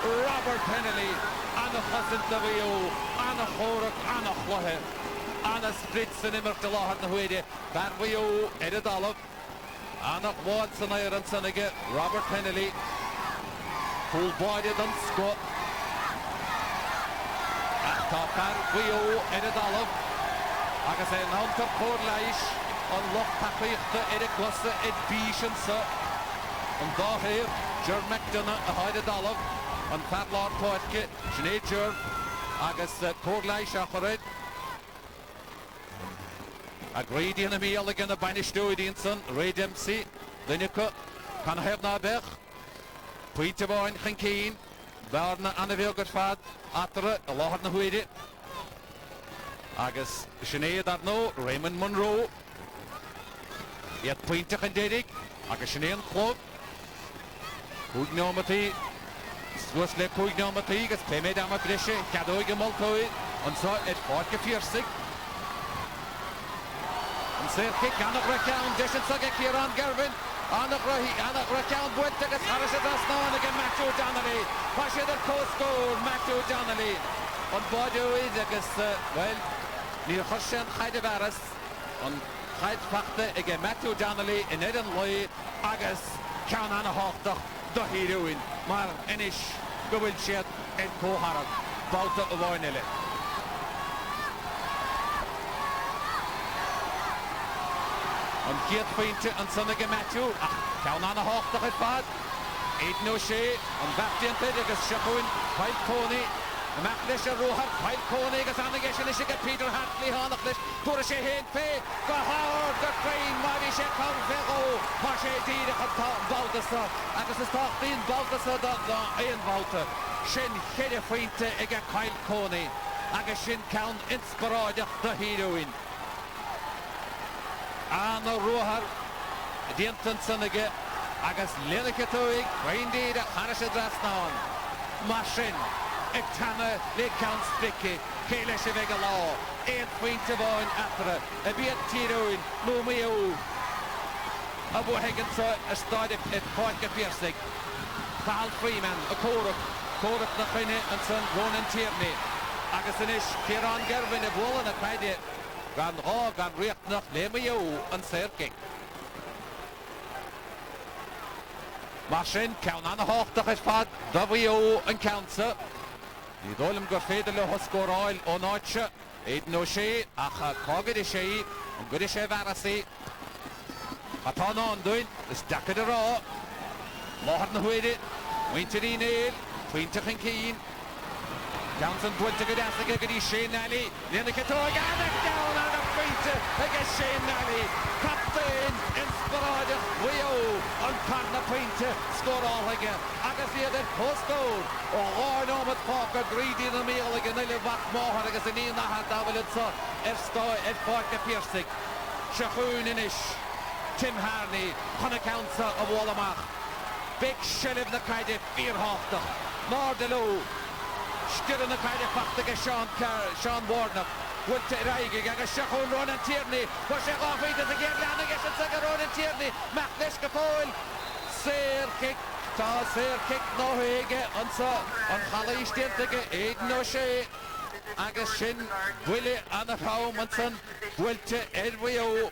Robert Hennelly. Anna Hassan W, Anna Horak, Anna Chlohe, Anna Spritz and Immer to Lahar na Huide, Van Wio, Edith Olive, Anna Watson Iron Senega, Robert Hennelly, Full Body Dun Scott, Van Wio, Edith Olive, Agase Nanta Porlaish, on Loch Papichta, Edith Glossa, Ed Bishansa, and Dahir, Jer McDonough, Edith Olive. On Pat Lord Poetke, Sinead Jur, agus Corlai Shacharid. Agreed in a meal again, a Banish Doidinson, Ray Dempsey, Linica, Canaheb Nabech, Peter Boyne, Hinkeen, Barna, Anna Vilgotfad, Atra, a lot na Huide. Agus Sinead Arno, Raymond Monroe, yet Peter and Dedic, agus Sinead Club, Hugnomati. Swas le Cúig ná matí agus Péméid am a brise Cadóig a Multóid an so it fád go Pearse an Sir kick Anna Rakan, Dishan Saga Kieran Garvin, Anna Rakan Buentegas, Harris Rasnan again, Matthew Donnelly, Pasha the Coast goal, Matthew Donnelly, on Bodo Idagas, well, Neil Hushan Heidevaris, on Hyde Fakta again, Matthew Donnelly, in Eden Loy, Agus, Can Anna Hochtach, the heroine, Mar Enish, Gowilchet, and Koharak, Balta Ovoinele. On Keith Feinte and Sonniga Matthew, Can Anna Hochtach at Bad, Aiden O'Shea, on Baptian Pedigas, Shahoon, Pyle Coney, Maclish Rohar, Pyle Coney, Gazanegash, Peter Hartley, Hanachlish, Turashe Hain Pay, Gahard, the Crane, Marisha Convego, Pashe Dida, Baldasa, Agus is talking Baldasa, the Ian Walter, Shin Hede Feinte, Ega Pyle Coney, Agus Shin Count Inspirada, the heroine. Anna Rohar, Dienton Sonniga, Agus Linikatoig, Reindeer, Harish Drasnan, Mashin, Etana, Lake Count Spicky, Kalish Vegalaw, 8 points of on after a bit Tyrone, no Mayo. Abu Higgins, a start at Parker Pearse, Carl Freeman, a Korak Nachine, and son Ronan Tierney, Agasinish, Kieran Gervin, a Wall and a Piddy. Gan Rog, gan Richtnach, Mayo, and Serking. Martin, Count Anna Hochtach is fad, W and Council. The Dolem Gafedele Hoscore Oil on Archer, Aiden O'Shea, Acha Coggy Shea, and Goodishe Varasi. Patana on doing, the stack of the raw. Morton Huede, Winter Nail, Twinter and Keen. Johnson put to get after Giggity Shane Nally, Linikatoy, down on the feet against Shane Nally. Captain, Inspirada, Weo, on Parna Painter, score all again. Agassier that post goal. Oh, no, but Parker, greedy in the meal again. They live back more, I guess, in the Hadavel, it's at Parker Pearse, Shahoon Inish, Tim Harney, Conacounsa of Wallamach. Big Shell of the Kaide, Fear Hofter, Nordelo. Still in the kind of fact against Sean Warnock. Went to Raigi, against Shahoon Ronan Tierney. Was it off into the game down against the second Ronan Tierney. Maclish Gafoil. Sir kick. Sir kick no hege. On Halley Stirtige. Aiden O'Shea. Agus Shin. Willie Anna Haumanson. Wilte Edwio.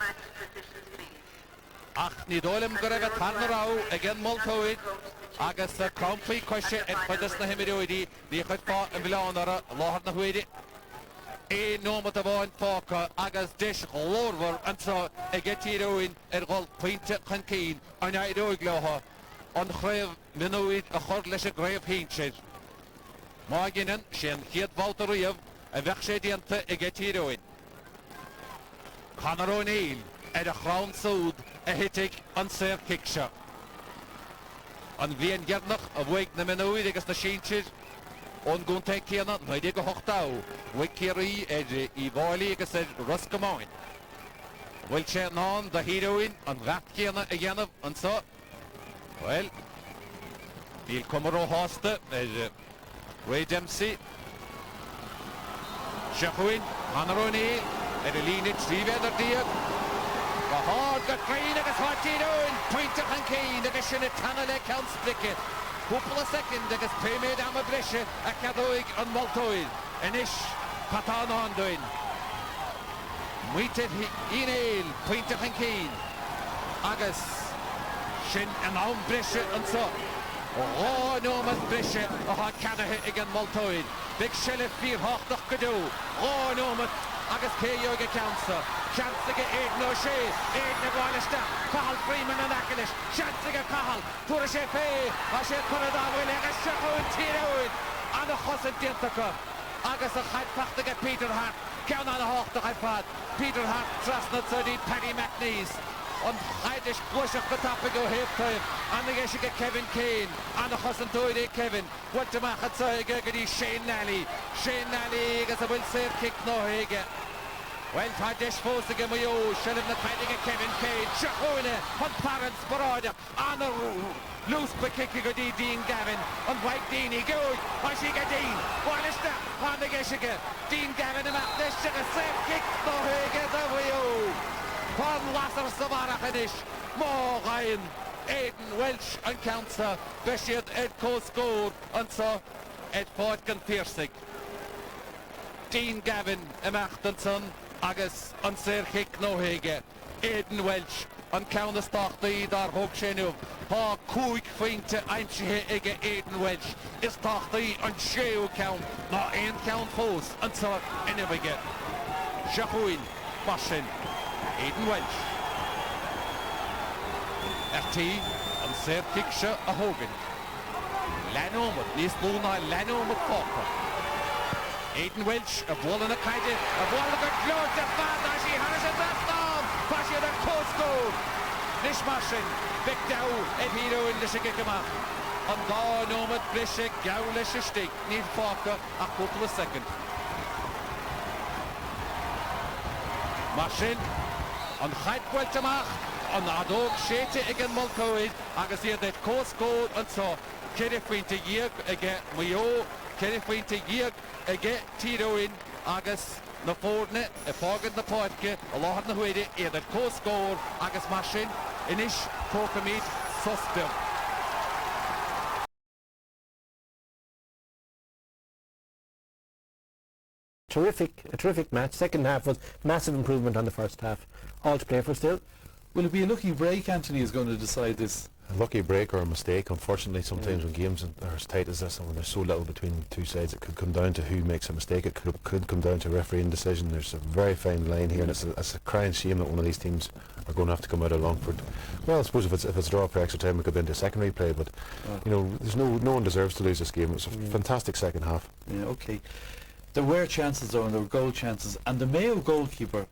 Ach, Nidolem Greve Tarnarau. Again Multoid. Agus a Crumpy question at Fedus na Hemidoidi, the Hutpa and Villanara, Lord na Huidi. A nomad of one Falker, Agus Dish, Lorver, and so a get heroine at Gold Pointed Hankeen, and I do gloha on Grave Minoid, a Hordlish a grave hinches. Marginen, Shen Hiet Valteriev, a Vexediante, a get heroine. Connor O'Neill, at a Crown Sood, a Hittig, and Sir Kicksha. An bhíon gearnach a bhuaig na minúid agus na síintir ón gúnta céanna nuid go hochtá bhuaig céirí I bháilí agus Ruscamáin. Bhfuil sé ná the heroine an bheat céanna a dhéanamh an sa. Well, bhíl cumar ó hásta Ray Dempsey. Shahoon, Hannah O'Neill, a líne trívedar díag. Hard got green against Hartino and Pointer and Kane against Tanale Count Splicket. Couple of seconds against Paymaid Amabrisha, a Cadoig and Maltoid. And Ish Patan on doing. Muited Inail, Pointer and Kane. Agus Shin and Ambrisha and so. Oh, no, mas Brisha, a hard Canahe again Maltoid. Big Shell of Fear Hawk Kadu. Oh, no, mas. Agus Yoga Council, chance to get Aiden O'Shea, Aiden O'Wallista, Cahill Freeman and Akilish, chance to get Cahill, Turashe Fay, Ashe Kuradawil, Agus Shahoon Tyrone, and a Husson Dintaka, Agus a Hyde Pack to get Peter Hart, Count on a Hawk to Hyde Peter Hart, Trustnut Sudi, Paddy McNeese, on Heidish Bush of the top of go hip time, and the guess you get Kevin Kane, and the Husson Toide Kevin, what to Machat Sagadi, Shane Nally, as a will say kick no hege. Well, Heidish Foss again, Mayo, Shell of the fighting at Kevin Kane, Shahone, on Parents Barada, and a loose by kicking go Dean Gavin, on White Dean, he goes, on Shiga Dean, what is that? On the guess Dean Gavin, and this a safe kick no hege, the Mayo. Pon Wasser Savarachanish, Mo Ryan, Aidan Welsh and Council, Beshiad Ed Cosgore, and so Ed Podgan Pearse. Dean Gavin, Emachtenson, Agus, and Sir Hick Nohege, Aidan Welsh, and Countess Tachti, Dar Hogshenov, Ha Kuik Finte, Aimshe Ege Aidan Welsh, is Tachti and Sheo Count, not Ain Count Fos, and so Enevige. Shahuin, Bashin, Aidan Welsh. RT, and Sir Kicksha a Hogan. Lanomut, Nis Luna, Lanomut Popper. Aidan Welsh, a ball in a kaide, a ball in a close, the father, she has a left arm, Pasha the Cosco, Nishmashin, Big Dow, Edhiro in the Shigikama, and Dawn Nomad, Blishik, Gowlish, Stick, Need Falker, a couple of seconds. Mashin, and Heidweltamach, and Adog, Shete again Mulcoid, Agus here that Cosco, and so, Kerry to Yeg again, Mayo, Kerry to Yeg again, Tyrone, Agus. Na fórne, fágad na páidge, a láhad na huide, iad cóscór agus masin, inis tócamid sustem. A terrific match. Second half was massive improvement on the first half. All to play for still. Will it be a lucky break, Anthony, is going to decide this? A lucky break or a mistake. Unfortunately, sometimes when games are as tight as this and when there's so little between two sides, it could come down to who makes a mistake. It could come down to a refereeing decision. There's a very fine line here, and it's a crying shame that one of these teams are going to have to come out of Longford. Well, I suppose if it's a draw for extra time, we could be into a second replay, but you know, there's no one deserves to lose this game. It was a fantastic second half. Yeah, okay. There were chances though, and there were goal chances, and the Mayo goalkeeper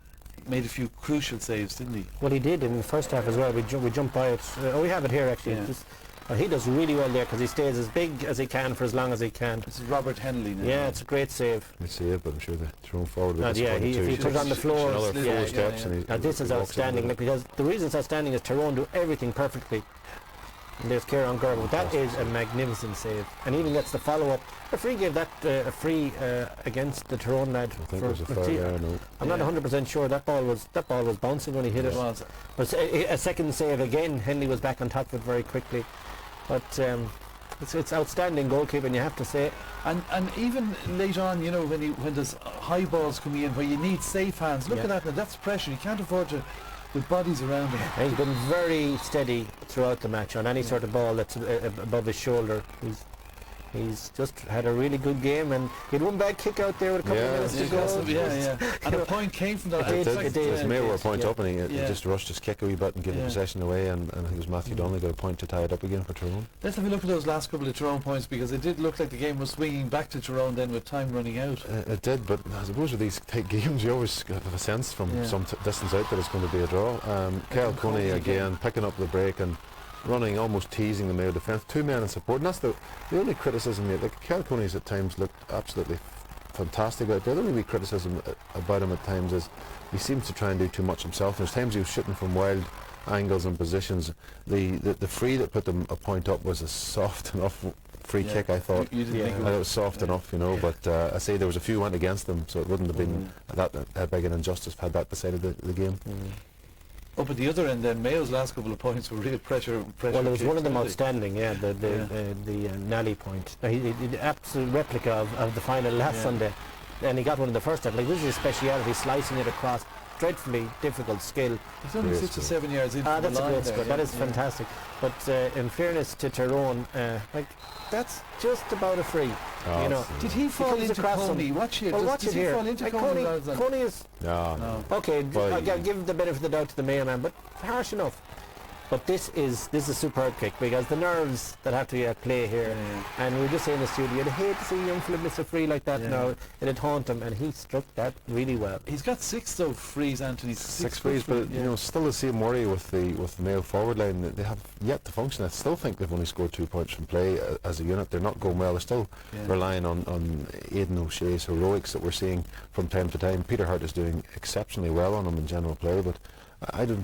made a few crucial saves, didn't he? Well, he did in the first half as well. We jumped by it. We have it here actually. Yeah. He does really well there because he stays as big as he can for as long as he can. This is Robert Henley now. Yeah, it's a great save. Great save, but I'm sure the thrown forward with if he put it on the floor, another 4 steps. And now this is outstanding because the reason it's outstanding is Tyrone do everything perfectly. And there's Kieran Gerber. That is a magnificent save, and even gets the follow-up. The free gave that a free against the Tyrone lad. I think it was a foul there, no. I'm not 100% sure that ball was bouncing when he hit it. But a second save again. Henley was back on top of it very quickly. But it's outstanding goalkeeping, you have to say. And even later on, you know, when there's high balls coming in where you need safe hands. Look at that. Now that's pressure. You can't afford to. With bodies around him. And he's been very steady throughout the match on any sort of ball that's above his shoulder. He's just had a really good game, and he had one bad kick out there with a couple of minutes to go. And a point came from that. It did. Mayo were a point up, and he just rushed his kick a wee bit and gave the possession away, and I think it was Matthew Donnelly got a point to tie it up again for Tyrone. Let's have a look at those last couple of Tyrone points, because it did look like the game was swinging back to Tyrone then with time running out. It did, but I suppose with these tight games you always have a sense from some distance out that it's going to be a draw. Kyle Coney again picking up the break and running, almost teasing the Mayo defence. 2 men in support, and that's the only criticism. Like Kyle Coney's at times looked absolutely fantastic out there. The only wee criticism about him at times is he seems to try and do too much himself. There's times he was shooting from wild angles and positions. The free that put them a point up was a soft enough free kick, I thought. You didn't think it was soft enough, you know, but I say there was a few went against them, so it wouldn't have been that big an injustice had that decided the game. Up at the other end then, Mayo's last couple of points were real pressure well, there was kicks, one of them outstanding, the Nally point. He did an absolute replica of the final last Sunday, and he got one in the first half. Like, this is his speciality, slicing it across. Dreadfully difficult skill. He's only 6 or 7 yards in from that's the line a great there, score. That is fantastic. But in fairness to Tyrone, like, that's just about a free. You know, did he fall into Coney? Watch here. Well, watch does it here. He fall into like Coney? Coney is okay. I'll give the benefit of the doubt to the Mayo man, but harsh enough. But this is a superb kick, because the nerves that have to be at play here, and we were just saying in the studio, I'd hate to see a young Philip miss a free like that now. It'd haunt him, and he struck that really well. He's got 6 though frees, Anthony. 6 frees, but you know, still the same worry with the Mayo forward line. They have yet to function. I still think they've only scored 2 points from play as a unit. They're not going well. They're still relying on Aidan O'Shea's heroics that we're seeing from time to time. Peter Hart is doing exceptionally well on them in general play, but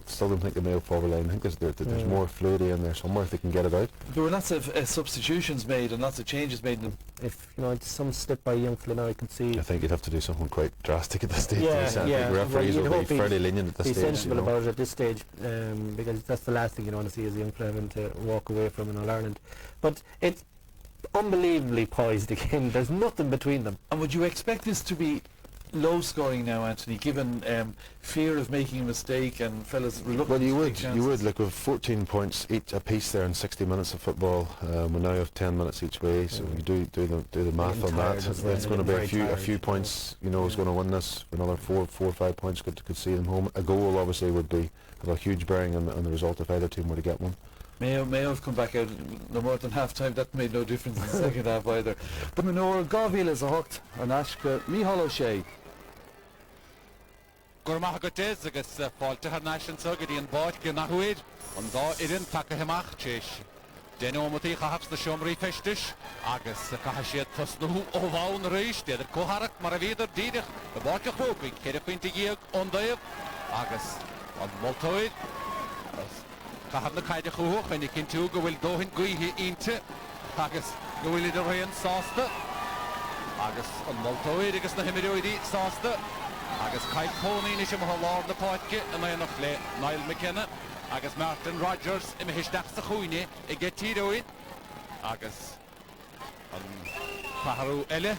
still don't think the Mayo forward line. I think there's more fluidity in there somewhere if they can get it out. There were lots of substitutions made and lots of changes made. If some slip by young fella now, I can see. I think you'd have to do something quite drastic at this stage. Yeah, I think referees well, will be fairly lenient at this be stage. sensible about it at this stage, because that's the last thing you want to see is a young player having to walk away from in All-Ireland. But it's unbelievably poised again. There's nothing between them. And would you expect this to be low scoring now, Anthony, given fear of making a mistake and fellas reluctant Well, to take chances? you would. Like, with 14 points each apiece there in 60 minutes of football, we now have 10 minutes each way. So you do the math on that. It's going to be a few points. You know, is going to win this. Another 4 or 5 points could see them home. A goal obviously would have a huge bearing on the result if either team were to get one. Mayo have come back out no more than half time. That made no difference in the second half either. But Manor Gavíl is a hocht an Ashka Mihal O'Shea. Gurmahagates agus Paulta Harnashin Sugadi and Bodke Nahuid on da Idin Takahimach Chish. Denomati Haps the Shumri Festish, Agus Kahashet Tosnu Ovaun Rish, the Koharak Maravida Didich, the Bodke Hopi, Kedapinti on the Agus on Moltoid. Kaham the Kaidahu, and the Kintuga will do in Gui into Agus, you will lead the rain saucer. Agus on Moltoid, Agus the Hemidoidi saucer. Agus Kyle Coney is him Lord the Potke, and I know Niall McKenna. Agus Martin Rogers, in his dax the Hoine, a get Tyrone. Agus Paharu Elle,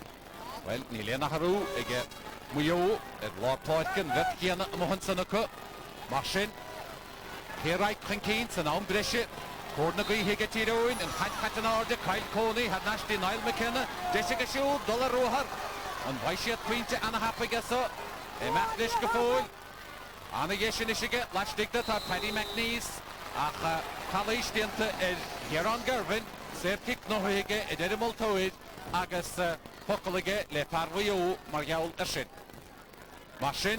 well, Nilena Haru, a get Mayo, at Lord Potkin, Vetkiana, Mohansanaka, Marshin, here I Crankeens and Umbreshe, Cornagui, he get Tyrone, and Katanar, Kyle Coney, had Nashti Niall McKenna, Jessica Shoe, Dollar Rohar, and Vaishet Quinte, Anna Hapagasa. Machnish Gafoil, Anna Yeshinishiga, Lashdigda, Paddy McNeese, Kalish Dinta, Heron Gervin, Serkik Nohige, Edimal Toid, Agus Pokolige, Le Parvio, Marial Ashin. Mashin,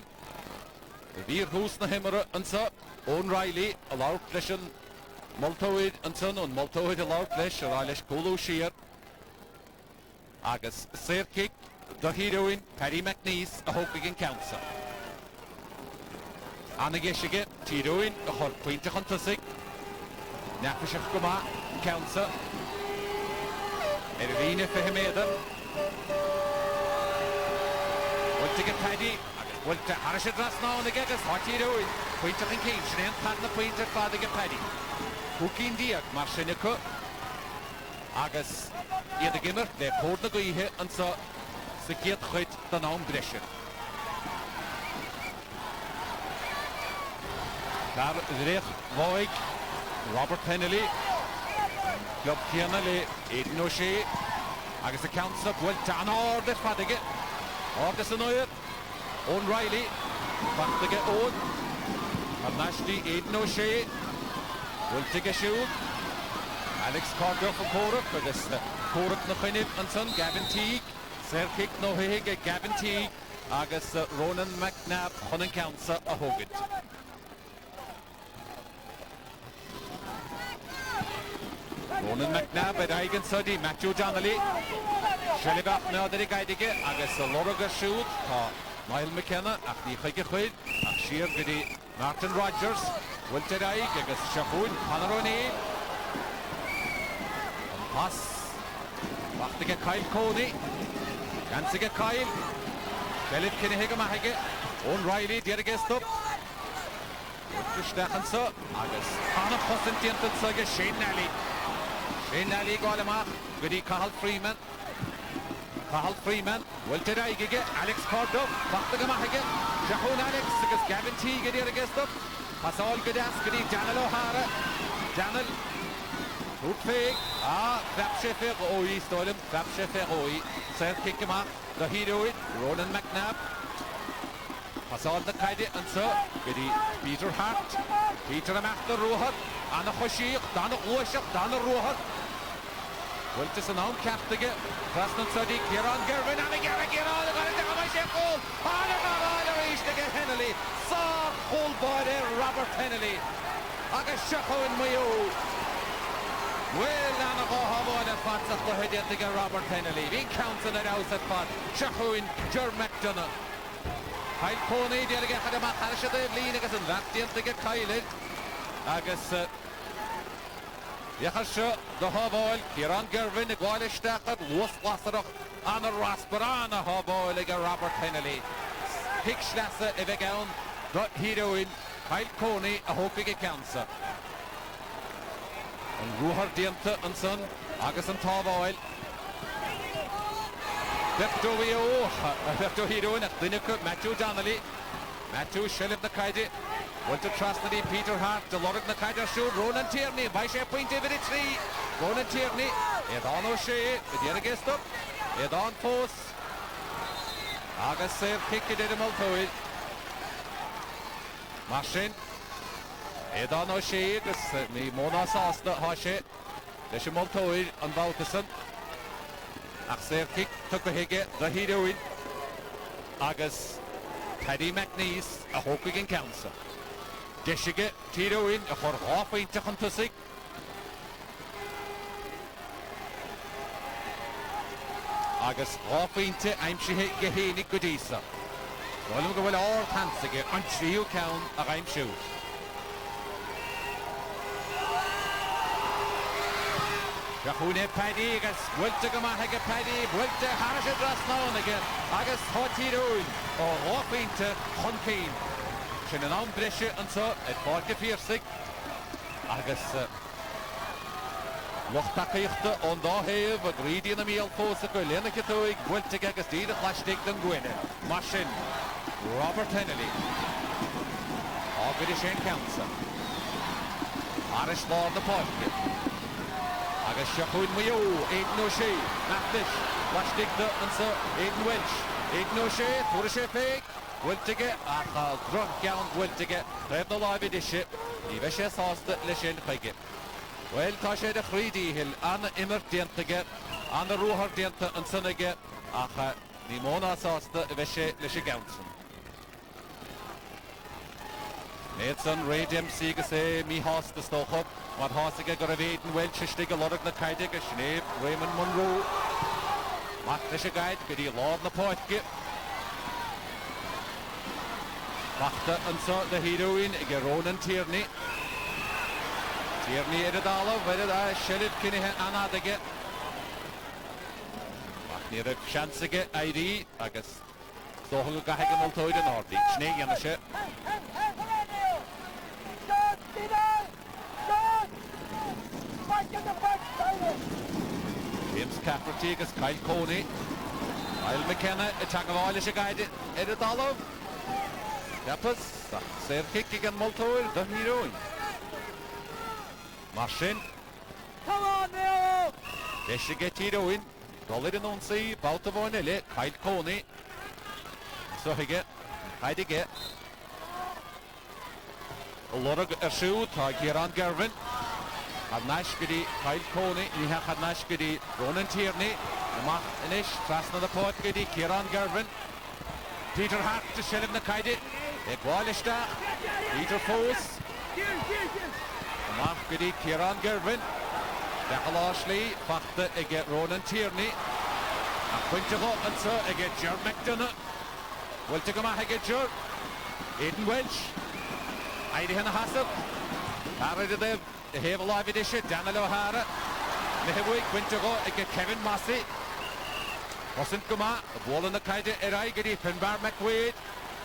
Vir Husna Himmer and so, Owen Riley, a loud Flishin, Multoid and son, and Multoid a loud Flish, or Eilish Kulu Shear, Agus Serkik. The heroine, Paddy McNeese, a Hopigan Council. Anna Geshiget, Tyrone, a Hot Quinta Huntasik, Napashak Goma, Council. Ervina for him either. We'll take a Paddy, we'll take Harashad Rasna on the Gagas, Hot Tyrone, Quinta and King, Shannon Patna Quinta, Father Paddy. Hookin Diak, Marshinika, Agus, the Gimmer, they poured the guy here and so. Ze keert goed de naam Brescher. Daar is Voig, Robert Pennelly, Club Kienale, Eden O'Shea, Agus the Council, well, John Order Fadige, Order Sanoyer, Owen Riley, Fatige Owen, Nashdi, Eden O'Shea, will take a shoot, Alex Carter for Cork, Agus Cork Nachinib and son, Gavin Teague. Serkik no hige Gavin T. Agus Ronan McNabb, Hunan Council, a Hogan. Ronan McNabb at Eigen Suddy, Matthew Donnelly. Shellibach now that he guided it. Agus Loroga shoot. Niall McKenna, Achni Higge Sheer Giddy, Martin Rogers. Wilted Eig, Agus Shahoon, Conor O'Neill. Pass. Wachtige Kyle Coney. Gansige Kyle, Philip Kinnehige Mahige, Owen Riley, Diergest up. Gestechen so, Agus, Anna Postentienten Zeuge, Shane Nally. Shane Nally Golemach, Goody Cathal Freeman. Cathal Freeman, Wilted Eigige, Alex Cordo, Wachtige Mahige, Shahoon Alex, Agus Gavin Teague, Diergest up. Pascal Godas, Goody Daniel O'Hara, Daniel. Hoopfeig, Krapshefer, Oi, Stolem, Krapshefer, Oi, Sir Kickema, the hero, Ronan McNabb, Pascal the Kaidi, and so, Biddy, Peter Hart, Peter Amachter Roher, Anna Hoshir, Dana Roshak, Dana Roher, Wiltis and Arm Captige, Krasnan Sadi, Kieran Gervin, and again, all the Sheffield, Anna reached again Hennelly, saw whole body Robert Hennelly, Aga Shako and Mayo. Well, Anna Gohamo and Fats of the head to Robert Hennelly. Being counted at house at Fat. Shahoon, Jer McDonough. Kyle Coney diarige had ma harsha de blin agus an vatdiantige Kyle agus Yachasha the Havoil Kieran Gervin the Gwalistachad Wustlasarach Anna Rasparana Havoil ag Robert Hennelly Pichlasse Evegaun the heroine Kyle Coney a hopige cancer and Ruhar Dianta and son agus an Havoil Pepto heroine at Linuka Matthew Donnelly Matthew Shellif the Kaidi Walter Trastney, Peter Hart, the Lord na Kaida shoot, Ronan Tierney, by Shea Point David Tree, Ronan Tierney, Edon O'Shea, the other guest up, Edon Post, August save kick it in Multoid, Machine, Edon O'Shea, me Mona Sauce, the Hoshe, the Shimultoid, and Balkason, Axel kick, took the Higge, the heroine, August, Paddy McNeese, a Hokigan Council. Deshige, Tyrone, a for half into Huntusik. Agus half into I'm she Geheni Goodisa. Well, look at all hands again, and she you count a rhyme shoe. Jahune Paddy, Agus, Wiltagamahaga Paddy, Wilta Harasha Drasnown again, Agus Hot Tyrone, or half into Hunkin. Sin an ambrishe an so et fáge Pearse agus lochtaíochta an dáhéamh a grídí na míal fósa go léna cetóig bhfuilte agus tíad a chlastig den gwine. Mar sin Robert Hennelly ágad sin cansa. Aris lár na páisce. Agus seachún Mayo, Aidan O'Shea, Matlish, chlastigta an so Aidan Welch, Aidan O'Shea, túra sé féig. Wiltige, a drug gown Wiltige, rhaid na live edition, I veshe sásta leis chuige. Well, tá sé de chrídíhil anna immer diantige, anna rúhar dianta an sunnige, ach ní móna sásta veshe leis gawnsan. Néadsan Ray Dempsey gus mi hásta stóchop, mar hásige gur a bhéidan Welch stig a lorg na caiide gus snéb Raymond Monroe. Mac leis gaid go dí lád na páitge. Bachta and so the heroine ag Ronan Tierney. Tierney er a dala, where I shelled Kinnehe Anna to get. Bach near a chance to get ID, I guess. So who got a multoid and ordi, snake and a shit. James Cafferty as Kyle Coney. Kyle McKenna, a chunk of oil is a guide at a dala. Yappas, ser kick again Multoir, the heroine. Marchin. Come on, Mayo! Deshige Tyrone. Dollar in on sea, bout of one elite, Kyle Coney. So he get, Heidi get. A lot of a shoot, Kieran Gervin. Had Nashgidi, Kyle Coney, he had Nashgidi, Ronan Tierney. Mach Inish, Trasna the Pot, Kieran Gervin. Peter Hart to Shellif na Kaidi. Equalista, Peter Foss, Mark Goody, Kieran Gervin, Dechal Ashley, Fakta, get Ronan Tierney, and Quintago, and so get Jer McDonough, Wiltigama, get Jer, Aidan Welch, Heidi Hanna Hassel, Harry the Have a Live Edition, Daniel O'Hara, Mehewi, Quintago, get Kevin Massey, Wasn't Guma, Wall in the Kaida, Erai, Giddy, Finbar McWade.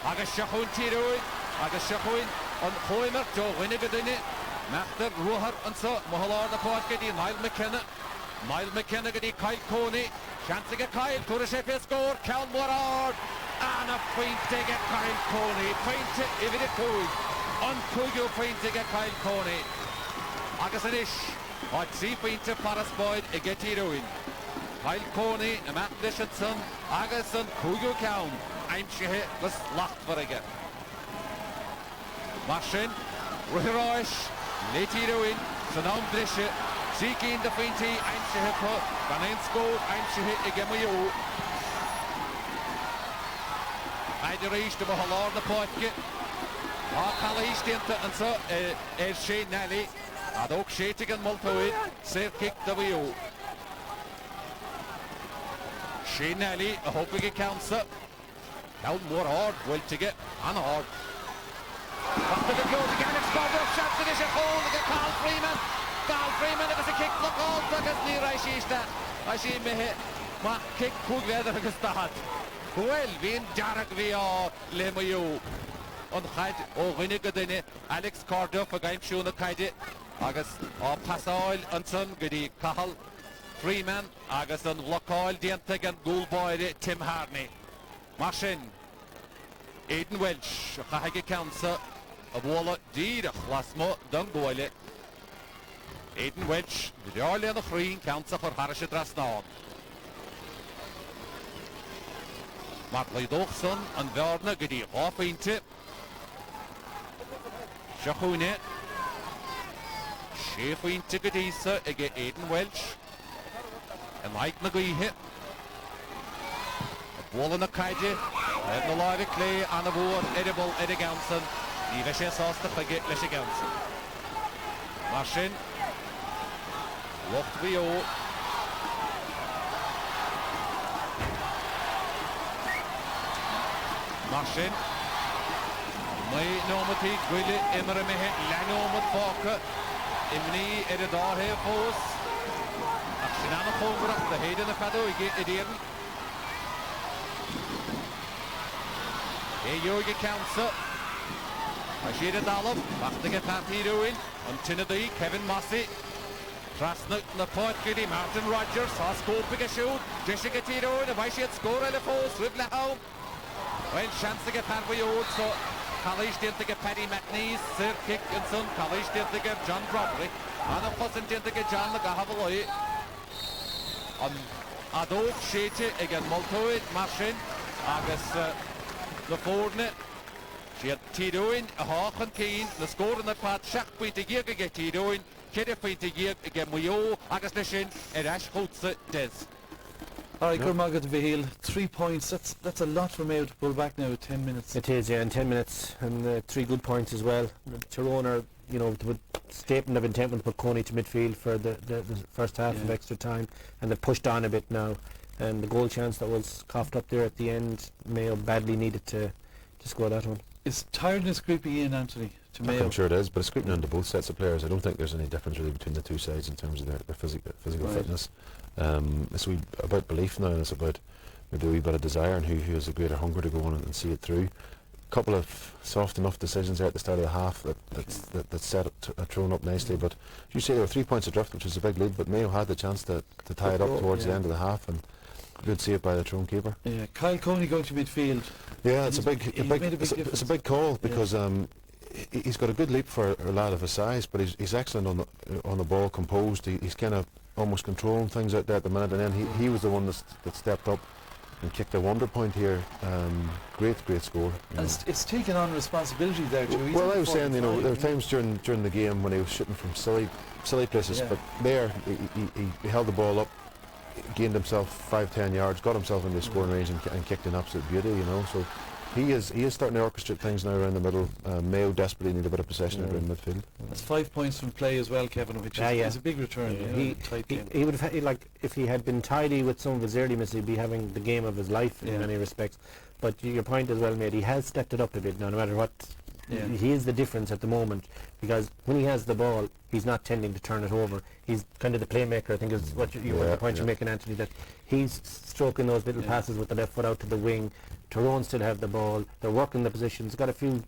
Agus Shachun Tyrone, Agus Shachun on Hoimer, Joe Winnigadini, Machter, Ruhar, and so Mohalar the Portgadi, Niall McKenna, Kyle Coney, chancing a Kyle, Turashefe score, Cal Morard, and a point to get Kyle Coney, point to Ividi Coy, on Kuyo point to get Kyle Coney. Agus Anish, what 3 point to Paris Boyd, a get Tyrone. Kyle Coney, a Matt Dishonson, Agus and Kuyo Count. I'm sure was locked for again. Marchin, Ruhiroish, Leti Ruin, Sanam Brisha, Seeking the Finty, I'm sure put, Banan scored, I'm sure again with you. I'd reached the Mahalar the Potke. Kalahish Dinta and so Shane Nelly, Adok Shatig and Multoid, safe kick W. Shane Nelly, a hoping it counts up. Now more hard, well to get on hard. After the goal again, it's got up shot to this hole to get Carl Freeman. Carl Freeman, it was a kick the goal, because near I see me hit. Ma kick cool weather because that. Well, Vin Jarek via Le Mayo. On Had or Winnigadine, Alex Carter for game show the Kaidi. August or Passoil and Son Goody Cahill. Freeman, August and Lockall, Dientig and goal boy Tim Harney. Machine. Aidan Welsh, Hagi Cancer, a Walla Deed, a Hlasmo, Dungoyle. Aidan Welsh, the early on the free Cancer for Harrisha Drasnaud. Martley Dawson and Verna Goody off into Shahune. Sheaf into Godisa again Aidan Welsh. And Mike McGee. Wall in the Kaiji. And the Larry Clay and the board edible Eddie Ganson. Eva Shesas to forget Leslie Ganson. Machine. Locked Rio. Machine. My nomati Gwili Imramehe Lanomat Falka. Imni Edidahe Fos. Actionana Fogra, the head in the Fado, Edian. Hey, Yogi Cancer. Ashida Dalab, back to get that Tyrone. On Tinady, Kevin Massey. Trasnut, the point, Giddy, Martin Rogers, Sasko, big a shoot. Jessica Tyrone, if I should score at the post, Ribble home. Well, chance to get Harvey Old, so College didn't get Paddy McNeese, Sir Kick and Son. College didn't get John Broderick. And of course, didn't get John Lagahavaloy. On Adolf Shete again, Multoid, Machine, August the Fordnet. She had Tyrone, a Hawk and Keen, the score in the part, Shaq point a gear get Tyrone, Kiddy point a gear again, Mayo, August Nishin, and Ash Hutze Des. All right, Gurmagat Vihil, 3 points. That's a lot for Mayo to pull back now. 10 minutes. It is, yeah, in 10 minutes, and 3 good points as well. Tyrone are, you know, with statement of intent to put Coney to midfield for the first half of extra time, and they've pushed on a bit now. And the goal chance that was coughed up there at the end, Mayo badly needed to score that one. Is tiredness creeping in, Anthony, to Mayo? I'm sure it is, but it's creeping into both sets of players. I don't think there's any difference really between the two sides in terms of their physical fitness. It's about belief now, and it's about maybe a wee bit of desire and who has a greater hunger to go on and see it through. A couple of soft enough decisions there at the start of the half that set Tyrone up nicely, but you say there were 3 points adrift, which was a big lead, but Mayo had the chance to tie it up towards the end of the half, and good save by the Tyrone keeper. Yeah, Kyle Coney going to midfield. Yeah, it's a big call because he's got a good leap for a lad of his size, but he's excellent on the ball, composed. He's kind of almost controlling things out there at the minute, and then he was the one that stepped up and kicked a wonder point here. Great score. And it's taken on responsibility there too. Well, I was saying, you know, there were times during the game when he was shooting from silly places, but there he held the ball up, gained himself 5-10 yards, got himself into the scoring range and kicked an absolute beauty, you know. So he is starting to orchestrate things now around the middle. Mayo desperately need a bit of possession around midfield. That's 5 points from play as well, Kevin, which is a big return. He would have had, like, if he had been tidy with some of his early misses, he'd be having the game of his life in many respects. But your point is well made. He has stepped it up a bit now, no matter what. He is the difference at the moment, because when he has the ball, he's not tending to turn it over. He's kind of the playmaker, I think, is what the point you're making, Anthony, that he's stroking those little passes with the left foot out to the wing. Tyrone still have the ball. They're working the positions. Got a few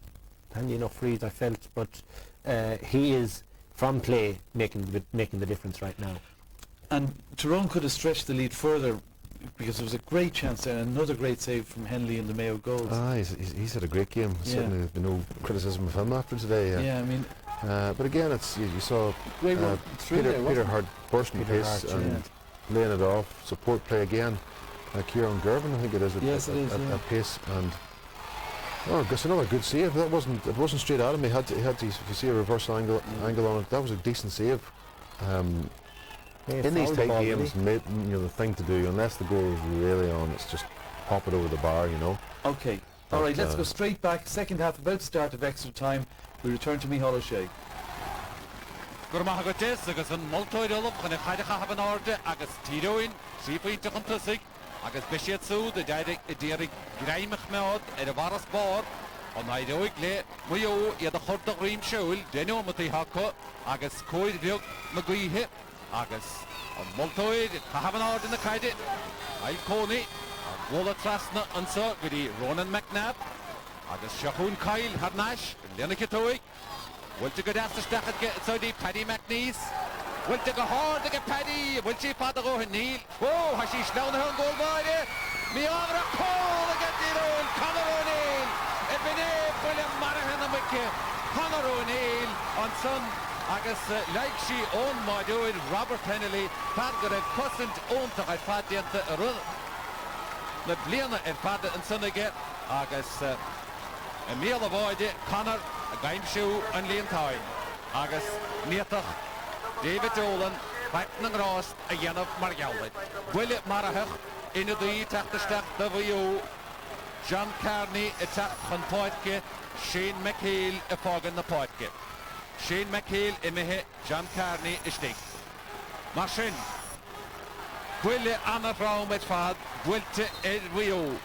handy enough frees, I felt, but he is from play making the difference right now. And Tyrone could have stretched the lead further, because there was a great chance there, and another great save from Henley in the Mayo goals. He's had a great game. Certainly there's been no criticism of him after today. I mean, but again, it's you saw Peter Hard bursting pace and laying it off. Support play again. Kieran Gervin, I think it is, at pace, and it's another good save. It wasn't straight at him. He had to. If you see a reversal angle on it, that was a decent save. In these tight games, the thing to do, unless the goal is really on, it's just pop it over the bar, you know. Okay. All right, let's go straight back. Second half, about to start of extra time. We return to Micheál O'Shea. Gurmahagotes, agus an multoid olaf, and if I have an order, agus Tyrone, 3 points to Huntusig. agus bisiad súd a deirig greimach mead a bharas bar an haideoig le Mayo iad a churd a rím siúil denú matí haco agus cóid bheag na gaithe agus an moltóid chahaban ád in na caide Ail Coney bhla trasna ansa go dtí Ronan McNabb agus Siachún Kyle har náis Lenach tóig bhfuilte go deastaisteachad go saudí Paddy McNeese bhfuilte go háda go Paddy bhfuil sí fad a rótha níl ha sí slána an ggóilbáide mí anra cóla go Tyrone Conor O'Neill bine bhfuil martha na muice Conor O'Neill an son agus leig sí ón máidúid Robert Hennelly fad go raibh cosint ónta ar fad dianta a rud na bliana ar fad an sunnaige agus a míal a bháide Conor a gaimsiú an líontáin agus níotach David Dolan bhaith na grás a dhéanamh mar gealaid. Bhuiile marthach ina dí teachtasteach do bhíú John Carney a teach chun páidce Shane McHale a fágan na páidce. Shane McHale imithe John Carney istig. Mar sin bhuiile anna rám id fad bhuilte bhíú.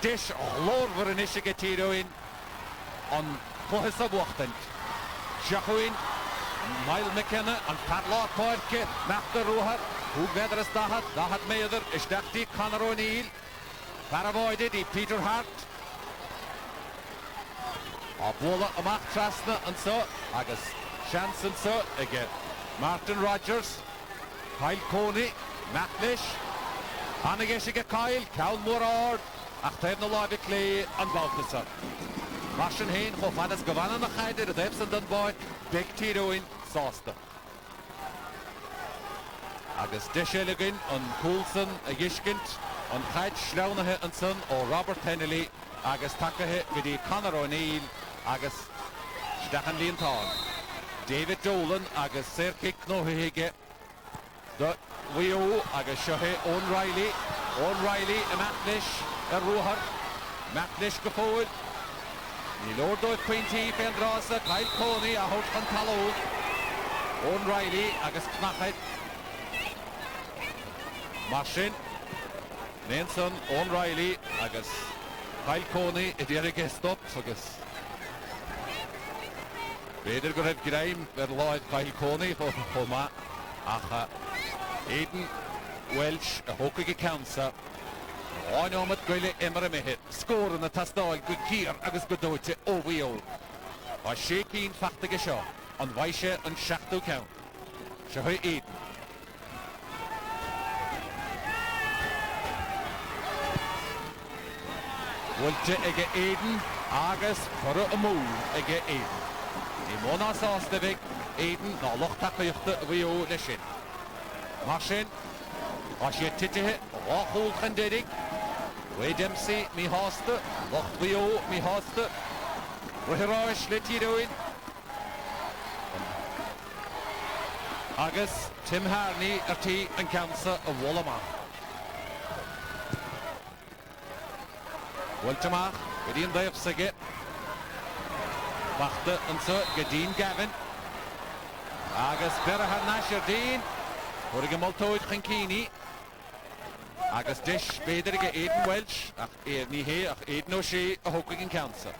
Dis glórhar an isise go Tyrone an chluchas a bhuachtant. Siachúin Mail McKenna an padlá páidce meachta rúthar húg vedar is dahad méidir isteachtaí Conor O'Neill Parabóide dí Peter Hart a bhla amach trasna an so agus seansan so ige Martin Rogers Kyle Coney Maclish Anna Gesige Kyle Cal Moorard ach taobh na lábh clé an bháltasa. Mar sin héin cho fadas go bhana na chaidir a débsan don báid beag Tyrone sásta. Agus deisiligin an Coulson a ghiiscint an chaid sleanathe an son ó Robert Hennelly agus takathe go dtí Conor O'Neill agus Stachan Líontáin. David Dolan agus Serkick nóthaige do Mayo agus seothe O'Reilly a Maclish ar rúthar Maclish go fóil ní lordóid pointí féin drása Kyle Coney a thót chun talún O'Reilly agus cnachaid mar sin Nenson O'Reilly agus Kyle Coney i dtíirigh stop agus beidir go raibh greim ar láid Kyle Coney chomá acha Aidan Welsh a thócaigh cansa áineamad goile imar a mithe scóran na tasdáil go cír agus go dóite ó bhío a sé cín fachtaige seo an bhaise an 7 count se chu Aidan bhfuilte ige Aidan agus chora a mú ige Aidan í móna sásta bheith Aidan ná lochtachaíochta a bhío le sin mar sin a sé titithe ráchúil chun dédig Wade Dempsey mi hásta locht bhío mi hásta ruthráis le Tyrone agus Tim Harney artí an cansa a bhlamach bhfuilteach go dtíon daobhsaige bachta ansa go Dean Gavin agus beartha náisiir Dean chuir go moltóid chun cíní agus dis beidir go Aidan Welsh ach ní hé ach Aidan O'Shea a thócaigh an cansa.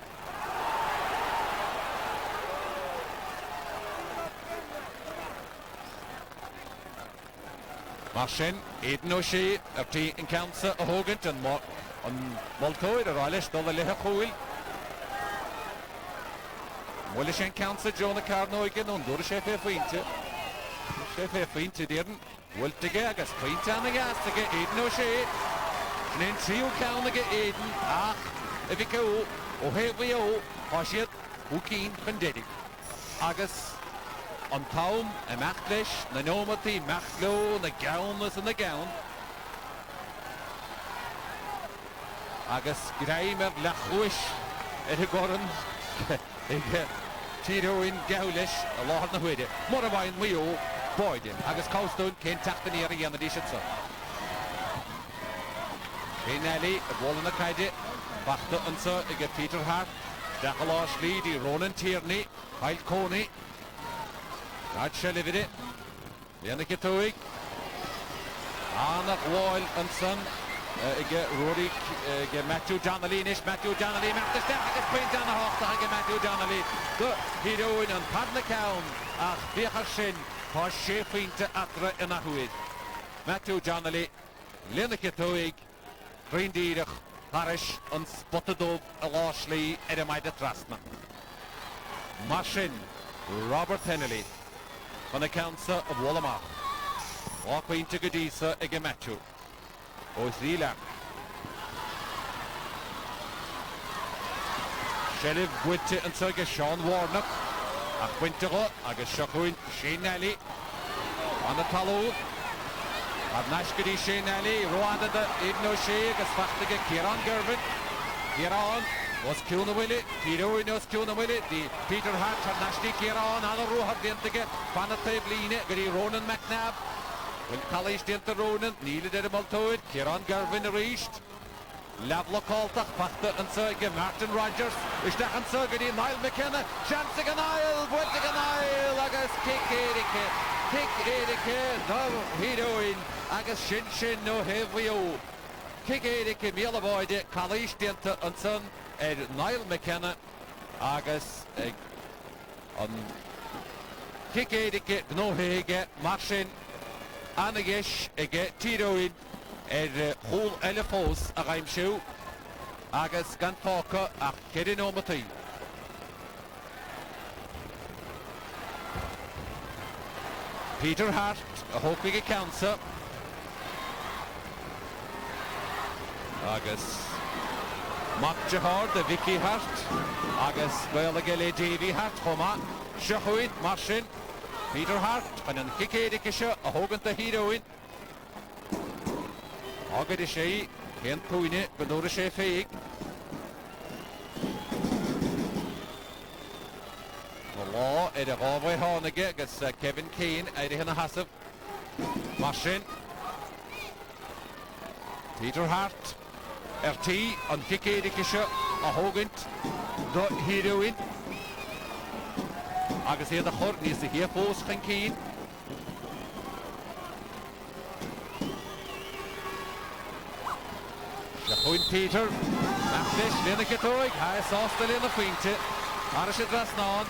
Mar sin Aidan O'Shea artí an cansa a thógant an moltóid a ráilis dul a lethe chúil. Mhuiile sin cansa Jonah Carnoigan ón dúra sé fé faointe. Sé fé faointe déireann bhfuilteige agus faointe anna gástaige Aidan O'Shea. Snéan tríú ceannaige Aidan ach a bhí ceú ó héhí ó á siad ú cín chun dédig. Agus an tám a meach leis na nómataí meachló na gceannas a na gceann. Agus greim ar le chúis ar goran ige Tyrone geauleis a láthar na huide. Mar a bhain Mayo Boydin agus Cowstone cén teachtaí ar a dhéanana dí sa. Shane Ellie a bhla na caide bachta ansa ige Peter Hart dechalás líd í Ronan Tierney Kyle Coney Rad se lifide Lenach tóig Anna Wall and son. Rory, Matthew Donnelly, Matthew Donnelly, Matthew Donnelly, Point on the Hawk, Matthew Donnelly, the hero in Padnacown, Viharshin, for Sheffield to Atra in a Huid. Matthew Donnelly, Linneketoig, Green Deerich, Harish, and Spottedog, Lashley, Edemida Trastman. Marshin, Robert Hennelly, on the council of Wallamar. Walkway to Gadisa, Matthew. O'Srila. Sheliv Witte and Sergei Sean Warnock. A Quintero, Agus Shakuin, Shane Nally. On the Talo. Abnashkadi Shane Nally. Rwanda the Ibn O'Shea, Agus Fachtige, Kieran Gervin. Kieran was Kuna Willie. Tyrone was Kuna Willie. The Peter Hart, Nashti Kieran, Anna Rohar Dintige, Fanatebline, Gary Ronan McNabb. When College didn't Ronan, Neil did a multoid, Kieran Gervin reached. Lavla Kaltach, Pachta and Sergey Martin Rogers, Ishtachan Sergey, Niall McKenna, Chancing an Isle, Winting an Isle, Agus Kick Erike, no heroine, Agus Shin, no heavy o. Kick Erike, Mila Boyd, College didn't and Son, Niall McKenna, Agus on Kick Erike, no Hege, Marshin. Anagish Tyrone Hol Elefos a Raimshu Agus Ganfoka a Kedinomatine. Peter Hart a Hoping Cancer Agus Mark Jahar the Vicky Hart Agus Belagele Davy Hart Homa Shahuit Marshin Peter Hart and an Kikadikisha, a Hogan the heroine. Agadishay, Ken Puine, Benurishay Fake. The law at a Galway Hornage gets Kevin Kane, Edihana Hassab. Marshin. Peter Hart, RT, and Kikadikisha, a Hogan, the heroine. Agus here the Hort needs to hear Post Keen. Shahuin Peter, Matlish, Linneketoig, High Sauce in the Quinte, Arish Drasnan,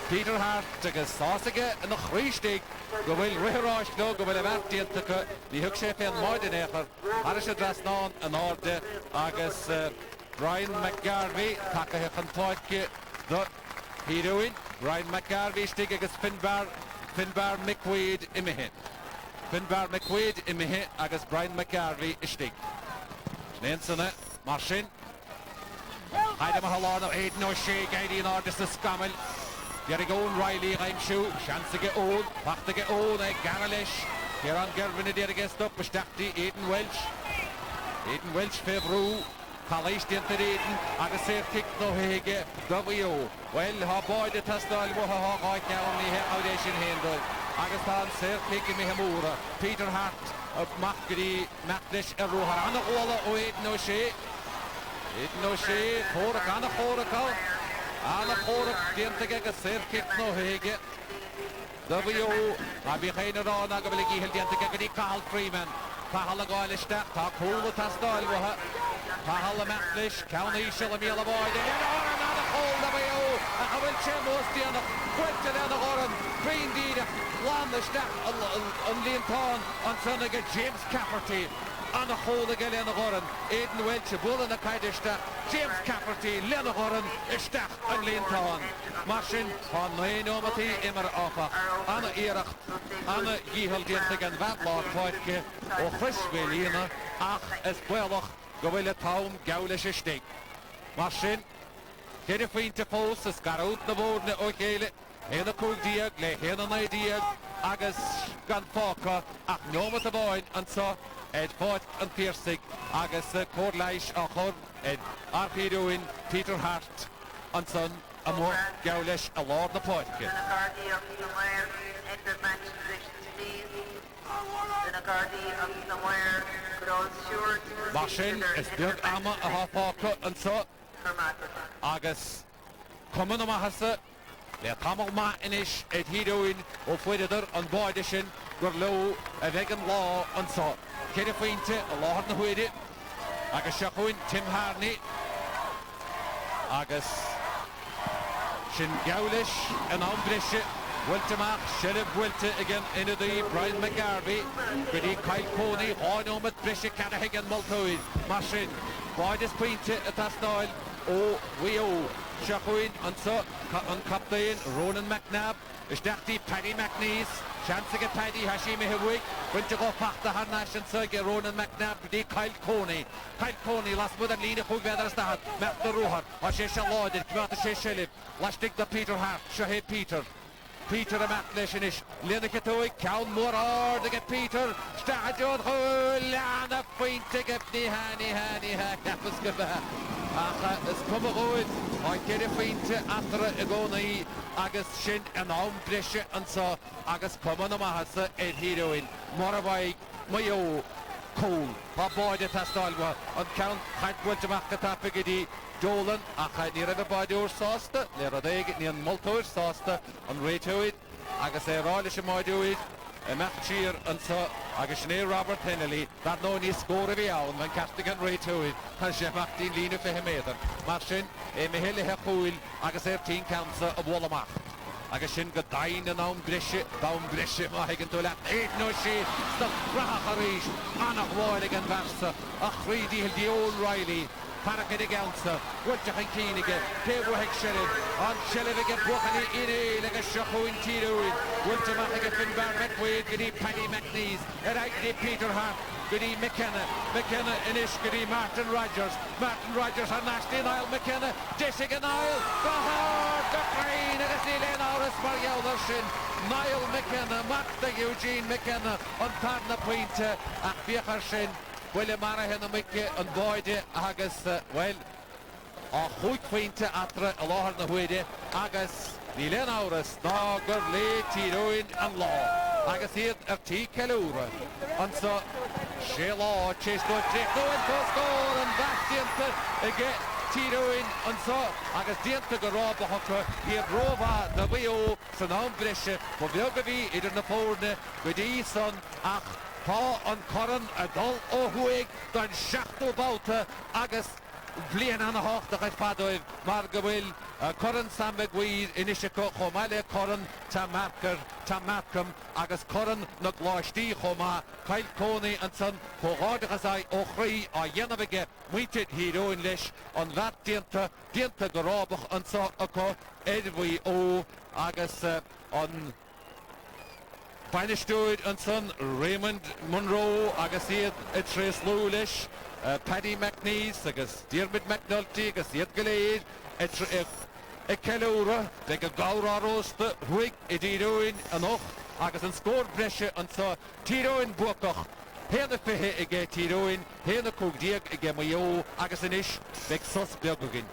Peter Hart, Agus Sausage and the Christig, go will Rihirosh, no, go will have the Hookship and Moidenacher, Arish Drasnan, and Order, Agus Brian McGarvey, Takahek and Toitke, the heroine. Brian McGarvey stig agus Finbar McQuaid imihe. Finbar McQuaid imihe agus Brian McGarvey stig. Snensene, Marshin. Haida Mahalana, Aiden O'Shea, Gaidi and Artis the Scammel. Gerrigon Riley, Raimshu, Chancige Old, Pachtige Old, Garalish. Kieran Gervin did against up, Bestakti, Aiden Welch, Fevru. College didn't Aiden, Agus Kick no Hege, W. Well, her boy the Tastal, Waha, County, Audition Handle. Agus Tan, Kick in Mihamura, Peter Hart, of Makri, Maklish, Eruha, Anna Ola, Aiden O'Shea. Aiden O'Shea, Horak, Anna Horak, Anna Horak, didn't get Kick no Hege. W. Abihana on Agabiliki, he'll get the Carl Freeman. Pahalagolishta, Takula Tastal, Pahala Matlish, County Shilamila Boyd, and another hold of you. I will chemos the other, Quentin and the Oran, Green Deed, one the stack on Linton, on Sunday, James Cafferty, on the hold again in the Oran, Aiden Welch, Bull and the Kaidishta, James Cafferty, Lena Oran, Stack on Linton, Marshin, on Mainomati, Immer Offa, Anna Erach, Anna Gihel Dientig and Vatlaw, Poitke, or Frischwelina, Ach, as well. Go will a town, Gaulish stick. Marshin, get a feint to post, a scar out the board, okay, in a cool diag, lay in an idea, Agus Ganfoka, Ach, no with the boy, and so, Ed Fort and Pearse, Agus Corlish, Achor, Ed Arpedoin, Peter Hart, and son, a more Gaulish, a Lord the Poitkin. Marshin is Björk Amma a half and so Agus Common Mahasa le tamil ma inish et Tyrone ó fuidir an báide sin gur lo a bheith an lá an sa céir faointe a láthar na huide agus seachuin Tim Harney agus sin geaulis an ambrishe Wilteach, Sheriff Wilte again into the Brian McGarvey. Goody Kyle Coney, Honomet, Brisha Canahagan, Multoid, Mashin, Boydis Pointe at Tasnoil, O, Weo, Shachuin, and so, on Captain, Ronan McNabb, Ishtachti, Paddy McNeese, Chansiga Paddy, Hashimi Hewig, Wintigo Pachta Harnash and Sergey, Ronan McNabb, Goody Kyle Coney, last with a leader who gathers that, Matt the Ruhar, Ashesha Lodid, Kmata Sheshilip, Lashtik the Peter Hart, Shahid Peter. Peter a matleisinish Linda Katoy Count Morar to get Peter Stadion Lana Point to get Hani Happens Gaba is come away I get a feint after a goni August Shin and Brescia and so August Common Mahasa and Tyrone Moravai Mayo Cole Boy the Tastalwa on Count Hadwood to Makatapagidi Dolan a chaid ní raibh báideúr sásta le rud éige ní an moltóir sásta an réiteúid agus é ráile sem máideúid meach tír an sa agus sné Robert Hennelly dat nó ní scóra bhí ann man castig an réiteúid tan sé machtaí lína 5 méadar mar sin é mihile heachúil agus tí cansa a bhla amach agus sin go dain an dám brisise má higann tú leat éit nó sí sta brath a ríis annach bháilig an versa a chrídíhil di O'Reilly Paracid i Gelsa, Wilteach yn Cynige, Pebwaheg Sheriff, ond Sheriff ag bwchan i un ag y siachwyn Tyrone, Wilteach ag Finbar Medwyd, gyda Paddy McNeese, gyda Peter Hart, gyda McKenna yn ish, gyda Martin Rogers ar nasty yn ail McKenna, Disig yn ail, Gohard, Gocrain, ag ysnilen awr ysbariodd o'r sin, Niall McKenna, Martha Eugene McKenna, ond pan na pwynta, ac biach ar sin, William Marahan a Mickey and Boyde agus well a chuig faointe atra a láthar na huide agus ní len áras ná gur le Tyrone an lá agus iad tí ceúra an sa sé lá chase no an scór an bhastianta ige Tyrone an sa agus dianta go rába hocha iad róbha na bhío san an brisise go bheag a bhí idir na pórne go dí san ach Tá an coran a dul ó huig don 7 báta agus blian an a háach a padóibh mar go bhfuil coran Sambeg Weir inise chomáile coran tá Markham agus coran na gláistí chomá Kyle Coney an san choáidechas ó chraí a dhéanamhige muinte Tyrone leis an bheit dianta go rábach an sa acu éidirmhaí ó agus an Finestúid an son Raymond Monroe agus iad a tres lúlis Paddy McNeese agus Diarmid McNulty agus iad goléir a ceúra le go gárárósta huig I Tyrone an och agus an scór breise an sa Tyrone buacach héna fithe ige Tyrone héna cúgdíag ige Mayo agus an isis beag sos beagagin